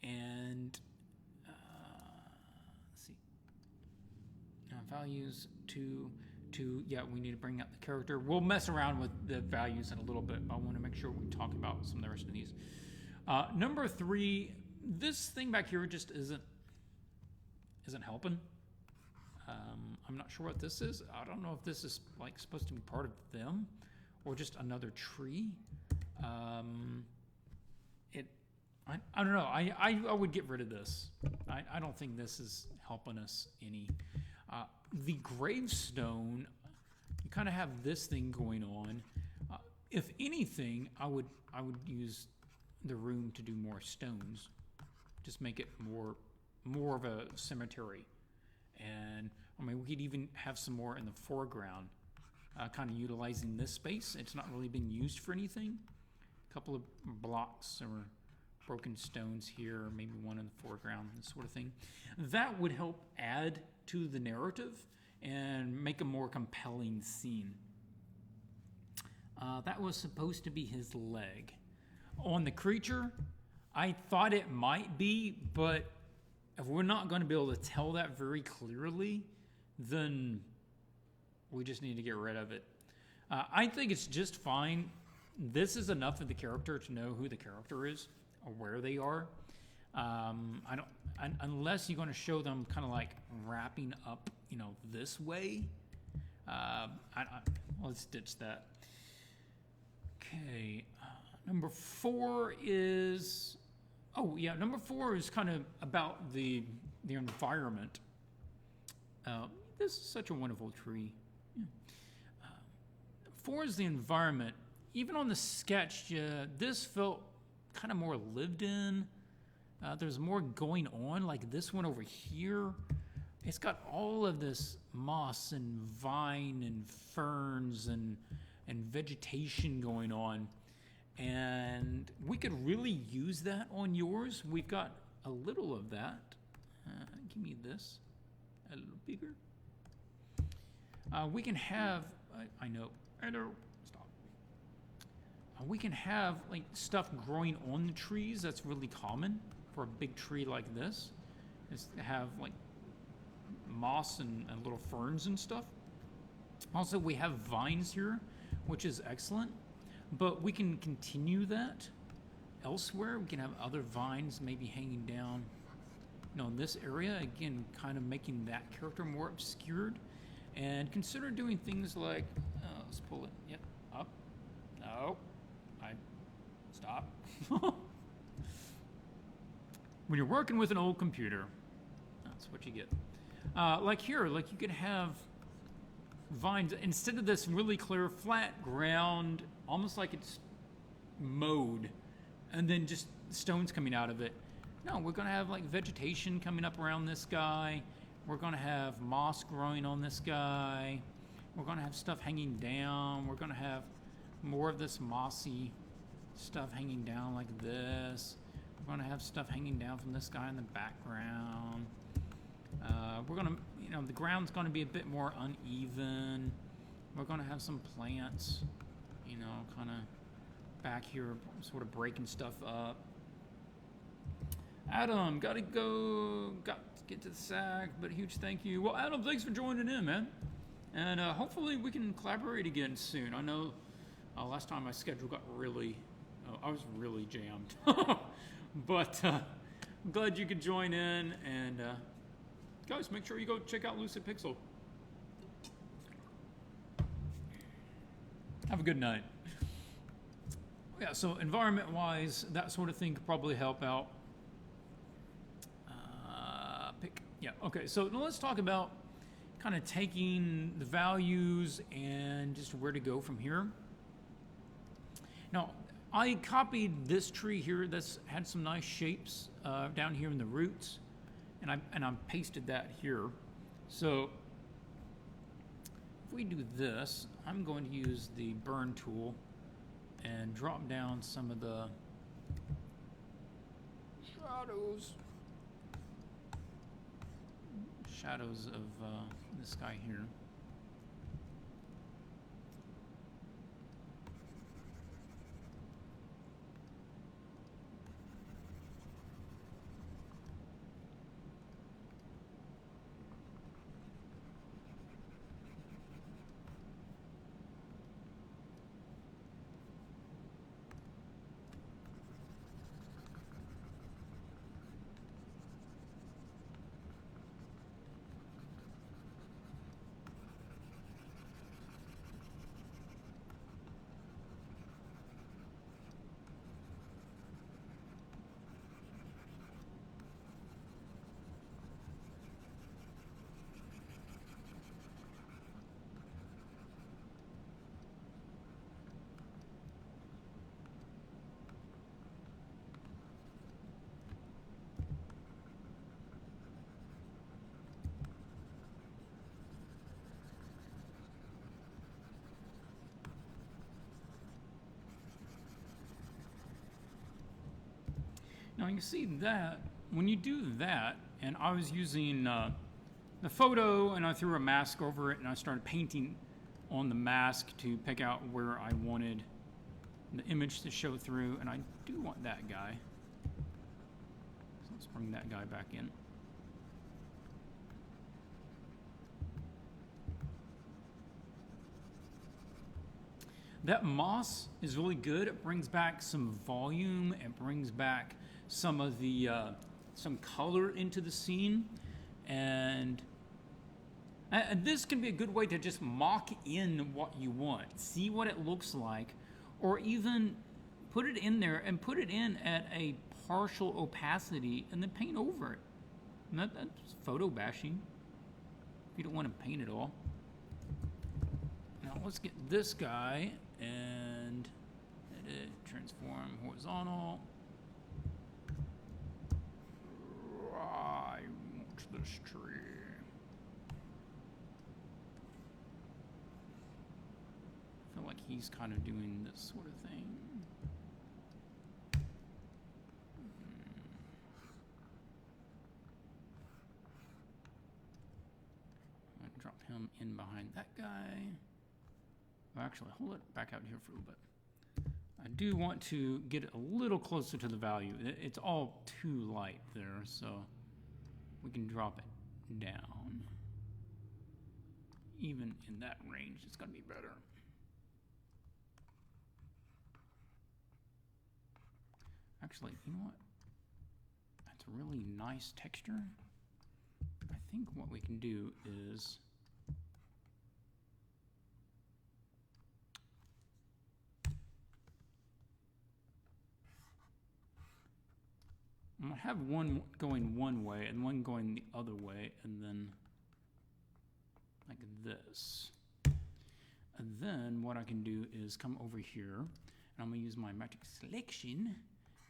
S1: And let's see. Values to yeah, we need to bring out the character. We'll mess around with the values in a little bit, but I want to make sure we talk about some of the rest of these. Number 3, this thing back here just isn't helping. I'm not sure what this is. I don't know if this is like supposed to be part of them or just another tree. I don't know. I would get rid of this. I don't think this is helping us any. The gravestone, you kind of have this thing going on. If anything, I would use the room to do more stones. Just make it more of a cemetery. And I mean, we could even have some more in the foreground, kind of utilizing this space. It's not really been used for anything. A couple of blocks or broken stones here, maybe one in the foreground, this sort of thing. That would help add to the narrative and make a more compelling scene. That was supposed to be his leg. On the creature, I thought it might be, but if we're not going to be able to tell that very clearly, then we just need to get rid of it. I think it's just fine. This is enough of the character to know who the character is or where they are. Unless you're going to show them kind of like wrapping up, this way. Let's ditch that. Okay, number 4 is. Oh yeah, number 4 is kind of about the environment. This is such a wonderful tree. Yeah. 4 is the environment. Even on the sketch, this felt kind of more lived in. There's more going on, like this one over here. It's got all of this moss and vine and ferns and vegetation going on. And we could really use that on yours. We've got a little of that. Give me this, a little bigger. We can have, I know, stop. We can have like stuff growing on the trees. That's really common for a big tree like this, is to have like moss and little ferns and stuff. Also, we have vines here, which is excellent, but we can continue that elsewhere. We can have other vines maybe hanging down, in this area, again, kind of making that character more obscured. And consider doing things like, let's pull it, yep, up, no, stop. When you're working with an old computer, that's what you get. Like here, like you could have vines, instead of this really clear flat ground, almost like it's mowed, and then just stones coming out of it. No, we're gonna have like vegetation coming up around this guy. We're gonna have moss growing on this guy. We're gonna have stuff hanging down. We're gonna have more of this mossy stuff hanging down like this. We're gonna have stuff hanging down from this guy in the background. We're gonna, the ground's gonna be a bit more uneven. We're gonna have some plants, kind of back here, sort of breaking stuff up. Adam, got to get to the sack, but a huge thank you. Well, Adam, thanks for joining in, man. And hopefully we can collaborate again soon. I know last time my schedule got I was really jammed. But I'm glad you could join in. And guys, make sure you go check out Lucid Pixel. Have a good night. Yeah, so environment-wise, that sort of thing could probably help out. Yeah, okay, so now let's talk about kind of taking the values and just where to go from here. Now, I copied this tree here that's had some nice shapes down here in the roots, and I pasted that here. So if we do this, I'm going to use the burn tool and drop down some of the shadows of this guy here. Now you see that, when you do that, and I was using the photo and I threw a mask over it and I started painting on the mask to pick out where I wanted the image to show through, and I do want that guy. Let's bring that guy back in. That moss is really good. It brings back some volume. It brings back some of the some color into the scene, and this can be a good way to just mock in what you want. See what it looks like, or even put it in there and put it in at a partial opacity and then paint over it. And that's photo bashing if you don't want to paint it all. Now let's get this guy and edit, transform horizontal. I want this tree. I feel like he's kind of doing this sort of thing. I'll drop him in behind that guy. Well, actually, hold it back out here for a little bit. I do want to get it a little closer to the value. It's all too light there, so we can drop it down. Even in that range, it's going to be better. Actually, you know what? That's a really nice texture. I think what we can do is I'm gonna have one going one way and one going the other way, and then like this. And then what I can do is come over here, and I'm gonna use my magic selection,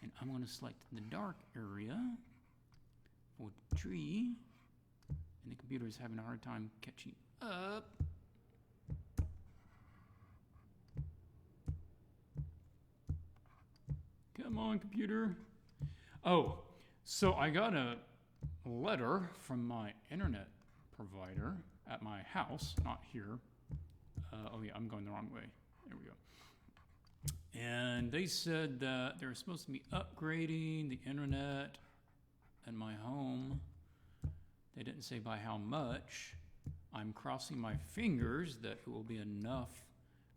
S1: and I'm gonna select the dark area for tree, and the computer is having a hard time catching up. Come on, computer. Oh, so I got a letter from my internet provider at my house, not here. Oh yeah, I'm going the wrong way. There we go. And they said that they're supposed to be upgrading the internet in my home. They didn't say by how much. I'm crossing my fingers that it will be enough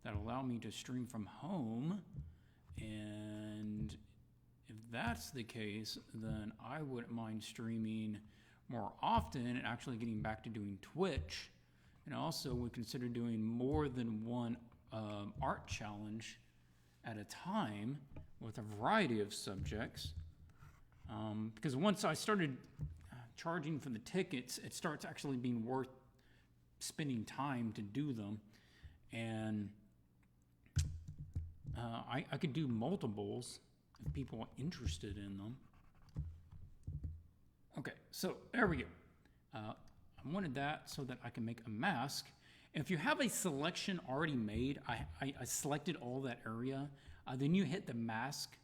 S1: that allow me to stream from home. And if that's the case, then I wouldn't mind streaming more often and actually getting back to doing Twitch. And also would consider doing more than one art challenge at a time with a variety of subjects. Because once I started charging for the tickets, it starts actually being worth spending time to do them. And I could do multiples if people are interested in them. Okay, so there we go. I wanted that so that I can make a mask. If you have a selection already made, I selected all that area, then you hit the mask.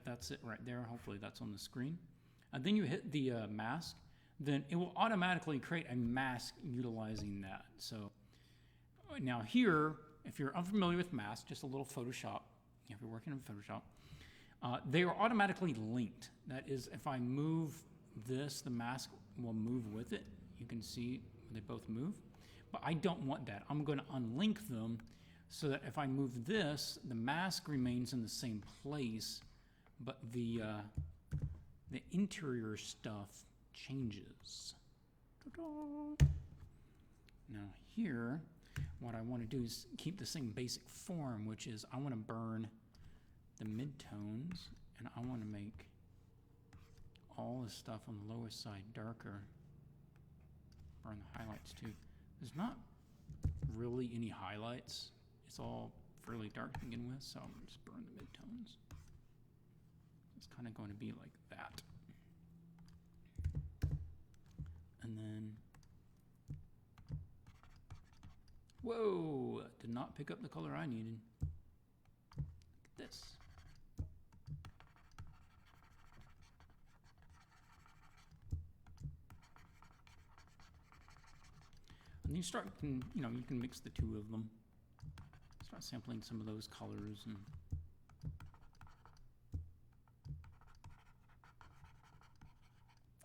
S1: That's it right there. Hopefully that's on the screen. Then you hit the mask. Then it will automatically create a mask utilizing that. So now here, if you're unfamiliar with masks, just a little Photoshop. If you're working in Photoshop, they are automatically linked. That is, if I move this, the mask will move with it. You can see they both move. But I don't want that. I'm going to unlink them so that if I move this, the mask remains in the same place, but the interior stuff changes. Ta-da! Now here, what I want to do is keep the same basic form, which is I want to burn the midtones, and I want to make all the stuff on the lower side darker. Burn the highlights too. There's not really any highlights. It's all fairly dark to begin with, so I'm going to just burn the midtones. It's kind of going to be like that. And then, whoa, did not pick up the color I needed. Look at this. And you start, you can mix the two of them. Start sampling some of those colors and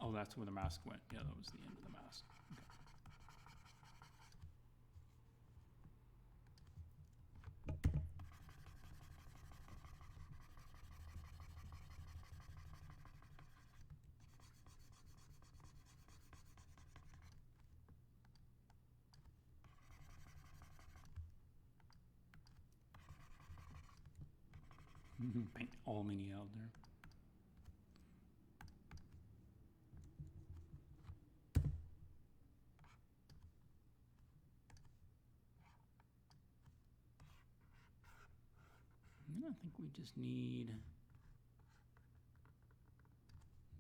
S1: Oh, that's where the mask went. Yeah, that was the end of the mask. Okay. Paint all mini out there. And I think we just need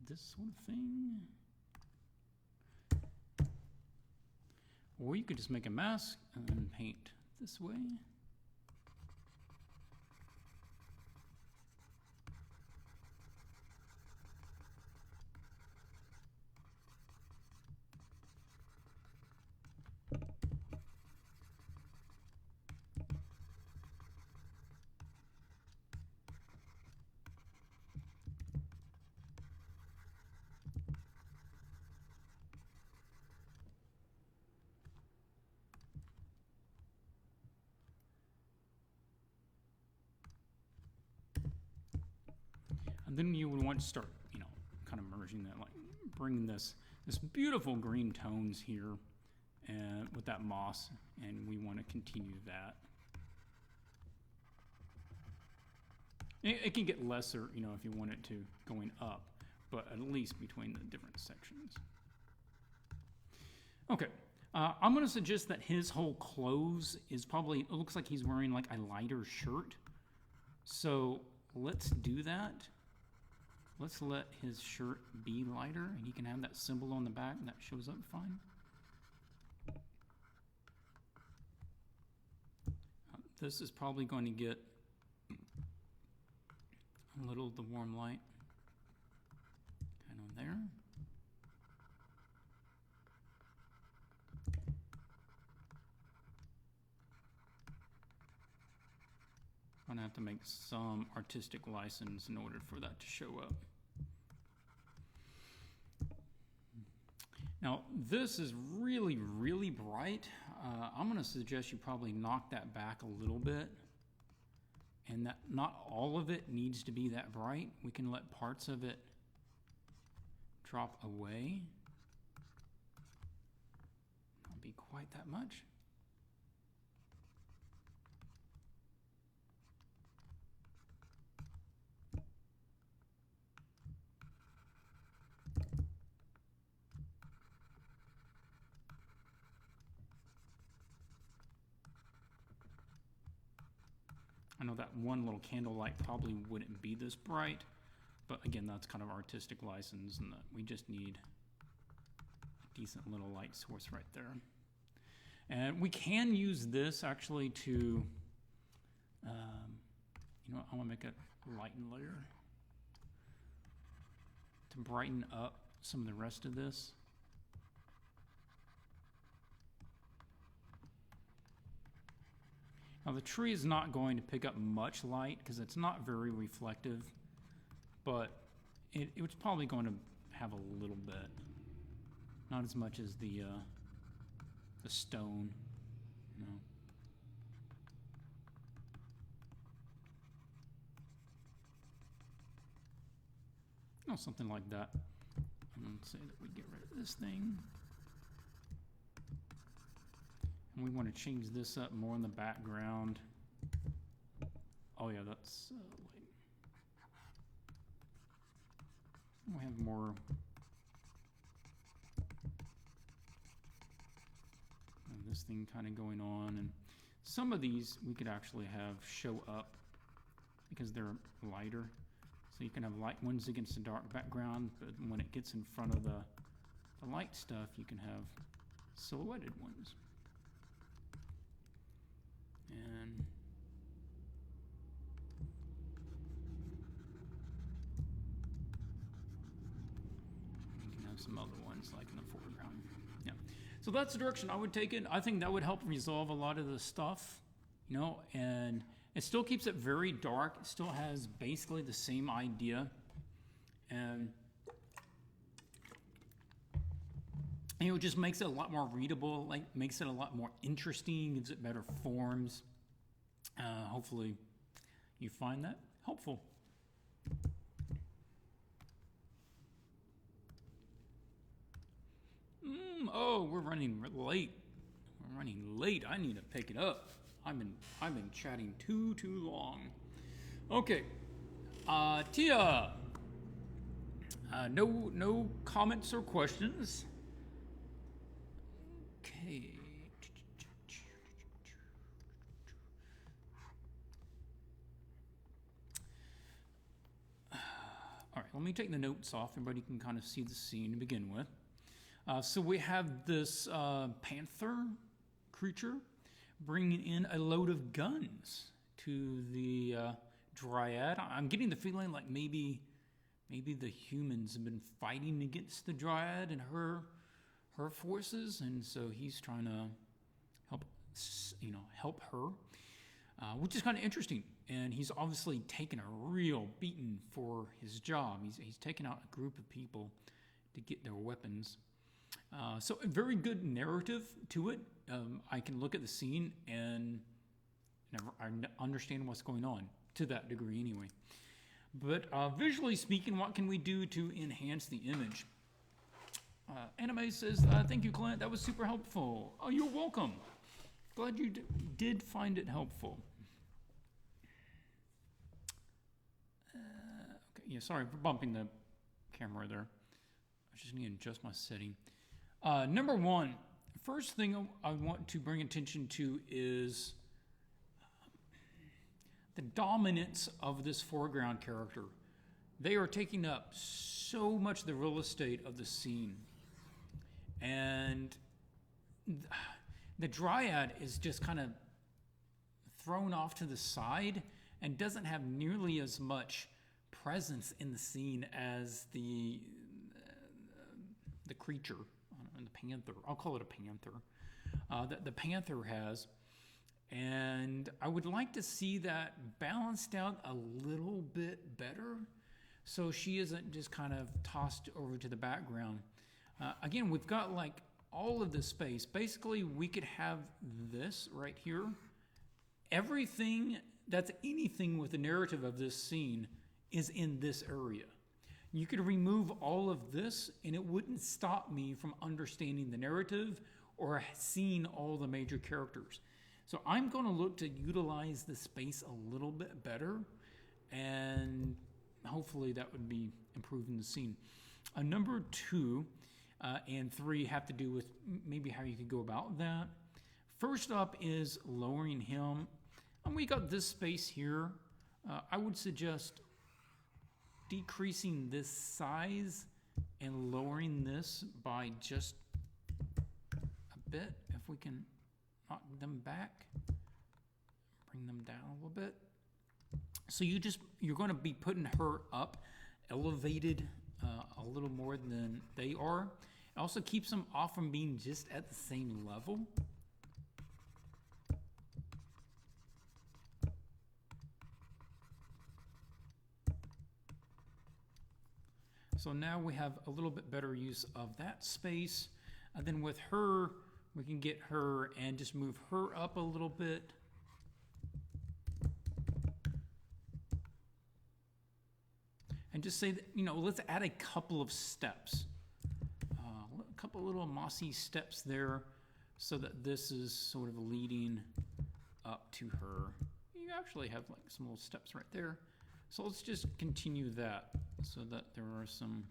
S1: this sort of thing. Or you could just make a mask and then paint this way. And then you would want to start, you know, kind of merging that, like bringing this beautiful green tones here and with that moss, and we want to continue that. It can get lesser, you know, if you want it to going up, but at least between the different sections. Okay, I'm going to suggest that his whole clothes is probably, it looks like he's wearing like a lighter shirt. So let's do that. Let's let his shirt be lighter, and he can have that symbol on the back, and that shows up fine. This is probably going to get a little of the warm light kind of there. I'm gonna have to make some artistic license in order for that to show up. Now, this is really, really bright. I'm gonna suggest you probably knock that back a little bit, and that not all of it needs to be that bright. We can let parts of it drop away. Not be quite that much. I know that one little candlelight probably wouldn't be this bright, but again, that's kind of artistic license, and that we just need a decent little light source right there. And we can use this actually to, you know, I want to make a lighten layer to brighten up some of the rest of this. Now the tree is not going to pick up much light because it's not very reflective, but it's probably going to have a little bit, not as much as the stone, you know. Oh, something like that. I'm going to say that we get rid of this thing. And we want to change this up more in the background. Oh yeah, that's wait. We have more. This thing kind of going on, and some of these we could actually have show up because they're lighter. So you can have light ones against a dark background, but when it gets in front of the light stuff, you can have silhouetted ones. And you can have some other ones like in the foreground. Yeah. So that's the direction I would take it. I think that would help resolve a lot of the stuff, you know, and it still keeps it very dark. It still has basically the same idea. And You know, it just makes it a lot more readable, like makes it a lot more interesting, gives it better forms. Hopefully you find that helpful. Oh, we're running late. We're running late. I need to pick it up. I've been chatting too long. Okay, Tia. No comments or questions. Okay. All right, let me take the notes off. Everybody can kind of see the scene to begin with. So we have this panther creature bringing in a load of guns to the dryad. I'm getting the feeling like maybe the humans have been fighting against the dryad and her forces, and so he's trying to help her, which is kind of interesting. And he's obviously taken a real beating for his job. He's taken out a group of people to get their weapons. So a very good narrative to it. I can look at the scene and I understand what's going on to that degree anyway. But visually speaking, what can we do to enhance the image? Anime says, thank you, Clint. That was super helpful. Oh, you're welcome. Glad you did find it helpful. Okay, yeah, sorry for bumping the camera there. I just need to adjust my setting. Number one, first thing I want to bring attention to is the dominance of this foreground character. They are taking up so much of the real estate of the scene. And the dryad is just kind of thrown off to the side and doesn't have nearly as much presence in the scene as the creature, the panther. I'll call it a panther. That the panther has. And I would like to see that balanced out a little bit better so she isn't just kind of tossed over to the background. Again, we've got like all of this space. Basically, we could have this right here. Everything that's anything with the narrative of this scene is in this area. You could remove all of this and it wouldn't stop me from understanding the narrative or seeing all the major characters. So I'm going to look to utilize the space a little bit better, and hopefully that would be improving the scene. Number 2 and 3 have to do with maybe how you could go about that. First up is lowering him. And we got this space here. I would suggest decreasing this size and lowering this by just a bit. If we can knock them back, bring them down a little bit. So you're going to be putting her up, elevated a little more than they are. It also keeps them off from being just at the same level. So now we have a little bit better use of that space. And then with her, we can get her and just move her up a little bit. And just say that, let's add a couple of steps. A couple little mossy steps there so that this is sort of leading up to her. You actually have like some little steps right there. So let's just continue that so that there are some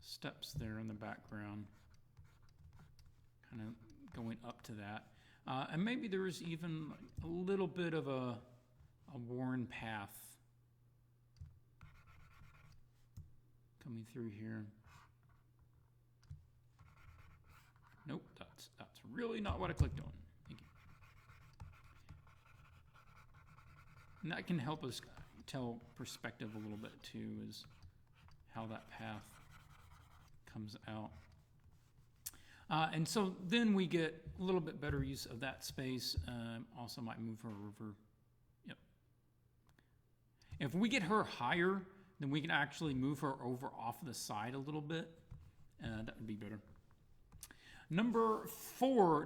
S1: steps there in the background, kind of going up to that. And maybe there's even a little bit of a worn path coming through here. Nope, that's really not what I clicked on. Thank you. And that can help us tell perspective a little bit too, is how that path comes out. And so then we get a little bit better use of that space. Also might move her over. Yep. If we get her higher, then we can actually move her over off the side a little bit That would be better. Number four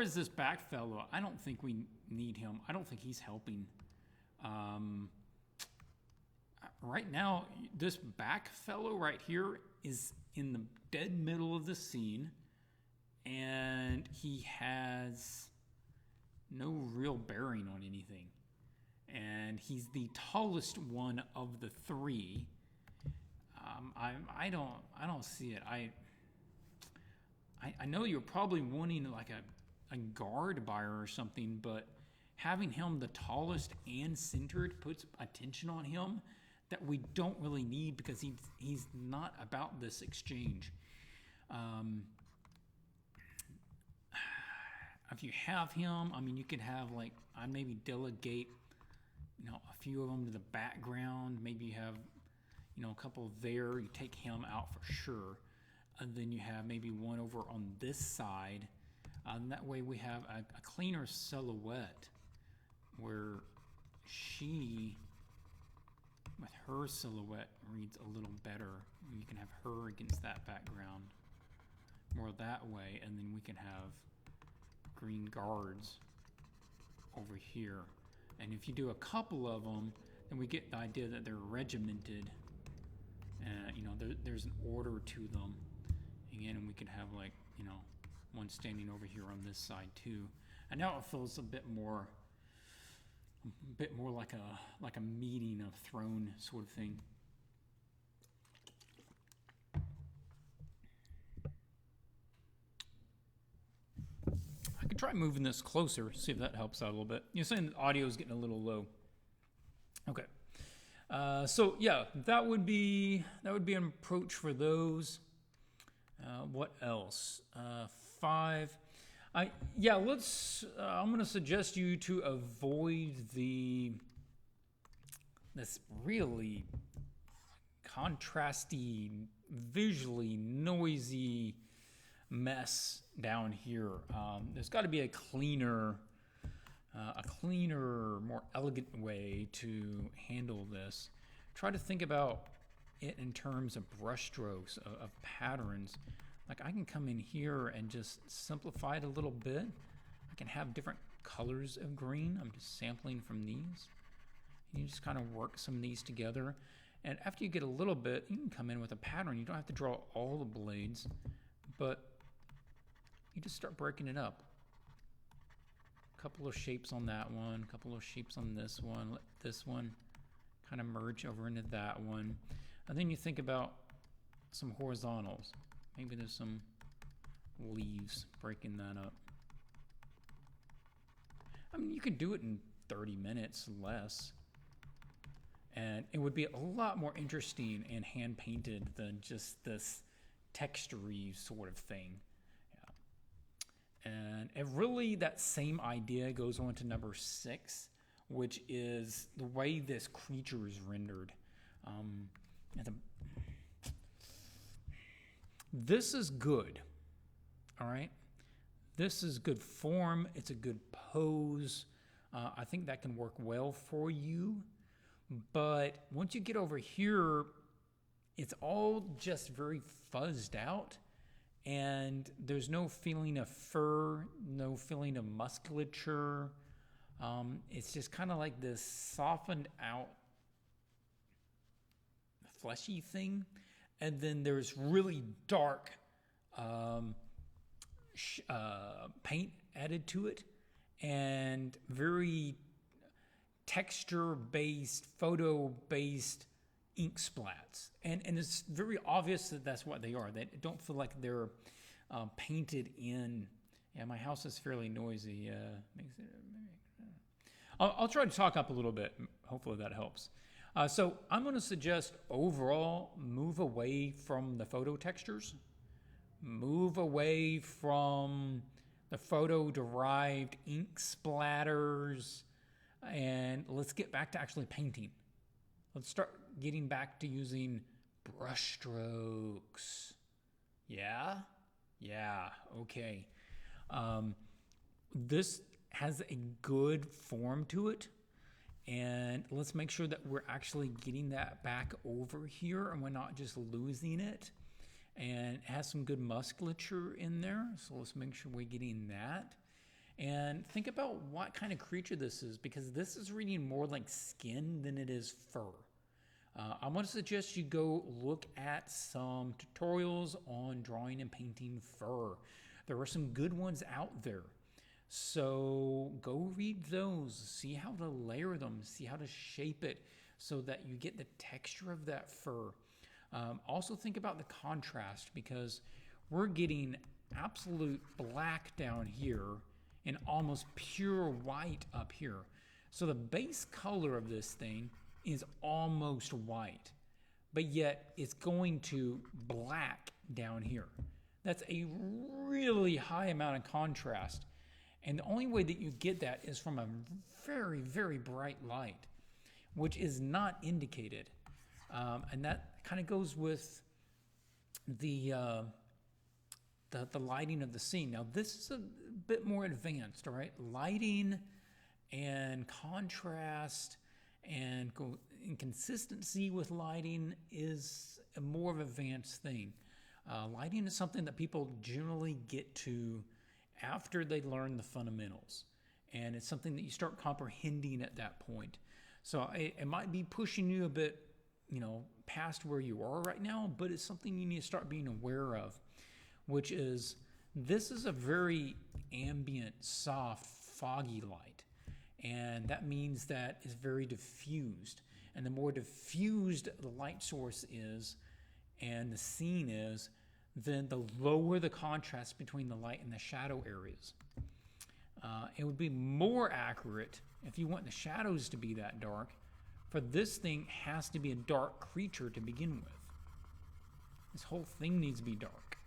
S1: is this back fellow. I don't think we need him. I don't think he's helping. Right now, this back fellow right here is in the dead middle of the scene, and he has no real bearing on anything. And he's the tallest one of the three. I don't see it. I know you're probably wanting like a guard buyer or something, but having him the tallest and centered puts attention on him that we don't really need, because he's not about this exchange. If you have him, I mean, you could have like, I maybe delegate, a few of them to the background. Maybe you have, a couple there. You take him out for sure. And then you have maybe one over on this side. And that way we have a cleaner silhouette where she, with her silhouette, reads a little better. You can have her against that background more that way. And then we can have green guards over here. And if you do a couple of them, then we get the idea that they're regimented. There's an order to them. Again, and we could have like, one standing over here on this side too. And now it feels a bit more like a meeting of throne sort of thing. I could try moving this closer, see if that helps out a little bit. You're saying the audio is getting a little low. Okay. So yeah, that would be an approach for those. What else? 5. I'm going to suggest you to avoid this really contrasty, visually noisy mess down here. There's got to be a cleaner, more elegant way to handle this. Try to think about it in terms of brushstrokes, of patterns. Like I can come in here and just simplify it a little bit. I can have different colors of green. I'm just sampling from these. And you just kind of work some of these together. And after you get a little bit, you can come in with a pattern. You don't have to draw all the blades, but you just start breaking it up. A couple of shapes on that one, a couple of shapes on this one. Let this one kind of merge over into that one. And then you think about some horizontals. Maybe there's some leaves breaking that up. I mean, you could do it in 30 minutes less. And it would be a lot more interesting and hand painted than just this texture-y sort of thing. Yeah. And really that same idea goes on to number 6, which is the way this creature is rendered. This is good, all right? This is good form. It's a good pose. I think that can work well for you. But once you get over here, it's all just very fuzzed out. And there's no feeling of fur, no feeling of musculature. It's just kind of like this softened out fleshy thing. And then there's really dark paint added to it, and very texture-based, photo-based ink splats. And it's very obvious that that's what they are. They don't feel like they're painted in. Yeah, my house is fairly noisy. I'll try to talk up a little bit. Hopefully that helps. So I'm going to suggest overall move away from the photo textures, move away from the photo-derived ink splatters, and let's get back to actually painting. Let's start getting back to using brush strokes. Yeah, okay. This has a good form to it. And let's make sure that we're actually getting that back over here and we're not just losing it. and it has some good musculature in there. So let's make sure we're getting that. And think about what kind of creature this is, because this is reading more like skin than it is fur. I want to suggest you go look at some tutorials on drawing and painting fur. There are some good ones out there. So go read those, see how to layer them, see how to shape it so that you get the texture of that fur. Also think about the contrast, because we're getting absolute black down here and almost pure white up here. So the base color of this thing is almost white, but yet it's going to black down here. That's a really high amount of contrast. And the only way that you get that is from a very, very bright light, which is not indicated. And that kind of goes with the lighting of the scene. Now, this is a bit more advanced, all right? Lighting and contrast and consistency with lighting is a more of an advanced thing. Lighting is something that people generally get to after they learn the fundamentals. And it's something that you start comprehending at that point. So it might be pushing you a bit, past where you are right now, but it's something you need to start being aware of, which is this is a very ambient, soft, foggy light. And that means that it's very diffused. And the more diffused the light source is and the scene is, then the lower the contrast between the light and the shadow areas. It would be more accurate if you want the shadows to be that dark, for this thing has to be a dark creature to begin with. This whole thing needs to be dark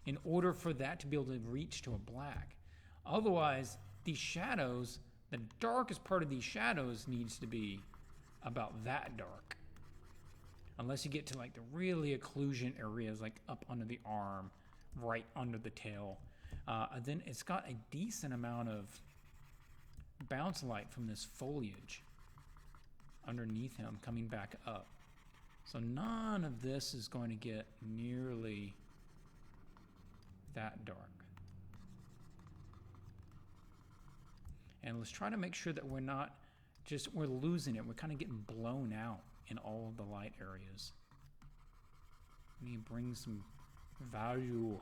S1: in order for that to be able to reach to a black. Otherwise, these shadows, the darkest part of these shadows needs to be about that dark. Unless you get to like the really occlusion areas, like up under the arm, right under the tail. Then it's got a decent amount of bounce light from this foliage underneath him coming back up. So none of this is going to get nearly that dark. And let's try to make sure that we're losing it. We're kind of getting blown out in all of the light areas. We need to bring some value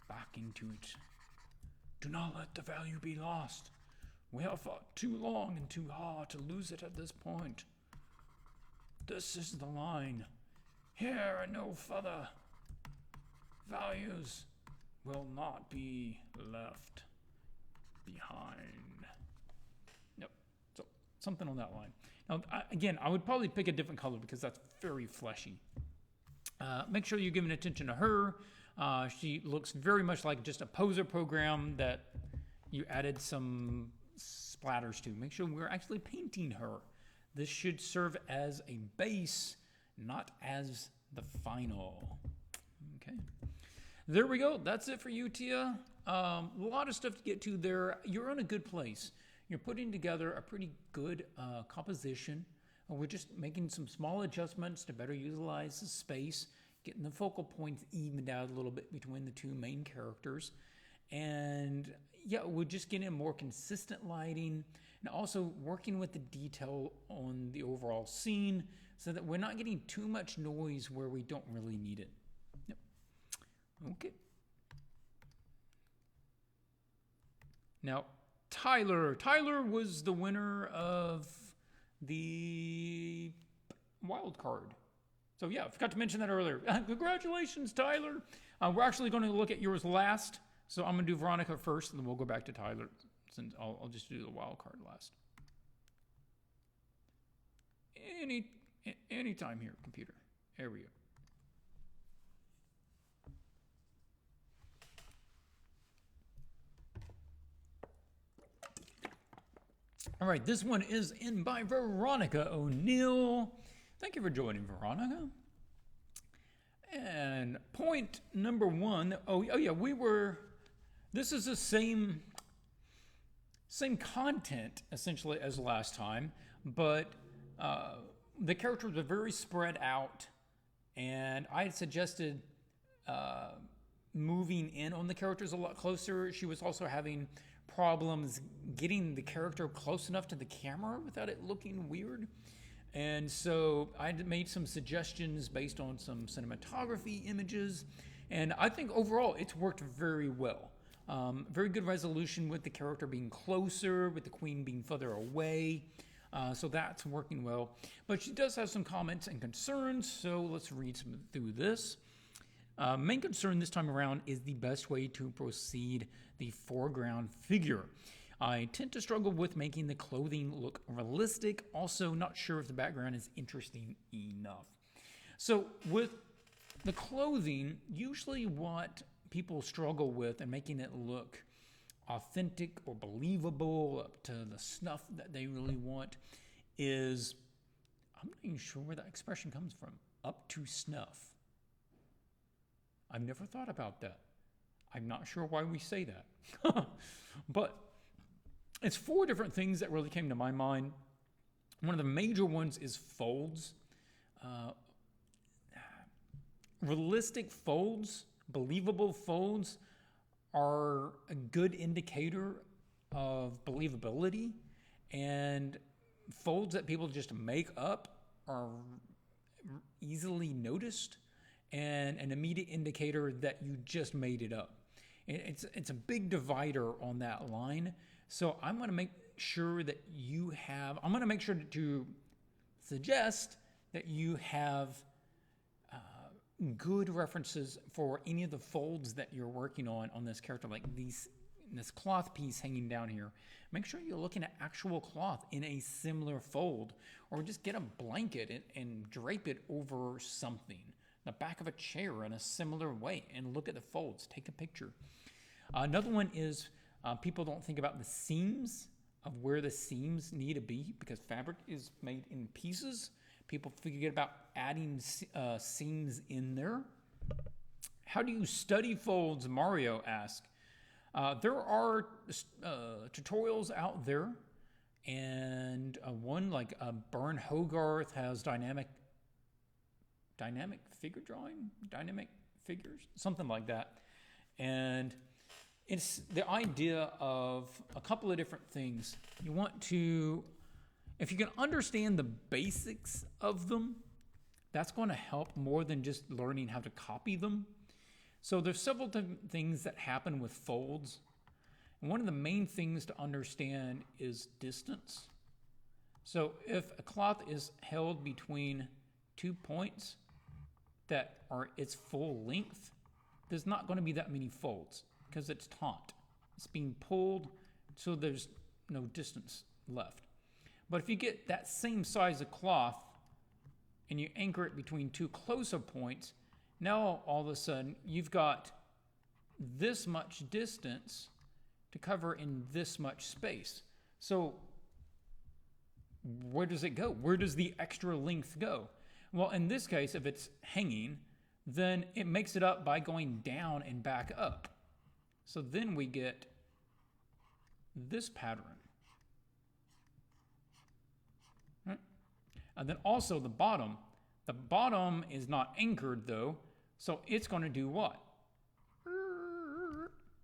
S1: back into it. Do not let the value be lost. We have fought too long and too hard to lose it at this point. This is the line. Here and no further. Values will not be left behind. Yep. So something on that line. Now, again, I would probably pick a different color because that's very fleshy. Make sure you're giving attention to her. She looks very much like just a poser program that you added some splatters to. Make sure we're actually painting her. This should serve as a base, not as the final. Okay. There we go. That's it for you, Tia. A lot of stuff to get to there. You're in a good place. You're putting together a pretty good composition. We're just making some small adjustments to better utilize the space, getting the focal points evened out a little bit between the two main characters. And yeah, we're just getting more consistent lighting and also working with the detail on the overall scene so that we're not getting too much noise where we don't really need it. Yep. Okay. Now, Tyler was the winner of the wild card. So yeah, I forgot to mention that earlier. Congratulations, Tyler. We're actually going to look at yours last. So I'm going to do Veronica first, and then we'll go back to Tyler, since I'll just do the wild card last. Any time here, computer. There we go. All right, this one is in by Veronica O'Neill. Thank you for joining, Veronica. And point number one, oh yeah, this is the same content, essentially, as last time, but the characters are very spread out, And I had suggested moving in on the characters a lot closer. She was also having problems getting the character close enough to the camera without it looking weird. And so I made some suggestions based on some cinematography images, and I think overall it's worked very well. Very good resolution with the character being closer, with the queen being further away. So that's working well. But she does have some comments and concerns, so let's read some through this. Main concern this time around is the best way to proceed the foreground figure. I tend to struggle with making the clothing look realistic. Also, not sure if the background is interesting enough. So with the clothing, usually what people struggle with and making it look authentic or believable up to the snuff that they really want is, I'm not even sure where that expression comes from, up to snuff. I've never thought about that. I'm not sure why we say that. But it's 4 different things that really came to my mind. One of the major ones is folds. Realistic folds, believable folds, are a good indicator of believability, and folds that people just make up are easily noticed and an immediate indicator that you just made it up. It's a big divider on that line. So I'm going to make sure that I'm going to make sure to suggest that you have good references for any of the folds that you're working on this character, like this cloth piece hanging down here. Make sure you're looking at actual cloth in a similar fold, or just get a blanket and drape it over something, the back of a chair in a similar way, and look at the folds. Take a picture. Another one is people don't think about the seams, of where the seams need to be, because fabric is made in pieces. People forget about adding seams in there. How do you study folds, Mario asked. There are tutorials out there, and one like Bern Hogarth has dynamic figure drawing, dynamic figures, something like that. And it's the idea of a couple of different things. You want to, if you can understand the basics of them, that's going to help more than just learning how to copy them. So there's several things that happen with folds. And one of the main things to understand is distance. So if a cloth is held between 2 points that are its full length, there's not going to be that many folds because it's taut. It's being pulled, so there's no distance left. But if you get that same size of cloth and you anchor it between 2 closer points, now all of a sudden you've got this much distance to cover in this much space. So where does it go? Where does the extra length go? Well, in this case, if it's hanging, then it makes it up by going down and back up. So then we get this pattern. Right? And then also the bottom. The bottom is not anchored though, so it's going to do what?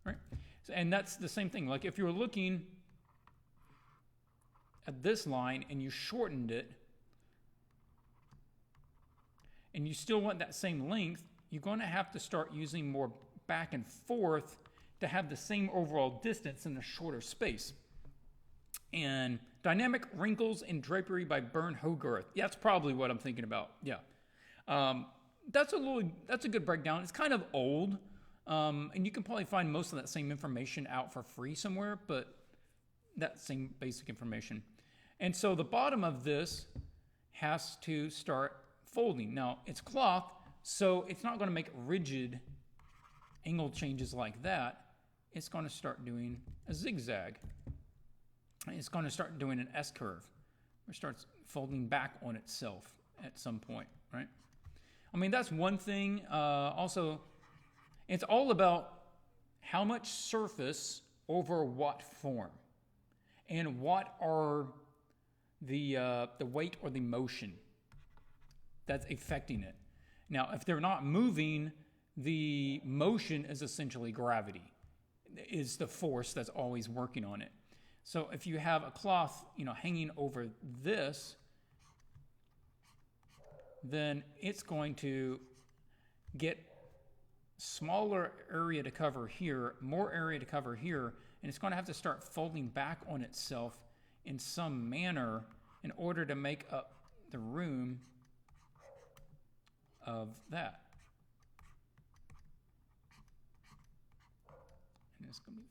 S1: Right? And that's the same thing. Like if you're looking at this line and you shortened it, and you still want that same length, you're going to have to start using more back and forth to have the same overall distance in a shorter space. And Dynamic Wrinkles and Drapery by Bern Hogarth. Yeah, that's probably what I'm thinking about. Yeah. That's a good breakdown. It's kind of old, and you can probably find most of that same information out for free somewhere, but that same basic information. And so the bottom of this has to start folding. Now, it's cloth, so it's not going to make rigid angle changes like that. It's going to start doing a zigzag. It's going to start doing an S-curve. It starts folding back on itself at some point, right? I mean, that's one thing. Also, it's all about how much surface over what form, and what are the weight or the motion that's affecting it. Now, if they're not moving, the motion is essentially gravity, is the force that's always working on it. So if you have a cloth, hanging over this, then it's going to get smaller area to cover here, more area to cover here, and it's going to have to start folding back on itself in some manner in order to make up the room of that. And it's going to be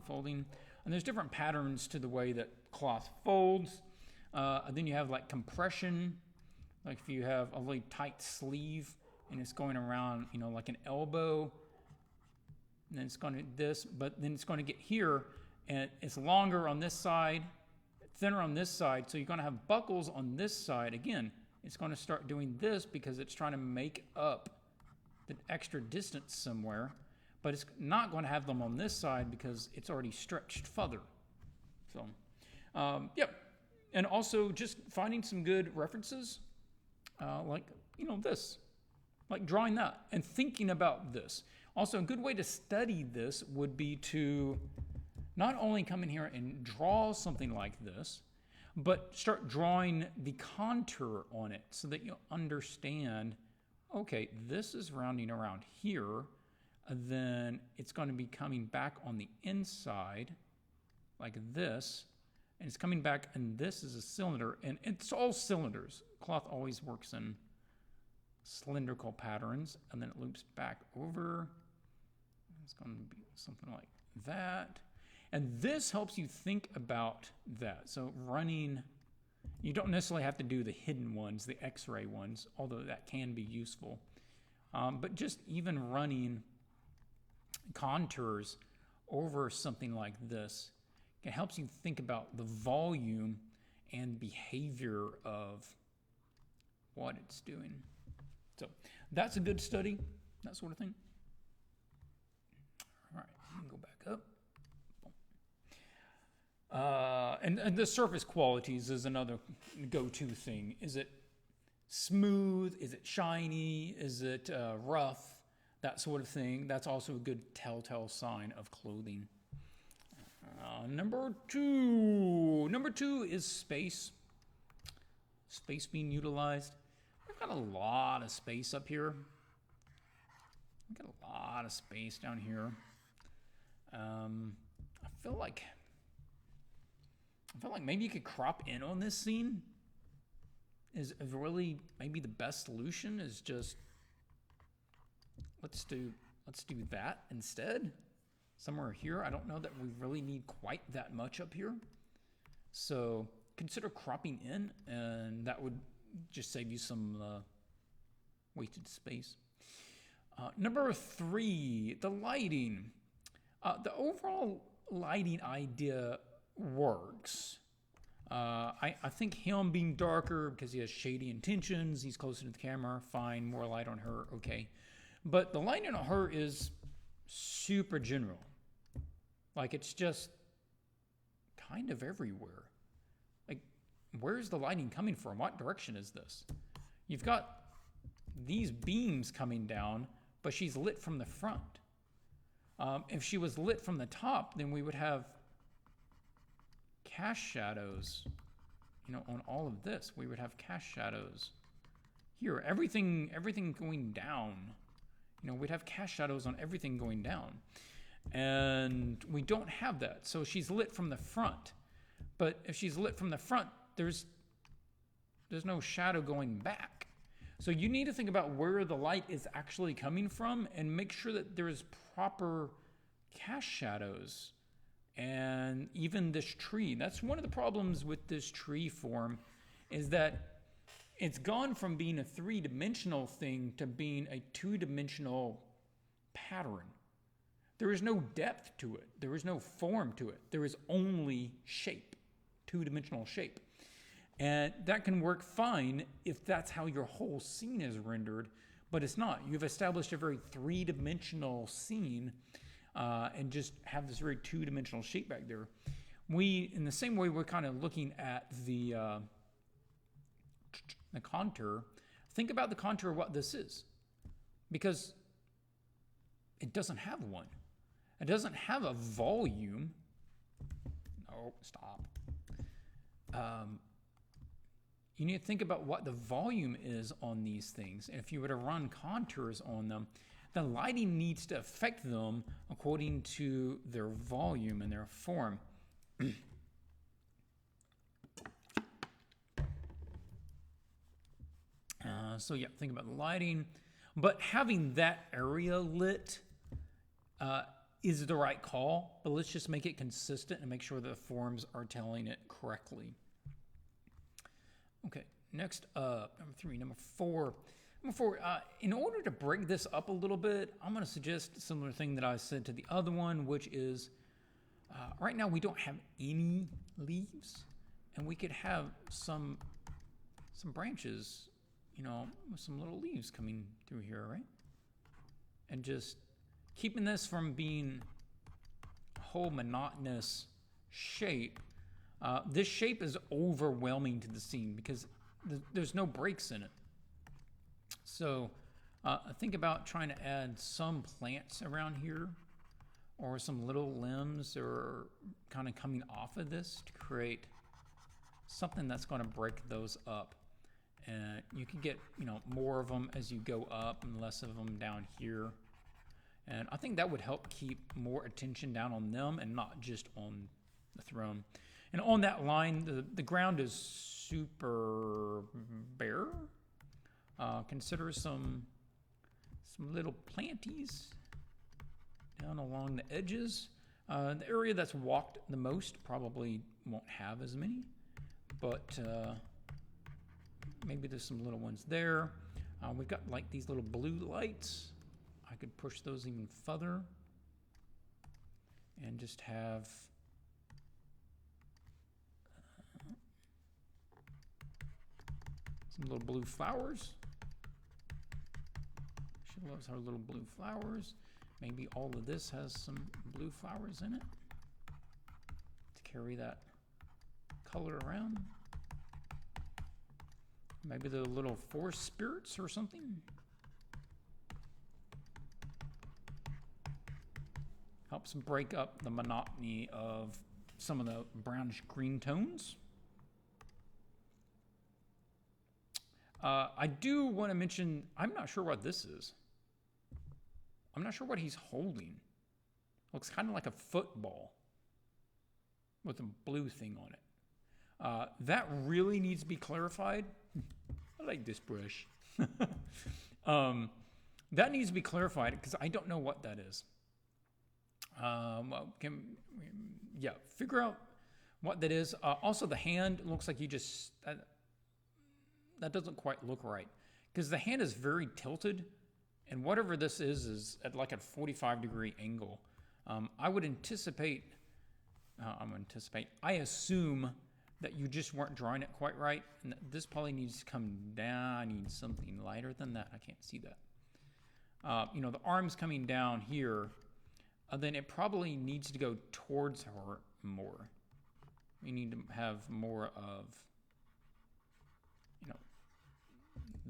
S1: folding. And there's different patterns to the way that cloth folds. And then you have like compression, like if you have a really tight sleeve and it's going around, like an elbow, and then it's going to this, but then it's going to get here and it's longer on this side, thinner on this side. So you're going to have buckles on this side. Again, it's going to start doing this because it's trying to make up the extra distance somewhere, but it's not going to have them on this side because it's already stretched further. So, yep. And also just finding some good references, like, this, like drawing that and thinking about this. Also, a good way to study this would be to not only come in here and draw something like this, but start drawing the contour on it so that you understand, okay, this is rounding around here, then it's going to be coming back on the inside like this, and it's coming back, and this is a cylinder, and it's all cylinders. Cloth always works in cylindrical patterns, and then it loops back over. It's going to be something like that. And this helps you think about that. So running, you don't necessarily have to do the hidden ones, the X-ray ones, although that can be useful. But just even running contours over something like this, it helps you think about the volume and behavior of what it's doing. So that's a good study, that sort of thing. All right, let me go back up. And the surface qualities is another go-to thing. Is it smooth? Is it shiny? Is it rough? That sort of thing. That's also a good telltale sign of clothing. Number two is space. Space being utilized. We've got a lot of space up here. We've got a lot of space down here. I feel like maybe you could crop in on this scene. Is really maybe the best solution is just let's do that instead. Somewhere here. I don't know that we really need quite that much up here. So consider cropping in, and that would just save you some wasted space. Number 3, the lighting. The overall lighting idea works. I think him being darker because he has shady intentions, he's closer to the camera, fine, more light on her, okay. But the lighting on her is super general. Like it's just kind of everywhere. Like, where's the lighting coming from? What direction is this? You've got these beams coming down, but she's lit from the front. If she was lit from the top, then we would have cast shadows, on all of this. We would have cast shadows here. Everything going down. We'd have cast shadows on everything going down. And we don't have that. So she's lit from the front. But if she's lit from the front, there's no shadow going back. So you need to think about where the light is actually coming from and make sure that there's proper cast shadows. And even this tree, that's one of the problems with this tree form, is that it's gone from being a 3-dimensional thing to being a 2-dimensional pattern. There is no depth to it. There is no form to it. There is only shape, 2-dimensional shape. And that can work fine if that's how your whole scene is rendered, but it's not. You've established a very 3-dimensional scene and just have this very 2-dimensional shape back there. In the same way, we're kind of looking at the contour. think about the contour of what this is, because it doesn't have one. It doesn't have a volume. Oh, stop. You need to think about what the volume is on these things. And if you were to run contours on them, the lighting needs to affect them according to their volume and their form. So yeah, think about the lighting. But having that area lit is the right call. But let's just make it consistent and make sure the forms are telling it correctly. Okay, next up, number 3, number 4. Number 4, in order to break this up a little bit, I'm going to suggest a similar thing that I said to the other one, which is right now we don't have any leaves, and we could have some branches, you know, with some little leaves coming through here, right? And just keeping this from being a whole monotonous shape. This shape is overwhelming to the scene because there's no breaks in it. So think about trying to add some plants around here or some little limbs or kind of coming off of this to create something that's going to break those up. And you can get, you know, more of them as you go up and less of them down here. And I think that would help keep more attention down on them and not just on the throne. And on that line, the ground is super bare. Consider some little planties down along the edges. The area that's walked the most probably won't have as many, but maybe there's some little ones there. We've got like these little blue lights. I could push those even further and just have some little blue flowers. She loves her little blue flowers. Maybe all of this has some blue flowers in it to carry that color around. Maybe the little forest spirits or something. Helps break up the monotony of some of the brownish green tones. I do want to mention, I'm not sure what this is. I'm not sure what he's holding. Looks kind of like a football with a blue thing on it. That really needs to be clarified. I like this brush. That needs to be clarified because I don't know what that is. Figure out what that is. Also, the hand looks like you just... that doesn't quite look right because the hand is very tilted, and whatever this is at like a 45-degree angle. I assume that you just weren't drawing it quite right, and this probably needs to come down. I need something lighter than that. I can't see that. The arm's coming down here, then it probably needs to go towards her more. We need to have more of,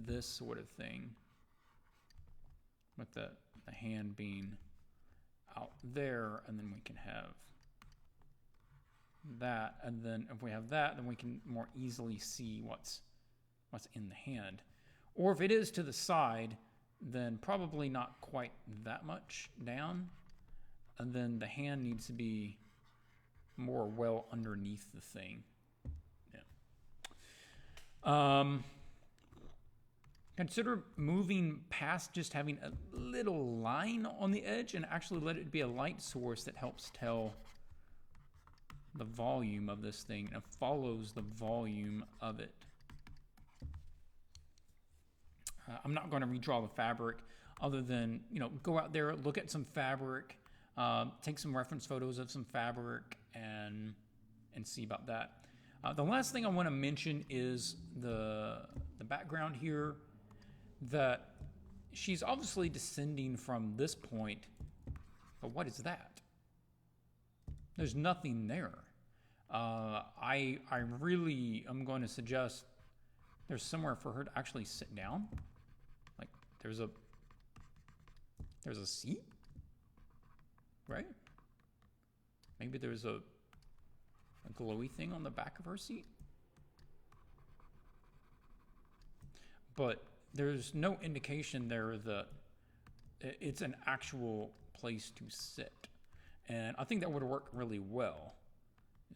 S1: this sort of thing, with the hand being out there, and then we can have that, and then if we have that, then we can more easily see what's in the hand. Or if it is to the side, then probably not quite that much down, and then the hand needs to be more well underneath the thing. Yeah. Consider moving past just having a little line on the edge and actually let it be a light source that helps tell the volume of this thing and follows the volume of it. I'm not going to redraw the fabric other than, go out there, look at some fabric, take some reference photos of some fabric and see about that. The last thing I want to mention is the background here, that she's obviously descending from this point, but what is that? There's nothing there. I really am going to suggest there's somewhere for her to actually sit down. Like there's a seat, right? Maybe there's a glowy thing on the back of her seat. But there's no indication there that it's an actual place to sit. And I think that would work really well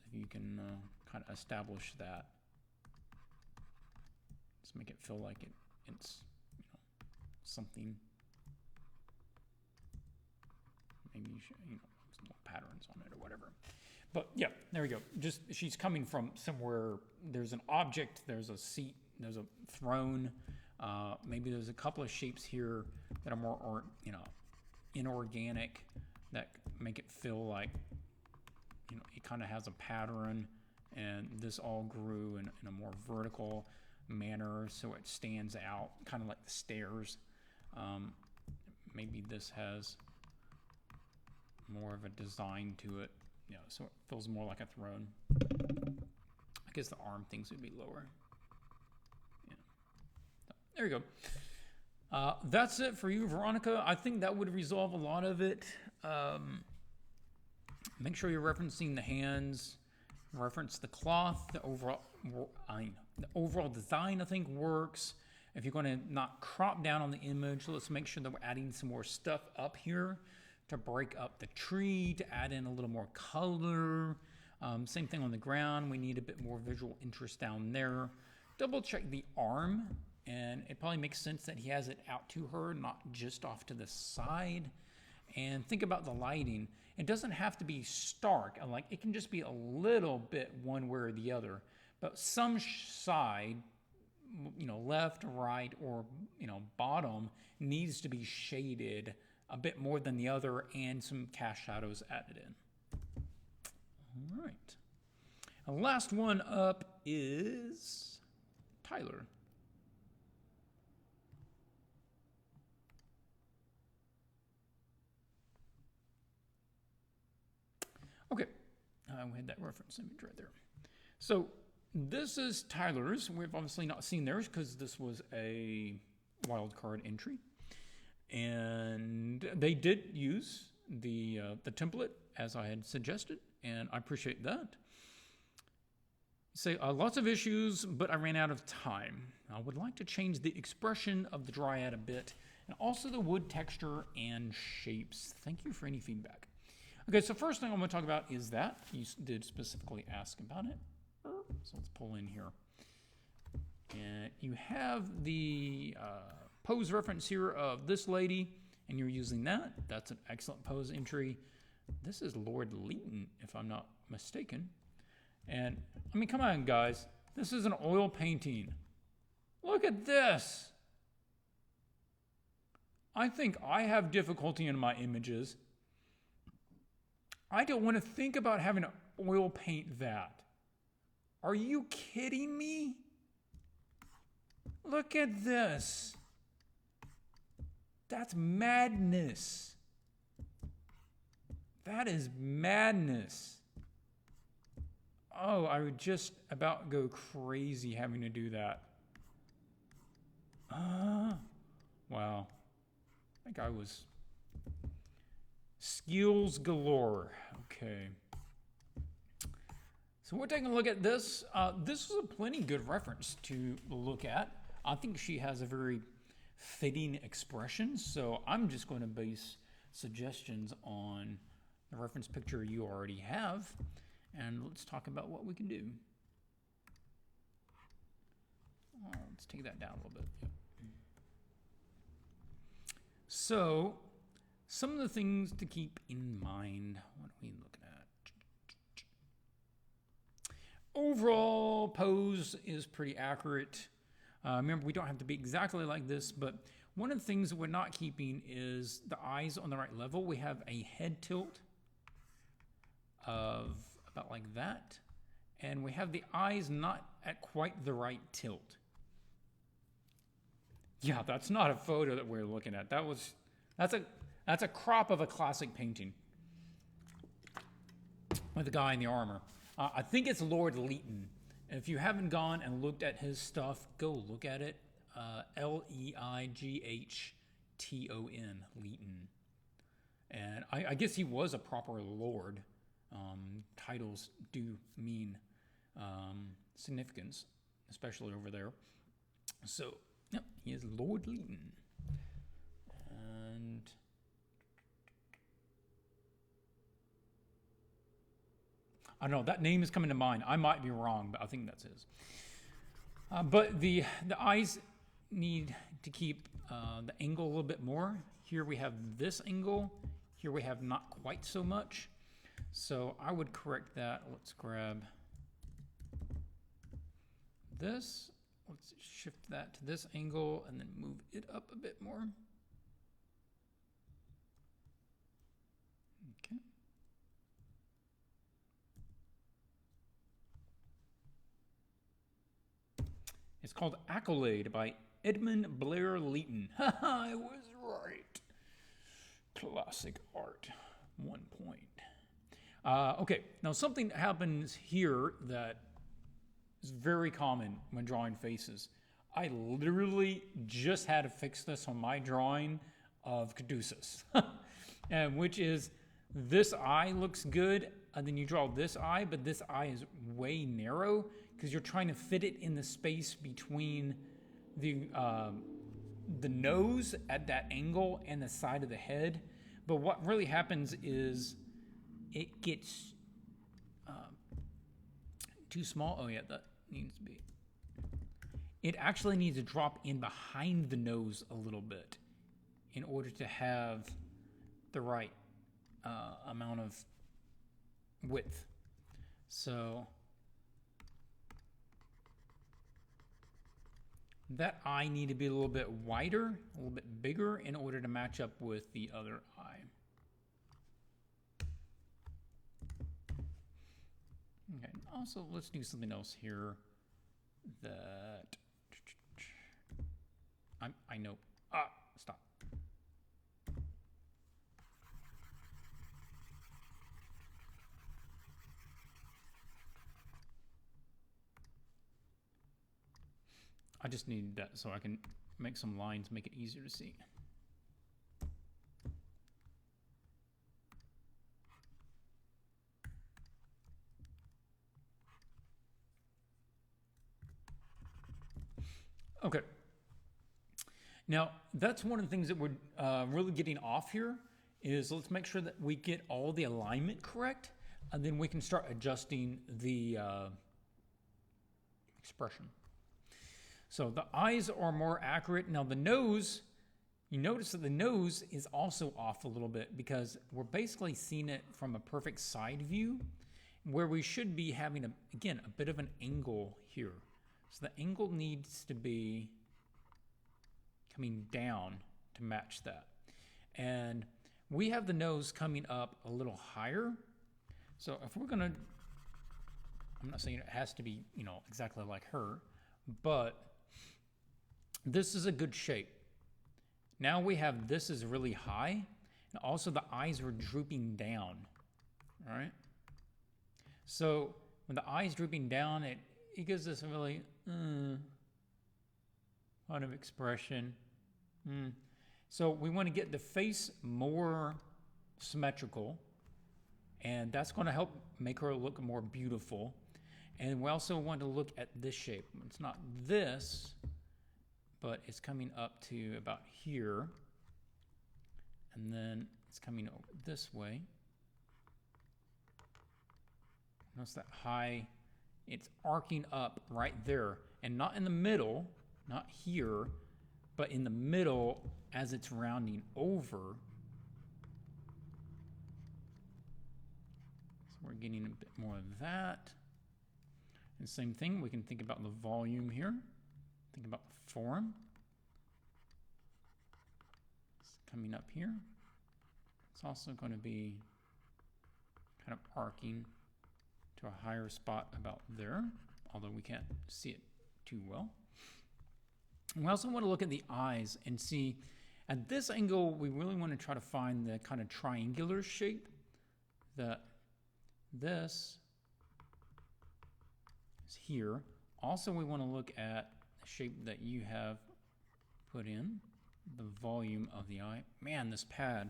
S1: if you can kind of establish that. Just make it feel like it's something. Maybe you should, some little patterns on it or whatever. But yeah, there we go. Just she's coming from somewhere. There's an object. There's a seat. There's a throne. Maybe there's a couple of shapes here that are more, inorganic, that make it feel like, it kind of has a pattern, and this all grew in a more vertical manner, so it stands out, kind of like the stairs. Maybe this has more of a design to it, so it feels more like a throne. I guess the arm things would be lower. There you go. That's it for you, Veronica. I think that would resolve a lot of it. Make sure you're referencing the hands, reference the cloth, the overall design I think works. If you're going to not crop down on the image, let's make sure that we're adding some more stuff up here to break up the tree, to add in a little more color. Same thing on the ground. We need a bit more visual interest down there. Double check the arm. And it probably makes sense that he has it out to her, not just off to the side. And think about the lighting. It doesn't have to be stark. Like, it can just be a little bit one way or the other. But some side, left, right, or, bottom needs to be shaded a bit more than the other, and some cast shadows added in. All right. The last one up is Tyler. Okay, we had that reference image right there. So this is Tyler's. We've obviously not seen theirs because this was a wildcard entry. And they did use the template as I had suggested, and I appreciate that. Say lots of issues, but I ran out of time. I would like to change the expression of the dryad a bit, and also the wood texture and shapes. Thank you for any feedback. Okay, so first thing I'm going to talk about is that. You did specifically ask about it. So let's pull in here. And you have the pose reference here of this lady, and you're using that. That's an excellent pose entry. This is Lord Leighton, if I'm not mistaken. And, come on, guys. This is an oil painting. Look at this. I think I have difficulty in my images. I don't want to think about having to oil paint that. Are you kidding me? Look at this. That's madness. That is madness. Oh, I would just about go crazy having to do that. Wow. That guy was skills galore. Okay. So we're taking a look at this. This is a plenty good reference to look at. I think she has a very fitting expression, so I'm just going to base suggestions on the reference picture you already have, and let's talk about what we can do. Let's take that down a little bit. Yep. So, some of the things to keep in mind. What are we looking at? Overall pose is pretty accurate. Remember, we don't have to be exactly like this, but one of the things that we're not keeping is the eyes on the right level. We have a head tilt of about like that, and we have the eyes not at quite the right tilt. Yeah, that's not a photo that we're looking at. That's a crop of a classic painting with the guy in the armor. I think it's Lord Leighton, If you haven't gone and looked at his stuff, go look at it. Leighton, Leighton. And I guess he was a proper lord. Titles do mean significance, especially over there. So, yep, he is Lord Leighton. And I don't know, that name is coming to mind. I might be wrong, but I think that's his. But the eyes need to keep the angle a little bit more. Here we have this angle. Here we have not quite so much. So I would correct that. Let's grab this. Let's shift that to this angle and then move it up a bit more. Okay. It's called Accolade by Edmund Blair Leighton. I was right. Classic art. 1 point. Okay, now something happens here that is very common when drawing faces. I literally just had to fix this on my drawing of Caduceus, and which is this eye looks good, and then you draw this eye, but this eye is way narrow because you're trying to fit it in the space between the nose at that angle and the side of the head. But what really happens is it gets too small. Oh yeah, that needs to be. It actually needs to drop in behind the nose a little bit in order to have the right amount of width. So that eye need to be a little bit wider, a little bit bigger in order to match up with the other eye. Okay, also let's do something else here that I know. Stop. I just need that so I can make some lines, make it easier to see. Okay. Now, that's one of the things that we're really getting off here is let's make sure that we get all the alignment correct, and then we can start adjusting the expression. So the eyes are more accurate. Now the nose, you notice that the nose is also off a little bit because we're basically seeing it from a perfect side view where we should be having, again, a bit of an angle here. So the angle needs to be coming down to match that. And we have the nose coming up a little higher. So if we're gonna, I'm not saying it has to be, exactly like her, but this is a good shape. Now we have this is really high, and also the eyes were drooping down, all right? So when the eyes drooping down, it gives this really kind of expression. So we want to get the face more symmetrical, and that's going to help make her look more beautiful. And we also want to look at this shape. It's not this, but it's coming up to about here, and then it's coming over this way. Notice that high, it's arcing up right there, and not in the middle, not here, but in the middle as it's rounding over. So we're getting a bit more of that. And same thing, we can think about the volume here. Think about the form. It's coming up here. It's also going to be kind of arcing to a higher spot about there, although we can't see it too well. And we also want to look at the eyes and see, at this angle, we really want to try to find the kind of triangular shape that this is here. Also, we want to look at the shape that you have put in, the volume of the eye. Man, this pad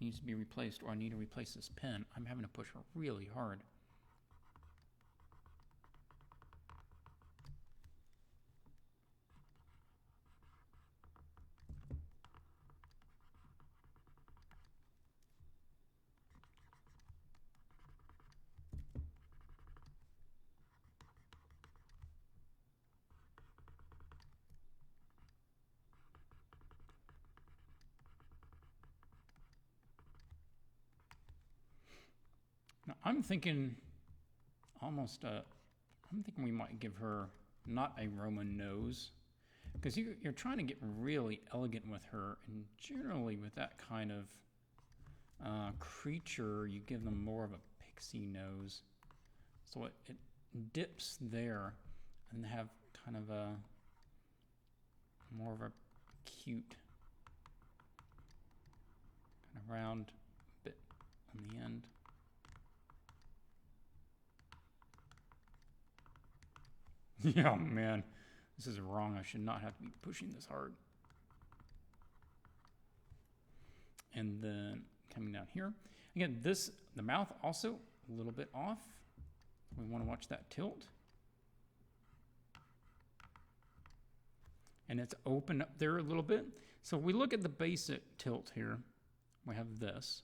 S1: needs to be replaced, or I need to replace this pen. I'm having to push really hard. Now, I'm thinking almost, I'm thinking we might give her not a Roman nose, because you're trying to get really elegant with her, and generally with that kind of creature, you give them more of a pixie nose. So it dips there and have kind of a more of a cute kind of round bit on the end. Yeah, man, this is wrong. I should not have to be pushing this hard. And then coming down here. Again, the mouth also a little bit off. We want to watch that tilt. And it's open up there a little bit. So if we look at the basic tilt here, we have this.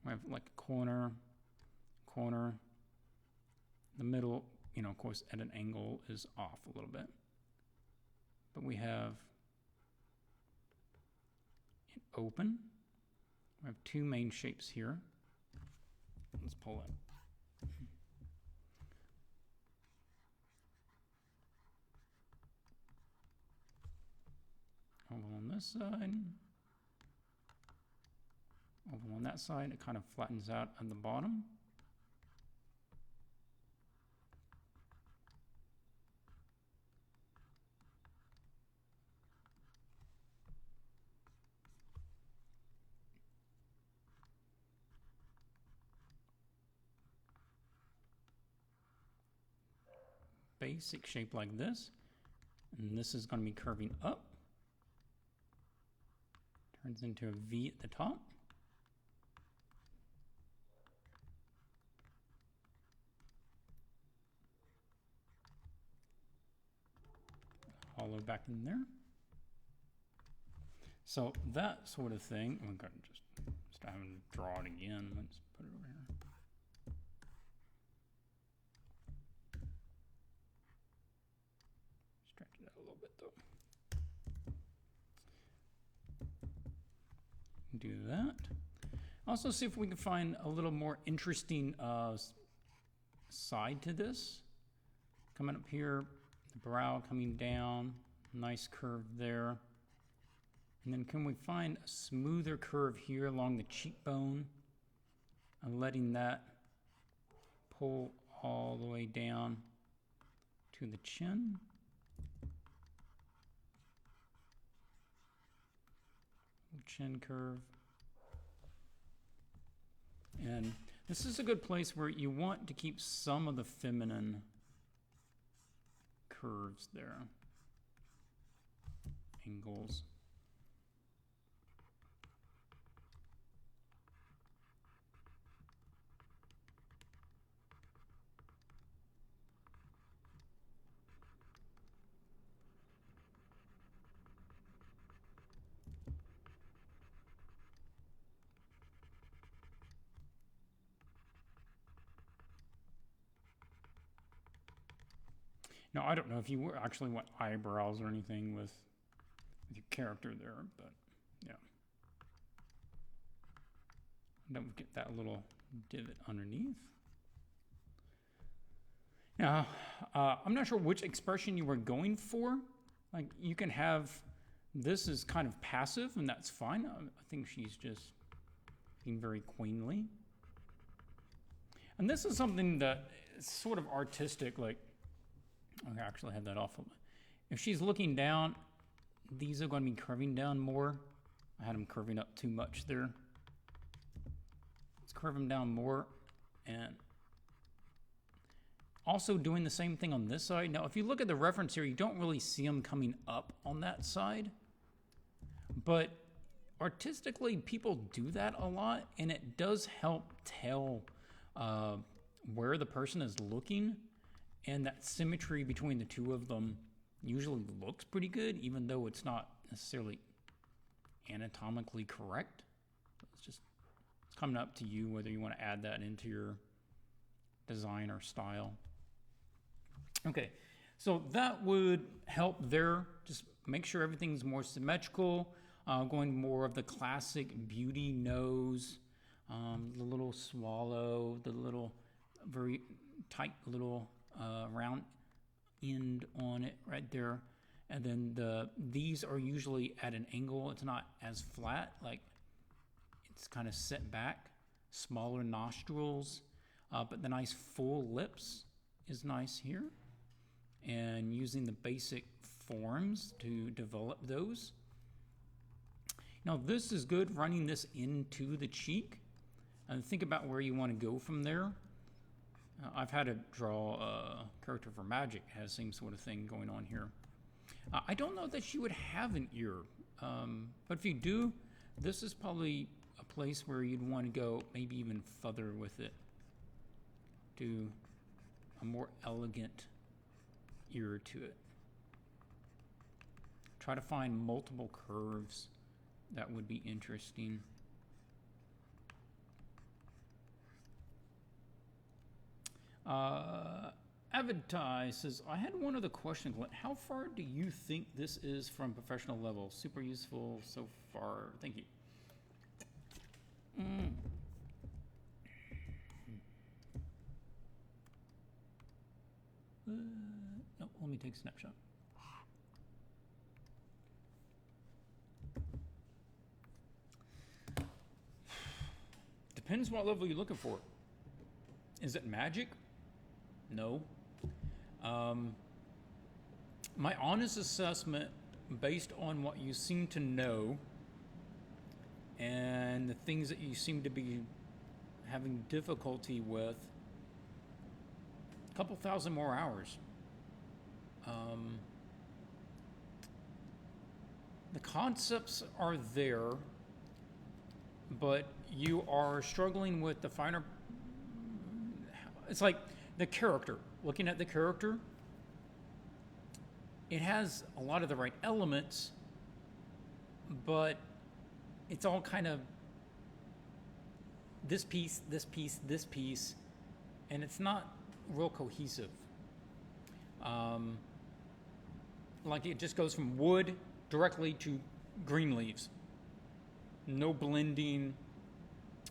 S1: We have like a corner, the middle, you know, of course, at an angle is off a little bit. But we have it open. We have two main shapes here. Let's pull it. Oval on this side. Oval on that side. It kind of flattens out at the bottom. Basic shape like this, and this is going to be curving up, turns into a V at the top, hollow back in there. So that sort of thing, I'm going to just having to draw it again. Let's put it over here. Do that. Also see if we can find a little more interesting side to this. Coming up here, the brow coming down, nice curve there. And then can we find a smoother curve here along the cheekbone and letting that pull all the way down to the chin. Chin curve. And this is a good place where you want to keep some of the feminine curves there. Angles. Now, I don't know if you actually want eyebrows or anything with your character there, but yeah. Don't get that little divot underneath. Now, I'm not sure which expression you were going for. Like, you can have, this is kind of passive, and that's fine. I think she's just being very queenly. And this is something that is sort of artistic, like, I actually have that off. If she's looking down, these are going to be curving down more. I had them curving up too much there. Let's curve them down more, and Also doing the same thing on this side. Now, if you look at the reference here, you don't really see them coming up on that side. But artistically, people do that a lot, and it does help tell where the person is looking, and that symmetry between the two of them usually looks pretty good, even though it's not necessarily anatomically correct. It's coming up to you whether you want to add that into your design or style. Okay, so that would help there. Just make sure everything's more symmetrical, going more of the classic beauty nose, the little swallow, the little very tight little round end on it right there. And then these are usually at an angle. It's not as flat, like it's kind of set back. Smaller nostrils, but the nice full lips is nice here. And using the basic forms to develop those. Now this is good, running this into the cheek. And think about where you want to go from there. I've had to draw a character for Magic, has the same sort of thing going on here. I don't know that she would have an ear, but if you do, this is probably a place where you'd want to go maybe even further with it. Do a more elegant ear to it. Try to find multiple curves that would be interesting. Avidtai says, I had one other question, Clint. How far do you think this is from professional level? Super useful so far. Thank you. No, let me take a snapshot. Depends what level you're looking for. Is it Magic? No. My honest assessment, based on what you seem to know and the things that you seem to be having difficulty with, a couple thousand more hours. The concepts are there, but you are struggling with the finer. It's like the character. Looking at the character, it has a lot of the right elements, but it's all kind of this piece, this piece, this piece, and it's not real cohesive. Like it just goes from wood directly to green leaves. No blending,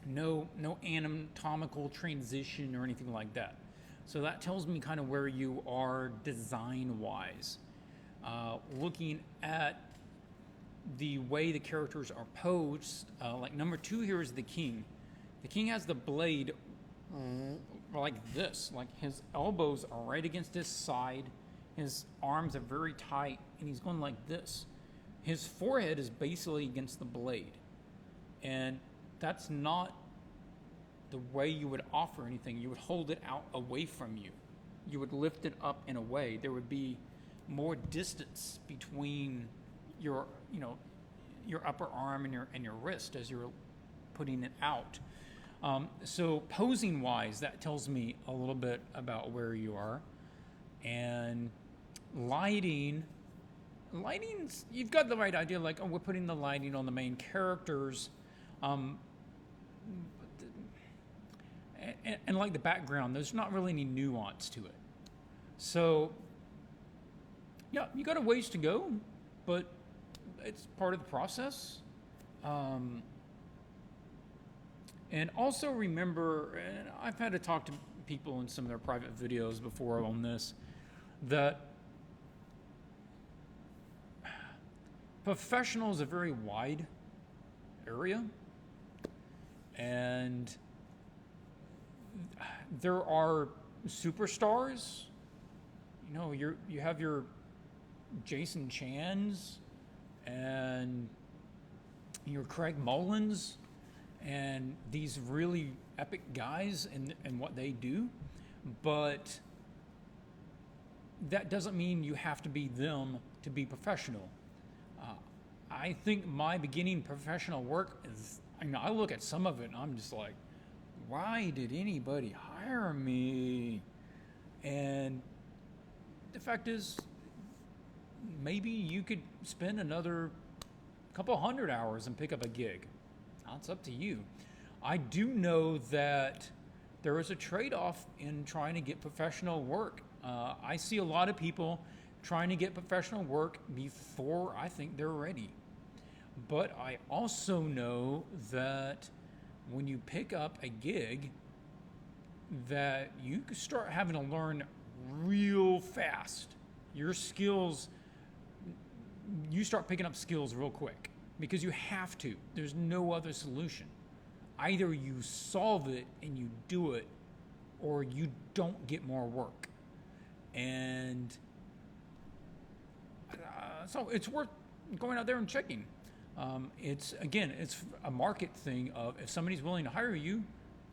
S1: no anatomical transition or anything like that. So that tells me kind of where you are design-wise. Looking at the way the characters are posed, like number 2 here is the king. The king has the blade like this, like his elbows are right against his side, his arms are very tight, and he's going like this. His forehead is basically against the blade, and that's not the way you would offer anything. You would hold it out away from you. You would lift it up in a way. There would be more distance between your upper arm and your wrist as you're putting it out. So posing wise, that tells me a little bit about where you are. And lighting's, you've got the right idea, like, oh, we're putting the lighting on the main characters. And like the background, there's not really any nuance to it. So, yeah, you got a ways to go, but it's part of the process. And also remember, and I've had to talk to people in some of their private videos before on this, that professional is a very wide area, and there are superstars. You know, you have your Jason Chans and your Craig Mullins and these really epic guys and what they do, but that doesn't mean you have to be them to be professional. I think my beginning professional work is, I look at some of it and I'm just like, why did anybody hire me? And the fact is, maybe you could spend another couple hundred hours and pick up a gig. It's up to you. I do know that there is a trade-off in trying to get professional work. I see a lot of people trying to get professional work before I think they're ready. But I also know that when you pick up a gig, that you can start having to learn real fast. Your skills, you start picking up skills real quick because you have to. There's no other solution. Either you solve it and you do it, or you don't get more work. And so it's worth going out there and checking. It's a market thing of if somebody's willing to hire you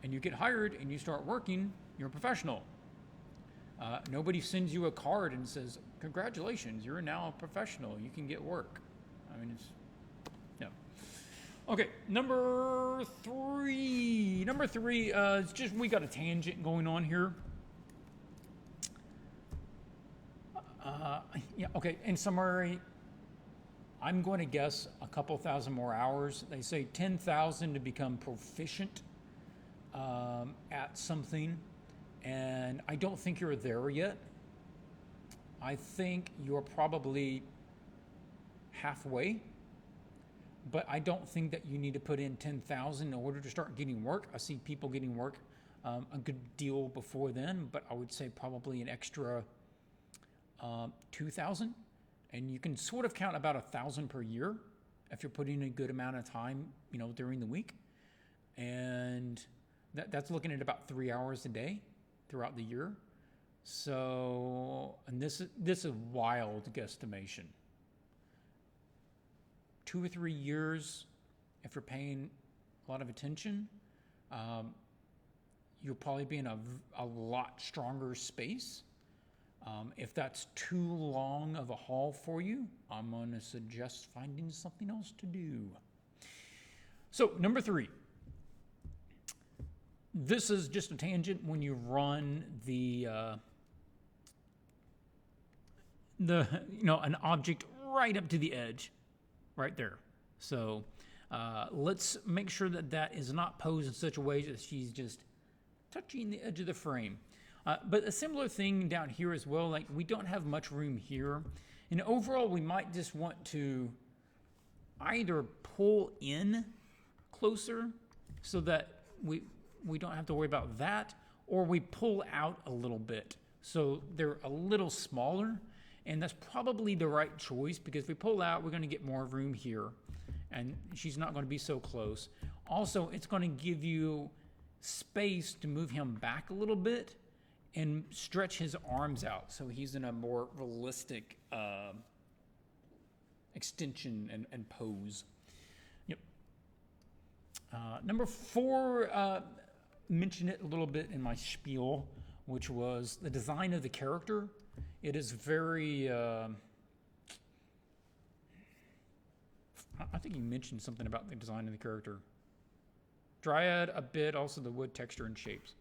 S1: and you get hired and you start working, you're a professional. Nobody sends you a card and says, congratulations, you're now a professional, you can get work. Okay, number three, it's just, we got a tangent going on here. In summary, I'm going to guess a couple thousand more hours. They say 10,000 to become proficient at something, and I don't think you're there yet. I think you're probably halfway, but I don't think that you need to put in 10,000 in order to start getting work. I see people getting work a good deal before then, but I would say probably an extra 2,000. And you can sort of count about 1,000 per year if you're putting a good amount of time, during the week. And that's looking at about 3 hours a day throughout the year. So, and this is a wild guesstimation. 2 or 3 years, if you're paying a lot of attention, you'll probably be in a lot stronger space. If that's too long of a haul for you, I'm going to suggest finding something else to do. So, number 3. This is just a tangent when you run an object right up to the edge, right there. So, let's make sure that is not posed in such a way that she's just touching the edge of the frame. But a similar thing down here as well, like we don't have much room here. And overall, we might just want to either pull in closer so that we don't have to worry about that, or we pull out a little bit so they're a little smaller. And that's probably the right choice, because if we pull out, we're going to get more room here, and she's not going to be so close. Also, it's going to give you space to move him back a little bit and stretch his arms out so he's in a more realistic extension and pose. Yep. Number 4, mentioned it a little bit in my spiel, which was the design of the character. It is very, I think you mentioned something about the design of the character. Dryad a bit, also the wood texture and shapes.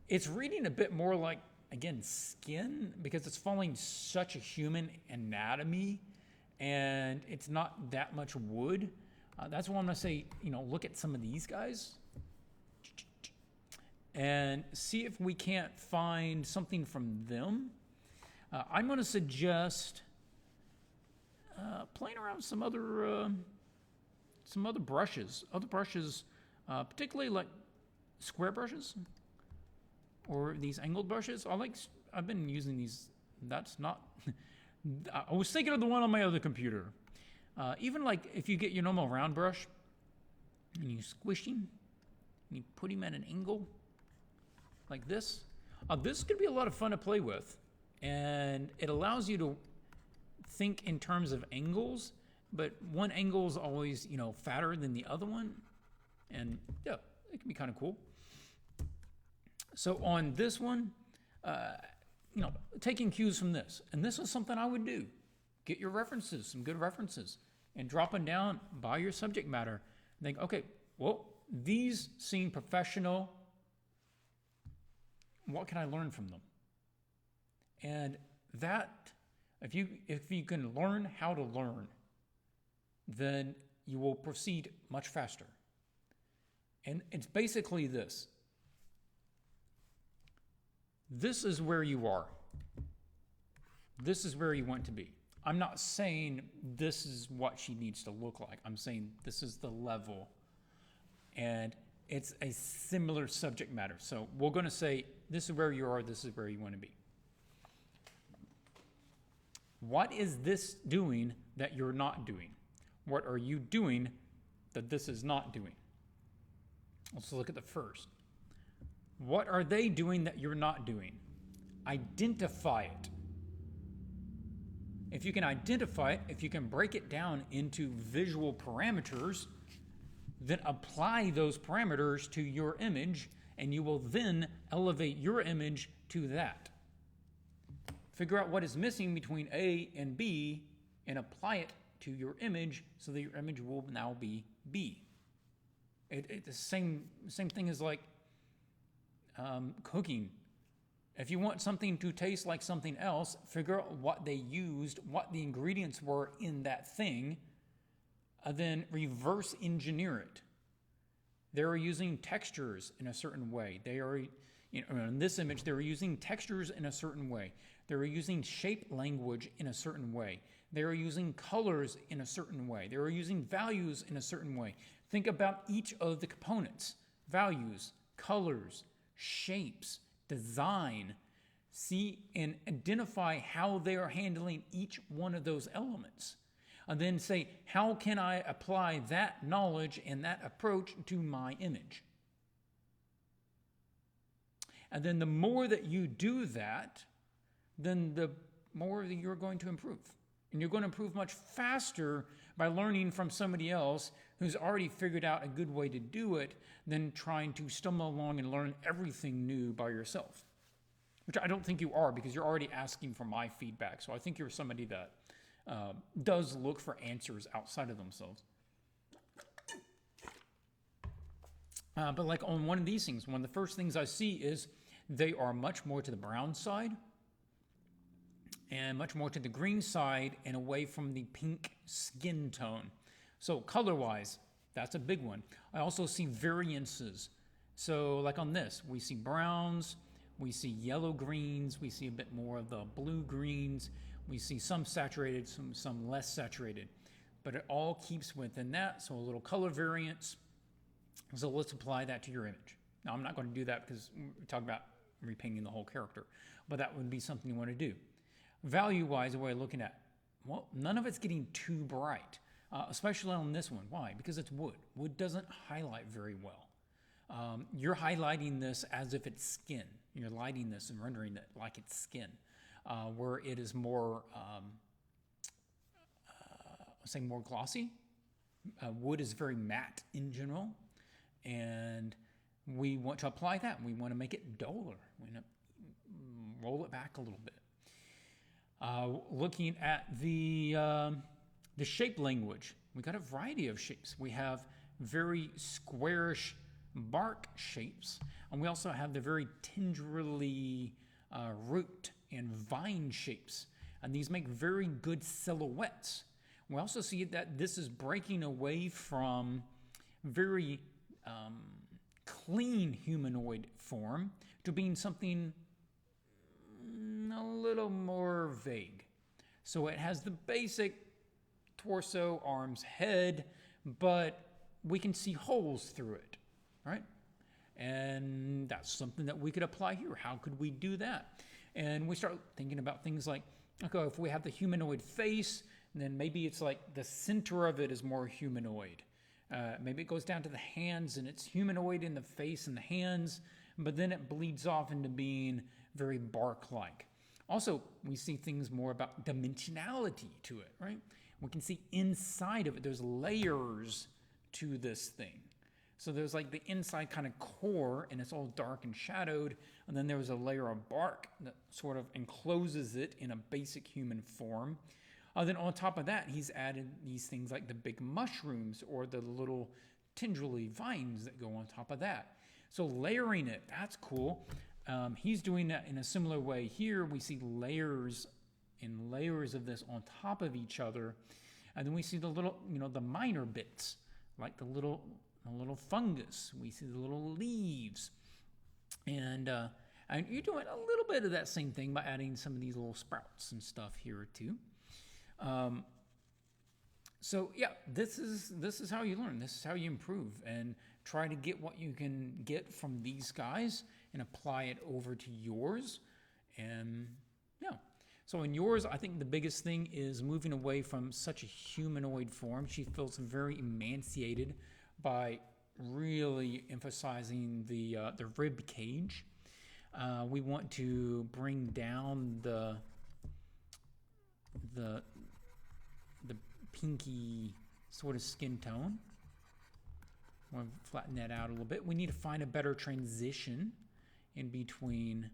S1: It's reading a bit more like, again, skin, because it's following such a human anatomy, and it's not that much wood. That's why I'm going to say, look at some of these guys and see if we can't find something from them. I'm going to suggest playing around with some other brushes. Other brushes, particularly like square brushes or these angled brushes. I've been using these. That's not. I was thinking of the one on my other computer. Even like if you get your normal round brush and you squish him, and you put him at an angle like this. This could be a lot of fun to play with, and it allows you to think in terms of angles, but one angle is always, fatter than the other one, and yeah, it can be kind of cool. So on this one, taking cues from this. And this is something I would do. Get your references, some good references, and drop them down by your subject matter. Think, okay, well, these seem professional. What can I learn from them? And that, if you can learn how to learn, then you will proceed much faster. And it's basically this. This is where you are. This is where you want to be. I'm not saying this is what she needs to look like. I'm saying this is the level. And it's a similar subject matter. So we're going to say this is where you are, this is where you want to be. What is this doing that you're not doing? What are you doing that this is not doing? Let's look at the first. What are they doing that you're not doing? Identify it. If you can identify it, if you can break it down into visual parameters, then apply those parameters to your image, and you will then elevate your image to that. Figure out what is missing between A and B and apply it to your image so that your image will now be B. It's the same thing as like cooking. If you want something to taste like something else, figure out what they used, what the ingredients were in that thing, and then reverse engineer it. They were using textures in a certain way. They are, in this image, they were using textures in a certain way. They were using shape language in a certain way. They were using colors in a certain way. They were using values in a certain way. Think about each of the components: values, colors, shapes, design. See and identify how they are handling each one of those elements. And then say, how can I apply that knowledge and that approach to my image? And then the more that you do that, then the more that you're going to improve. And you're going to improve much faster by learning from somebody else who's already figured out a good way to do it than trying to stumble along and learn everything new by yourself. Which I don't think you are, because you're already asking for my feedback. So I think you're somebody that does look for answers outside of themselves. But like on one of these things, one of the first things I see is they are much more to the brown side and much more to the green side and away from the pink skin tone. So color-wise, that's a big one. I also see variances. So like on this, we see browns, we see yellow greens, we see a bit more of the blue greens, we see some saturated, some less saturated. But it all keeps within that, so a little color variance. So let's apply that to your image. Now, I'm not going to do that because we're talking about repainting the whole character, but that would be something you want to do. Value-wise, the way I'm looking at, well, none of it's getting too bright, especially on this one. Why? Because it's wood. Wood doesn't highlight very well. You're highlighting this as if it's skin. You're lighting this and rendering it like it's skin, where it is more, more glossy. Wood is very matte in general, and we want to apply that. We want to make it duller. We want to roll it back a little bit. Looking at the shape language, we got a variety of shapes. We have very squarish bark shapes, and we also have the very tenderly root and vine shapes, and these make very good silhouettes. We also see that this is breaking away from very clean humanoid form to being something a little more vague. So it has the basic torso, arms, head, but we can see holes through it, right? And that's something that we could apply here. How could we do that? And we start thinking about things like, okay, if we have the humanoid face, then maybe it's like the center of it is more humanoid. Maybe it goes down to the hands and it's humanoid in the face and the hands, but then it bleeds off into being very bark-like. Also, we see things more about dimensionality to it, right? We can see inside of it, there's layers to this thing. So there's like the inside kind of core, and it's all dark and shadowed, and then there's a layer of bark that sort of encloses it in a basic human form. Then on top of that, he's added these things like the big mushrooms or the little tendrily vines that go on top of that. So layering it, that's cool. He's doing that in a similar way. Here we see layers and layers of this on top of each other. And then we see the little, the minor bits, like the little fungus. We see the little leaves. And you're doing a little bit of that same thing by adding some of these little sprouts and stuff here too. So yeah, this is how you learn. This is how you improve and try to get what you can get from these guys and apply it over to yours. And yeah. So in yours, I think the biggest thing is moving away from such a humanoid form. She feels very emaciated by really emphasizing the rib cage. We want to bring down the pinky sort of skin tone. I want to flatten that out a little bit. We need to find a better transition in between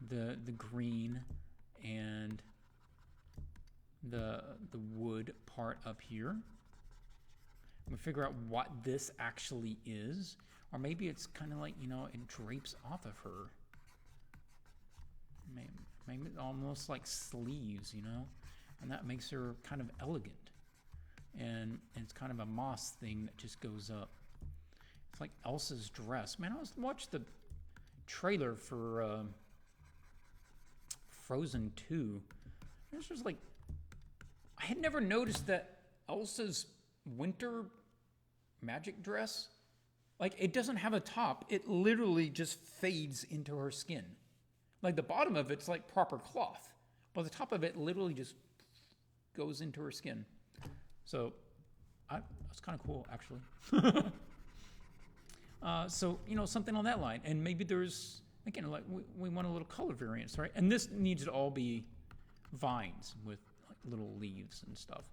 S1: the green and the wood part up here. We'll figure out what this actually is, or maybe it's kind of like, it drapes off of her. Maybe almost like sleeves, and that makes her kind of elegant. And it's kind of a moss thing that just goes up. It's like Elsa's dress. Man, I watched the trailer for Frozen 2. It's just like, I had never noticed that Elsa's winter magic dress, like, it doesn't have a top. It literally just fades into her skin. Like, the bottom of it's like proper cloth, but the top of it literally just goes into her skin. So that's kind of cool, actually. So, something on that line. And maybe there's, again, like we want a little color variance, right? And this needs to all be vines with like little leaves and stuff.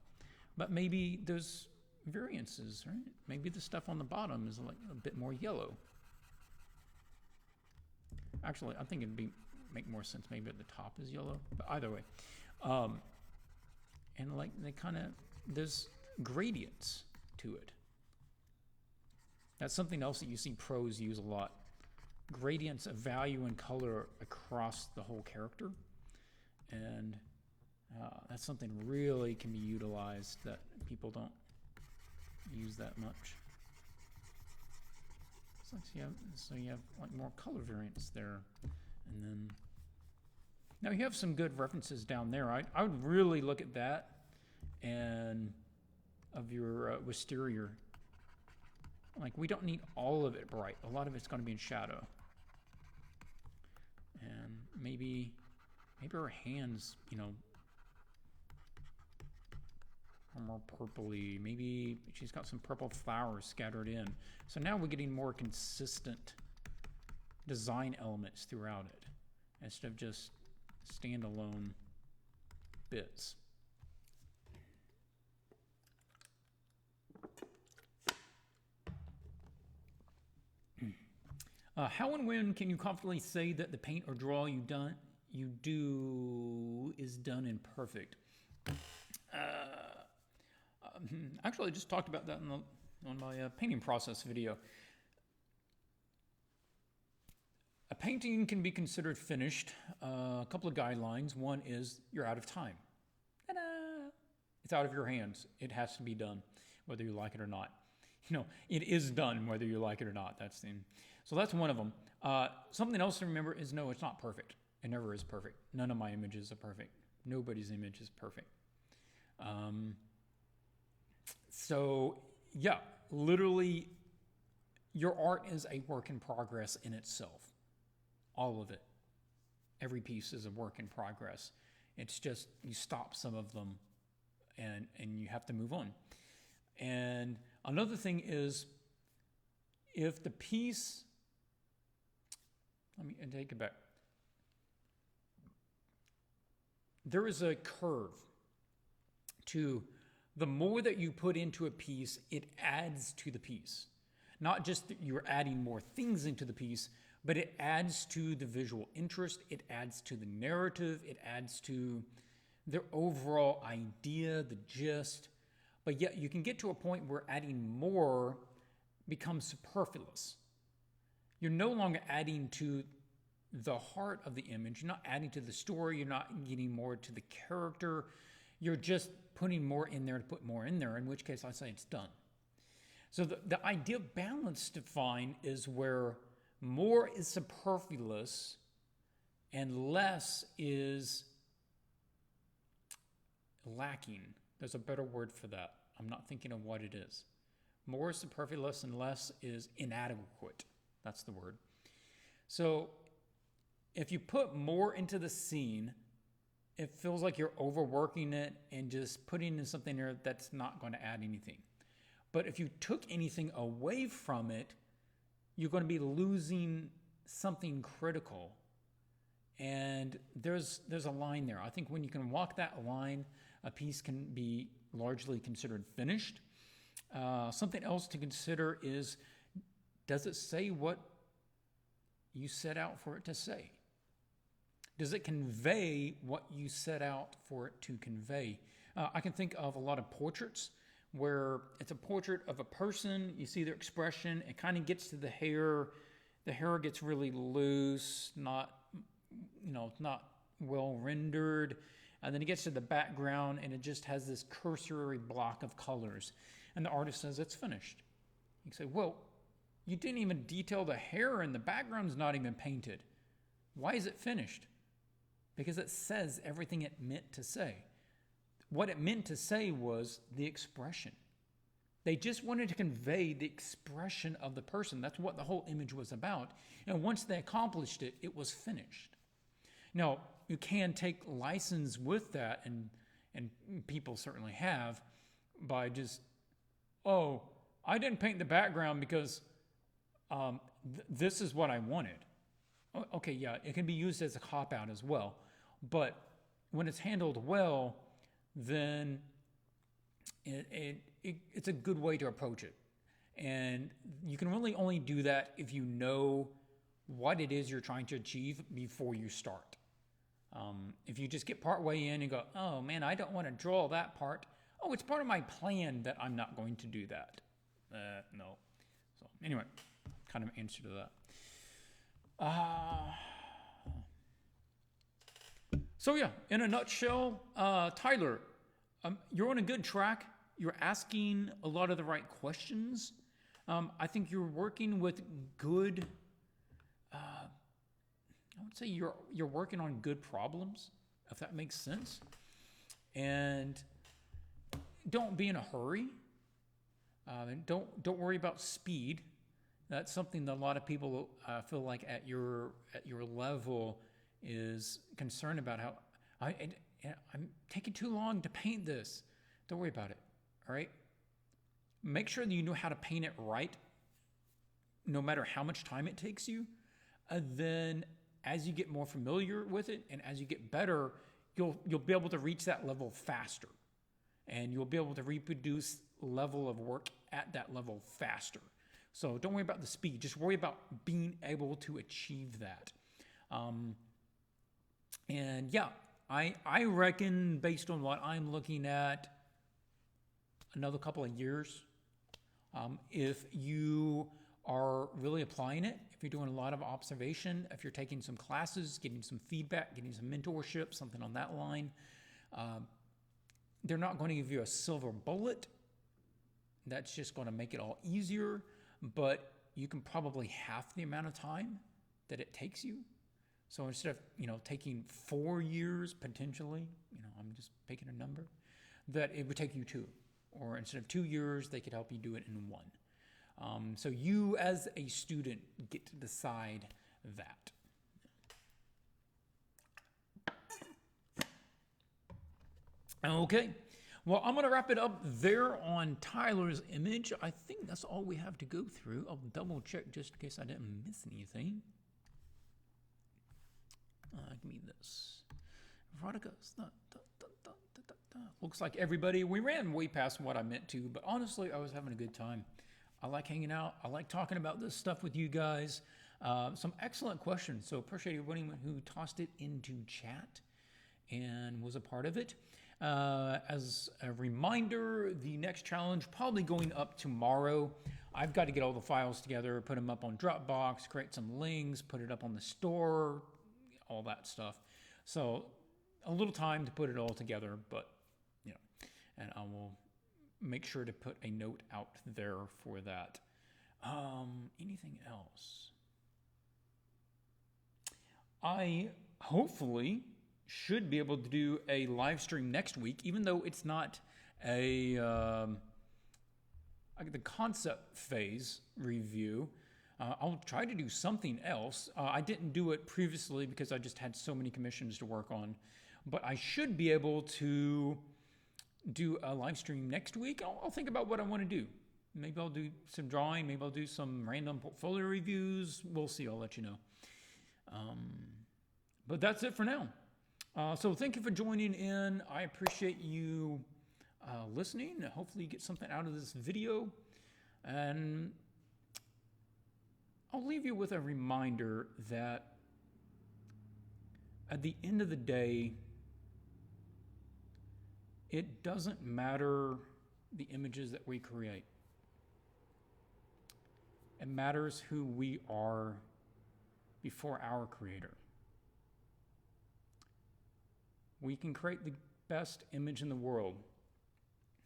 S1: But maybe there's variances, right? Maybe the stuff on the bottom is like a bit more yellow. Actually, I think it'd make more sense maybe at the top is yellow, but either way. And like there's gradients to it. That's something else that you see pros use a lot. Gradients of value and color across the whole character. And that's something really can be utilized that people don't use that much. So you have like more color variants there. And then now you have some good references down there. I would really look at that and of your wisteria. Like, we don't need all of it bright. A lot of it's going to be in shadow. And maybe her hands, are more purpley. Maybe she's got some purple flowers scattered in. So now we're getting more consistent design elements throughout it instead of just standalone bits. How and when can you confidently say that the paint or draw you do is done and perfect? Actually, I just talked about that on my painting process video. A painting can be considered finished. A couple of guidelines. One is you're out of time. Ta-da! It's out of your hands. It has to be done, whether you like it or not. It is done whether you like it or not. So that's one of them. Something else to remember is no, it's not perfect. It never is perfect. None of my images are perfect. Nobody's image is perfect. So yeah, literally your art is a work in progress in itself. All of it. Every piece is a work in progress. It's just you stop some of them and you have to move on. And another thing is if the piece, let me take it back. There is a curve to the more that you put into a piece, it adds to the piece. Not just that you're adding more things into the piece, but it adds to the visual interest, it adds to the narrative, it adds to the overall idea, the gist. But yet you can get to a point where adding more becomes superfluous. You're no longer adding to the heart of the image. You're not adding to the story. You're not getting more to the character. You're just putting more in there to put more in there, in which case I say it's done. So the ideal balance to find is where more is superfluous and less is lacking. There's a better word for that. I'm not thinking of what it is. More is superfluous and less is inadequate. That's the word. So if you put more into the scene, it feels like you're overworking it and just putting in something there that's not going to add anything. But if you took anything away from it, you're going to be losing something critical. And there's a line there. I think when you can walk that line, a piece can be largely considered finished. Something else to consider is, does it say what you set out for it to say? Does it convey what you set out for it to convey? I can think of a lot of portraits where it's a portrait of a person, you see their expression, it kind of gets to the hair gets really loose, not well rendered, and then it gets to the background and it just has this cursory block of colors, and the artist says it's finished. You say, well, you didn't even detail the hair and the background's not even painted. Why is it finished? Because it says everything it meant to say. What it meant to say was the expression. They just wanted to convey the expression of the person. That's what the whole image was about. And once they accomplished it, it was finished. Now, you can take license with that, and people certainly have, by just, oh, I didn't paint the background because this is what I wanted. Okay, yeah, it can be used as a cop-out as well. But when it's handled well, then it's a good way to approach it. And you can really only do that if you know what it is you're trying to achieve before you start. If you just get part way in and go, oh man, I don't want to draw that part. Oh, it's part of my plan that I'm not going to do that. No. So anyway, kind of answer to that. So yeah, in a nutshell, Tyler, you're on a good track. You're asking a lot of the right questions. I think you're working with good, I would say you're working on good problems, if that makes sense. And don't be in a hurry. Don't worry about speed. That's something that a lot of people feel like at your level is concerned about. How I'm taking too long to paint this. Don't worry about it. All right. Make sure that you know how to paint it right, no matter how much time it takes you. And then, as you get more familiar with it, and as you get better, you'll be able to reach that level faster, and you'll be able to reproduce level of work at that level faster. So don't worry about the speed. Just worry about being able to achieve that. And yeah, I reckon, based on what I'm looking at, another couple of years. If you are really applying it, if you're doing a lot of observation, if you're taking some classes, getting some feedback, getting some mentorship, something on that line, they're not going to give you a silver bullet. That's just going to make it all easier, but you can probably half the amount of time that it takes you. So instead of, taking 4 years potentially, I'm just picking a number, that it would take you 2. Or instead of 2 years, they could help you do it in 1. So you as a student get to decide that. Okay. Well, I'm going to wrap it up there on Tyler's image. I think that's all we have to go through. I'll double check just in case I didn't miss anything. Give me this. Veronica. Looks like everybody, we ran way past what I meant to, but honestly, I was having a good time. I like hanging out. I like talking about this stuff with you guys. Some excellent questions. So appreciate everybody who tossed it into chat and was a part of it. As a reminder, the next challenge probably going up tomorrow. I've got to get all the files together, put them up on Dropbox, create some links, put it up on the store, all that stuff. So a little time to put it all together, but you know, and I will make sure to put a note out there for that. Anything else? I hopefully should be able to do a live stream next week, even though it's not a the concept phase review. I'll try to do something else. I didn't do it previously because I just had so many commissions to work on, but I should be able to do a live stream next week. I'll think about what I want to do. Maybe I'll do some drawing. Maybe I'll do some random portfolio reviews. We'll see. I'll let you know. But that's it for now. So thank you for joining in. I appreciate you listening. Hopefully you get something out of this video. And I'll leave you with a reminder that at the end of the day, it doesn't matter the images that we create. It matters who we are before our creator. We can create the best image in the world,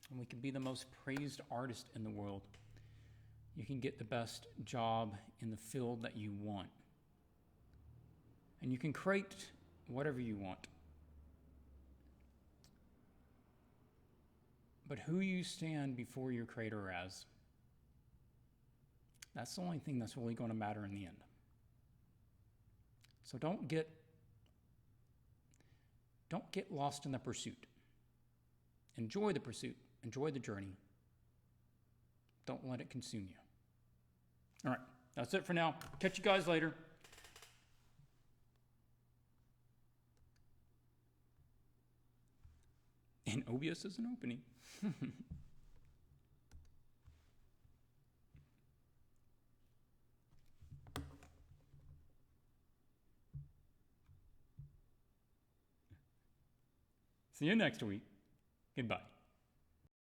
S1: and we can be the most praised artist in the world. You can get the best job in the field that you want. And you can create whatever you want. But who you stand before your creator as, that's the only thing that's really going to matter in the end. So don't get lost in the pursuit. Enjoy the pursuit. Enjoy the journey. Don't let it consume you. All right, that's it for now. Catch you guys later. And OBS isn't opening. See you next week. Goodbye.